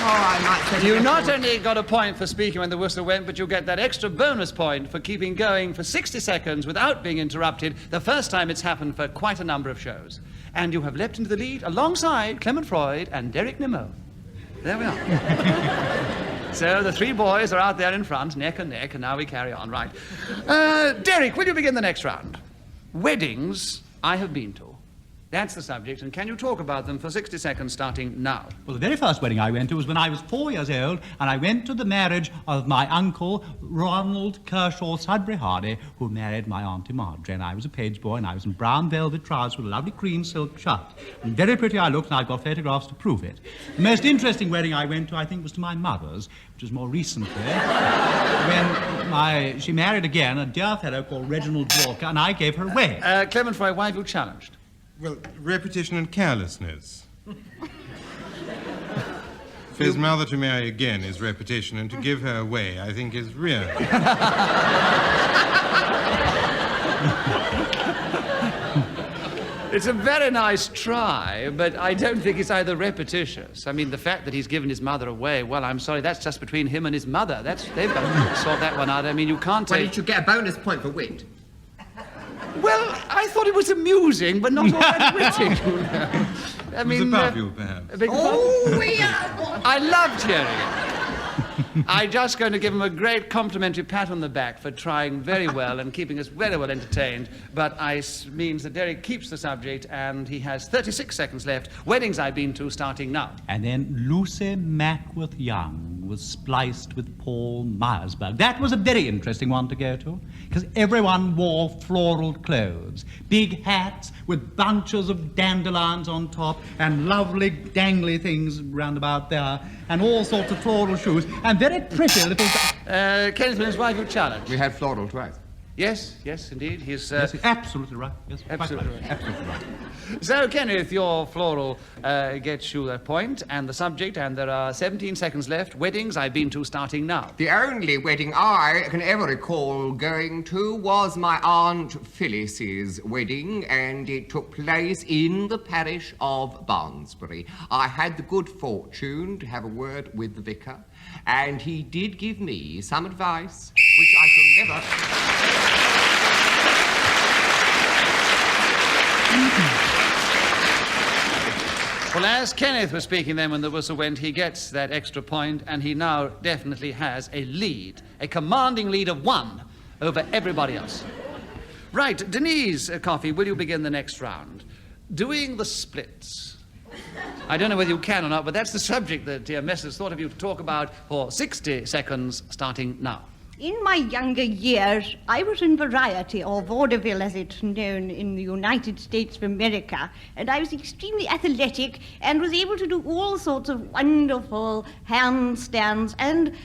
Oh, I might say... You not only got a point for speaking when the whistle went, but you get that extra bonus point for keeping going for 60 seconds without being interrupted, the first time it's happened for quite a number of shows. And you have leapt into the lead alongside Clement Freud and Derek Nimmo. There we are. So the three boys are out there in front, neck and neck, and now we carry on, right. Derek, will you begin the next round? Weddings I have been to. That's the subject, and can you talk about them for 60 seconds starting now? Well, the very first wedding I went to was when I was 4 years old, and I went to the marriage of my uncle, Ronald Kershaw Sudbury Hardy, who married my Auntie Marjorie, and I was a page boy, and I was in brown velvet trousers with a lovely cream silk shirt. And very pretty I looked, and I've got photographs to prove it. The most interesting wedding I went to, I think, was to my mother's, which was more recently, when she married again a dear fellow called Reginald Walker, and I gave her away. Clement Freud, why have you challenged? Well, repetition and carelessness. For his mother to marry again is repetition, and to give her away, I think, is real. It's a very nice try, but I don't think it's either repetitious. I mean, the fact that he's given his mother away, well, I'm sorry, that's just between him and his mother. They've got to sort that one out. I mean, you can't take... Well, you should get a bonus point for wit. Well, I thought it was amusing, but not all that witty, you know. I mean, it was above you, perhaps. Oh, we are... I loved hearing it. I'm just going to give him a great complimentary pat on the back for trying very well and keeping us very well entertained. But means that Derek keeps the subject, and he has 36 seconds left. Weddings I've been to starting now. And then Lucy Mackworth Young was spliced with Paul Myersburg. That was a very interesting one to go to, because everyone wore floral clothes, big hats with bunches of dandelions on top and lovely dangly things round about there, and all sorts of floral shoes, and very pretty little... Kenneth Williams, why have you challenged? We had floral twice. Yes, indeed. He's... Yes, absolutely right. Yes, absolutely right. right. Absolutely right. So, Kenneth, your floral gets you a point, and the subject, and there are 17 seconds left. Weddings I've been to starting now. The only wedding I can ever recall going to was my Aunt Phyllis's wedding, and it took place in the parish of Barnsbury. I had the good fortune to have a word with the vicar, and he did give me some advice, which I shall never... Well, as Kenneth was speaking then when the whistle went, he gets that extra point, and he now definitely has a lead, a commanding lead of 1 over everybody else. Right, Denise Coffey, will you begin the next round? Doing the splits. I don't know whether you can or not, but that's the subject that dear Messrs. thought of you to talk about for 60 seconds starting now. In my younger years, I was in Variety, or vaudeville as it's known in the United States of America, and I was extremely athletic and was able to do all sorts of wonderful handstands, and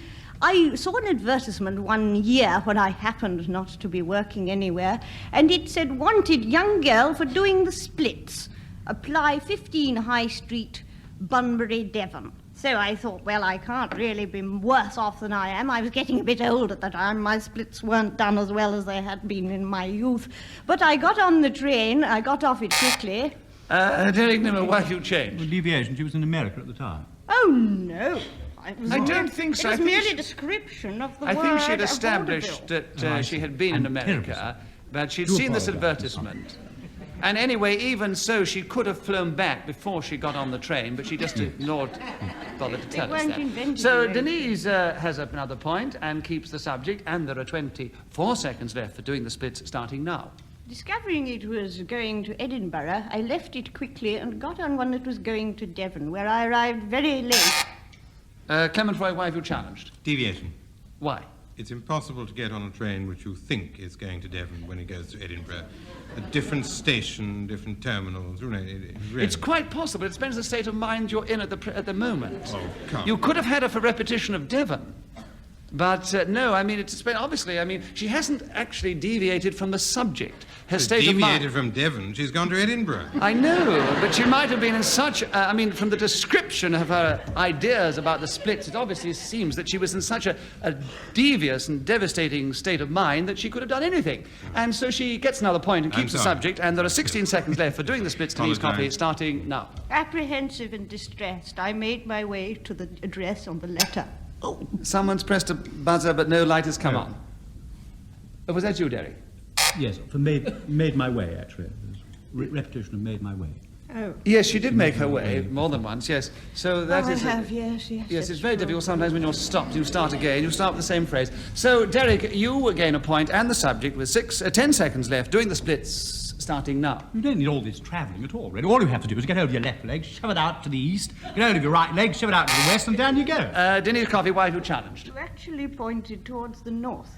I saw an advertisement one year when I happened not to be working anywhere, and it said, "Wanted young girl for doing the splits. Apply 15 High Street, Bunbury, Devon." So I thought, well, I can't really be worse off than I am. I was getting a bit old at the time. My splits weren't done as well as they had been in my youth. But I got on the train. I got off it quickly. Derek Nimmo, why have you changed? Well, deviation, she was in America at the time. Oh, no. I don't think so. It was merely a description of the word. I think she'd established that she had been in America, but she'd seen this advertisement. And anyway, even so, she could have flown back before she got on the train, but she just ignored, bothered to tell us that. So Denise has another point and keeps the subject, and there are 24 seconds left for doing the splits starting now. Discovering it was going to Edinburgh, I left it quickly and got on one that was going to Devon, where I arrived very late. Clement Freud, why have you challenged? Deviation. Why? It's impossible to get on a train which you think is going to Devon when it goes to Edinburgh. A different station, different terminals. Really. It's quite possible. It depends on the state of mind you're in at the moment. Oh, come. You could have had her for repetition of Devon. But no, I mean, obviously, I mean, she hasn't actually deviated from the subject. Her state of mind... Deviated from Devon. She's gone to Edinburgh. I know, but she might have been in such... I mean, from the description of her ideas about the splits, it obviously seems that she was in such a devious and devastating state of mind that she could have done anything. And so she gets another point and keeps the subject, and there are 16 seconds left for doing the splits. Denise Coffey, starting now. Apprehensive and distressed, I made my way to the address on the letter. Oh, someone's pressed a buzzer, but no light has come on. Oh, was that you, Derek? Yes, for made my way, actually. Repetition of made my way. Oh. Yes, she did make her way more than once, yes. So that is... yes. Yes, it's very difficult sometimes when you're stopped. You start again, you start with the same phrase. So, Derek, you gain a point and the subject with 10 seconds left, doing the splits, starting now. You don't need all this travelling at all, really. All you have to do is get hold of your left leg, shove it out to the east, get hold of your right leg, shove it out to the west, and down you go. Denise Coffey, why have you challenged? You actually pointed towards the north.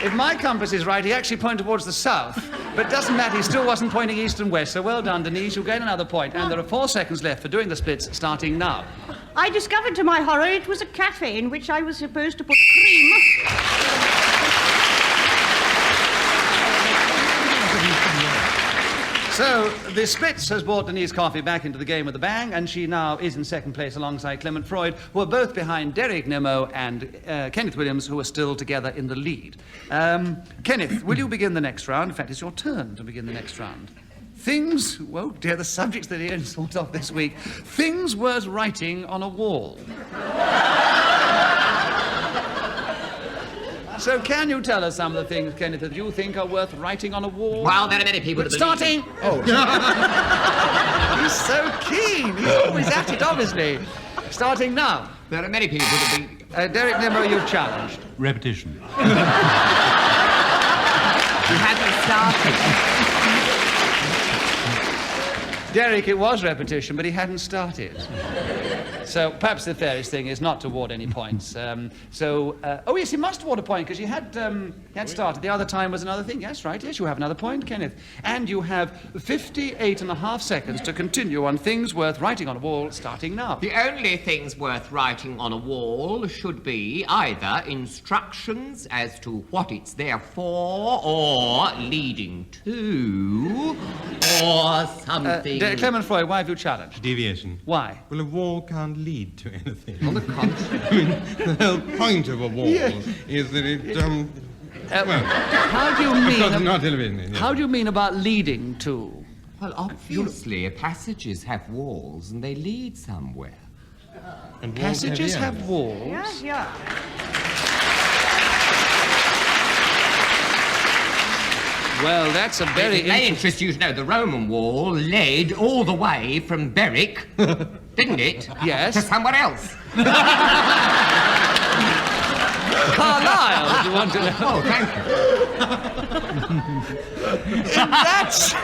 If my compass is right, he actually pointed towards the south. But it doesn't matter, he still wasn't pointing east and west. So well done, Denise, you'll gain another point. And there are 4 seconds left for doing the splits, starting now. I discovered to my horror it was a cafe in which I was supposed to put cream. So, the splits has brought Denise Coffey back into the game with a bang, and she now is in second place alongside Clement Freud, who are both behind Derek Nimmo and Kenneth Williams, who are still together in the lead. Kenneth, will you begin the next round? In fact, it's your turn to begin the next round. Things, oh dear, the subjects that Ian thought of this week. Things worth writing on a wall. So can you tell us some of the things, Kenneth, that you think are worth writing on a wall? Well, there are many people... Starting... Oh. He's so keen. He's always at it, obviously. Starting now. There are many people that be... Derek Nimmo, you've challenged. Repetition. You haven't started. Derek, it was repetition, but he hadn't started. So perhaps the fairest thing is not to award any points. Oh, yes, he must award a point, because he had started. The other time was another thing. Yes, right. Yes, you have another point, Kenneth. And you have 58.5 seconds to continue on things worth writing on a wall, starting now. The only things worth writing on a wall should be either instructions as to what it's there for, or leading to, or something... Clement Freud, why have you challenged? Deviation. Why? Well, a wall can't lead to anything. On the contrary. I mean, the whole point of a wall is that it, how do you mean... Because it's not television. Yes. How do you mean about leading to? Well, obviously, passages have walls and they lead somewhere. And Passages have walls? Yeah. Well, that's a very... It may interest you to know the Roman wall led all the way from Berwick, didn't it? Yes. To somewhere else. Carlisle, if you want to know. Oh, thank you. That's...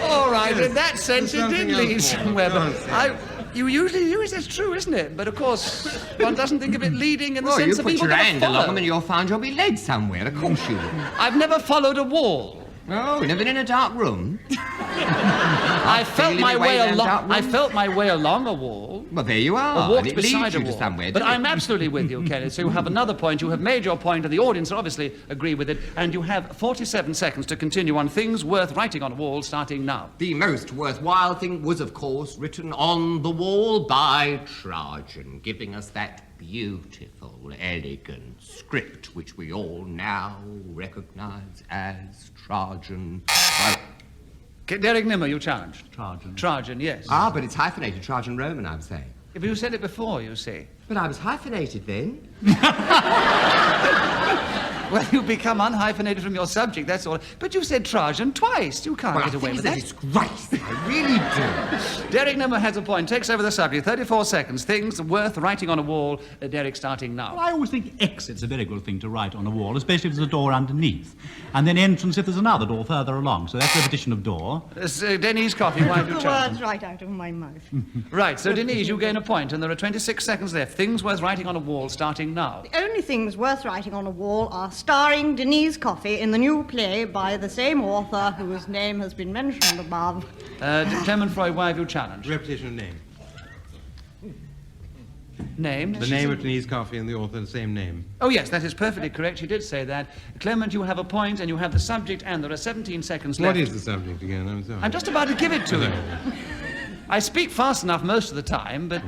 All right, in that sense, it did lead somewhere. But you usually use that's true, isn't it? But of course, one doesn't think of it leading in the sense you of put people your that hand follow. along them and you'll find you'll be led somewhere. Of course you will. I've never followed a wall. Oh, never been in a dark room? I felt my way along. I felt my way along a wall. Well, there you are. I walked and it beside leads a you wall. to somewhere. But I'm absolutely with you, Kenneth. So you have another point. You have made your point, and the audience obviously agree with it. And you have 47 seconds to continue on things worth writing on a wall, starting now. The most worthwhile thing was, of course, written on the wall by Trajan, giving us that beautiful, elegant script which we all now recognize as Trajan. Derek Nimmo, you challenged. Trajan. Trajan, yes. Ah, but it's hyphenated Trajan Roman, I'm saying. If you said it before, you see. But I was hyphenated then. Well, you become unhyphenated from your subject, that's all. But you said Trajan twice. You can't get away with that. Disgrace. I really do. Derek Nimmo has a point, takes over the subject. 34 seconds. Things worth writing on a wall. Derek starting now. Well, I always think exit's a very good thing to write on a wall, especially if there's a door underneath. And then entrance if there's another door further along. So that's repetition of door. Denise Coffey, why have you The challenged? words right out of my mouth. Right, so Denise, you gain a point, and there are 26 seconds left. Things worth writing on a wall starting now. The only things worth writing on a wall are starring Denise Coffey in the new play by the same author whose name has been mentioned above. Clement, Freud, why have you challenged? Repetition of name. Name? The name of Denise Coffey and the author, the same name. Oh, yes, that is perfectly correct. She did say that. Clement, you have a point, and you have the subject, and there are 17 seconds left. What is the subject again? I'm sorry. I'm just about to give it to you. I speak fast enough most of the time, but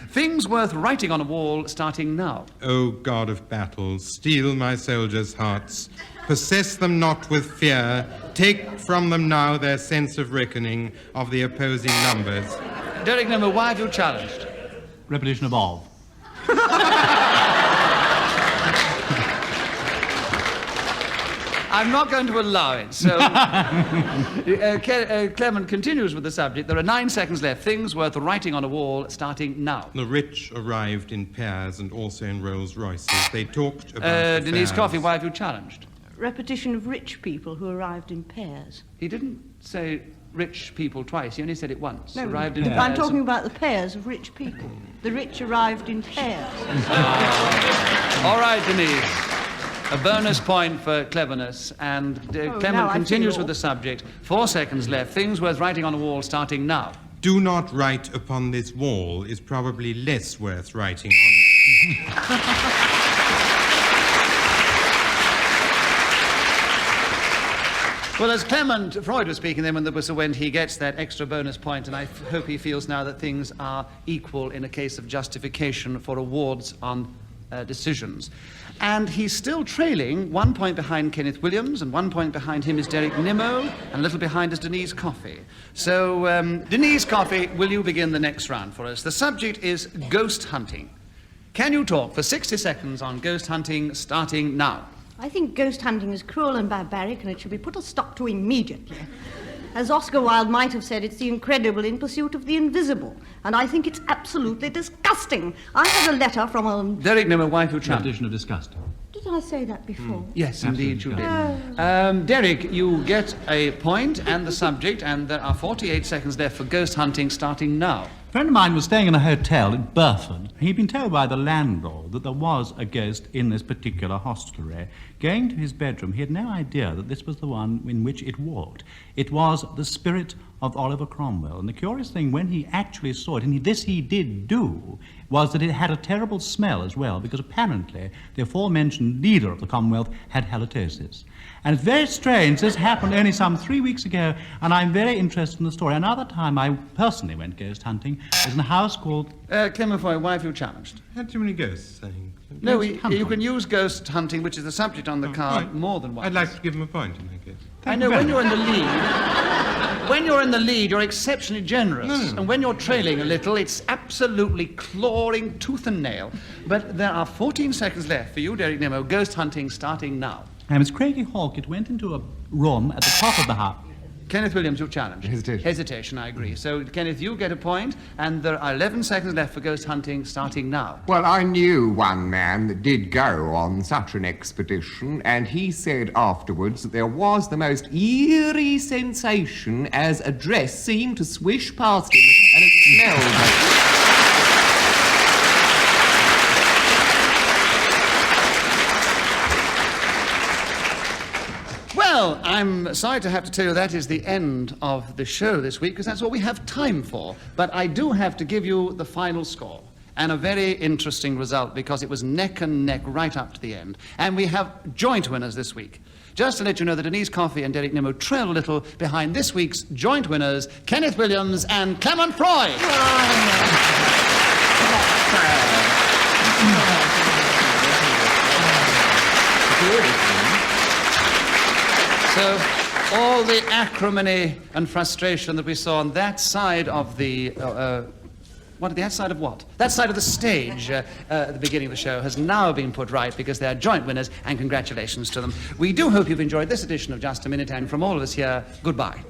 things worth writing on a wall starting now. O God of battles, steel my soldiers' hearts. Possess them not with fear. Take from them now their sense of reckoning of the opposing numbers. Derek Nimmo, why have you challenged? Repetition of of. I'm not going to allow it, so... Clement continues with the subject. There are 9 seconds left. Things worth writing on a wall starting now. The rich arrived in pairs and also in Rolls Royces. They talked about Denise affairs. Coffey, why have you challenged? Repetition of rich people who arrived in pairs. He didn't say rich people twice. He only said it once. No, Arrived in I'm pairs. talking about the pairs of rich people. The rich arrived in pairs. All right, Denise. A bonus point for cleverness, and Clement now I continues feel- with the subject. 4 seconds left. Things worth writing on a wall starting now. Do not write upon this wall is probably less worth writing on. Well, as Freud was speaking then when the whistle went, he gets that extra bonus point, and I hope he feels now that things are equal in a case of justification for awards on decisions. And he's still trailing 1 point behind Kenneth Williams, and 1 point behind him is Derek Nimmo, and a little behind is Denise Coffey. So, Denise Coffey, will you begin the next round for us? The subject is ghost hunting. Can you talk for 60 seconds on ghost hunting starting now? I think ghost hunting is cruel and barbaric, and it should be put a stop to immediately. As Oscar Wilde might have said, it's the incredible in pursuit of the invisible, and I think it's absolutely disgusting. I had a letter from a... Derek Nimmo, why have you challenged? Repetition of disgust. Did I say that before? Yes, indeed you Absolutely. did. Derek, you get a point and the subject, and there are 48 seconds left for ghost hunting starting now. A friend of mine was staying in a hotel in Burford. He'd been told by the landlord that there was a ghost in this particular hostelry. Going to his bedroom, he had no idea that this was the one in which it walked. It was the spirit of Oliver Cromwell. And the curious thing, when he actually saw it, and this he did do, was that it had a terrible smell as well, because apparently the aforementioned leader of the Commonwealth had halitosis. And it's very strange. This happened only some 3 weeks ago, and I'm very interested in the story. Another time I personally went ghost hunting was in a house called... Clement, why have you challenged? Had too many ghosts, I think. No, Ghost hunting. you can use ghost hunting, which is the subject on the card, right. more than once. I'd like to give him a point in that case. I know when you're in the lead, when you're in the lead, you're exceptionally generous, No. and when you're trailing a little, it's absolutely clawing tooth and nail. But there are 14 seconds left for you, Derek Nimmo. Ghost hunting starting now. Miss Craigie Hawkett went into a room at the top of the house. Kenneth Williams, you challenge. Hesitation. Hesitation, I agree. So, Kenneth, you get a point, and there are 11 seconds left for ghost hunting starting now. Well, I knew one man that did go on such an expedition, and he said afterwards that there was the most eerie sensation as a dress seemed to swish past him, and it smelled. Well, I'm sorry to have to tell you that is the end of the show this week, because that's all we have time for. But I do have to give you the final score, and a very interesting result, because it was neck and neck right up to the end. And we have joint winners this week. Just to let you know that Denise Coffey and Derek Nimmo trail a little behind this week's joint winners, Kenneth Williams and Clement Freud. So, all the acrimony and frustration that we saw on that side of the... that side of what? That side of the stage at the beginning of the show has now been put right, because they are joint winners, and congratulations to them. We do hope you've enjoyed this edition of Just a Minute, and from all of us here, goodbye.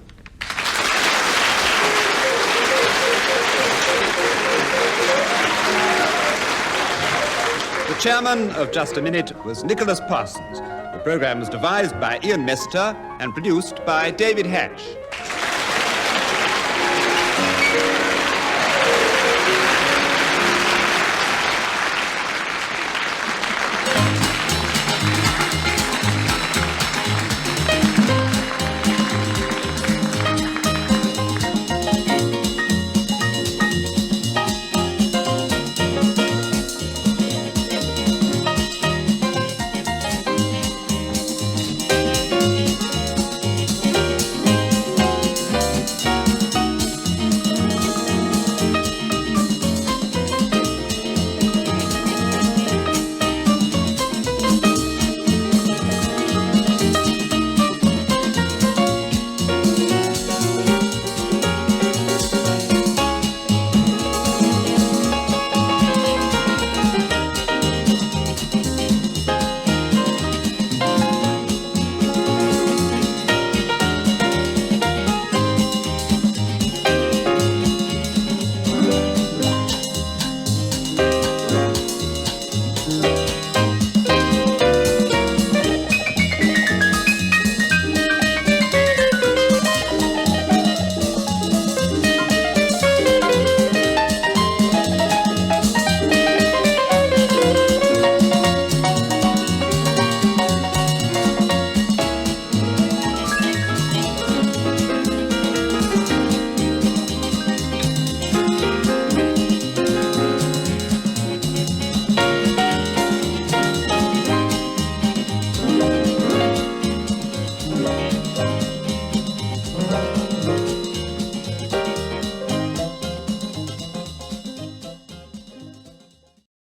The chairman of Just a Minute was Nicholas Parsons. The programme was devised by Ian Mester and produced by David Hatch.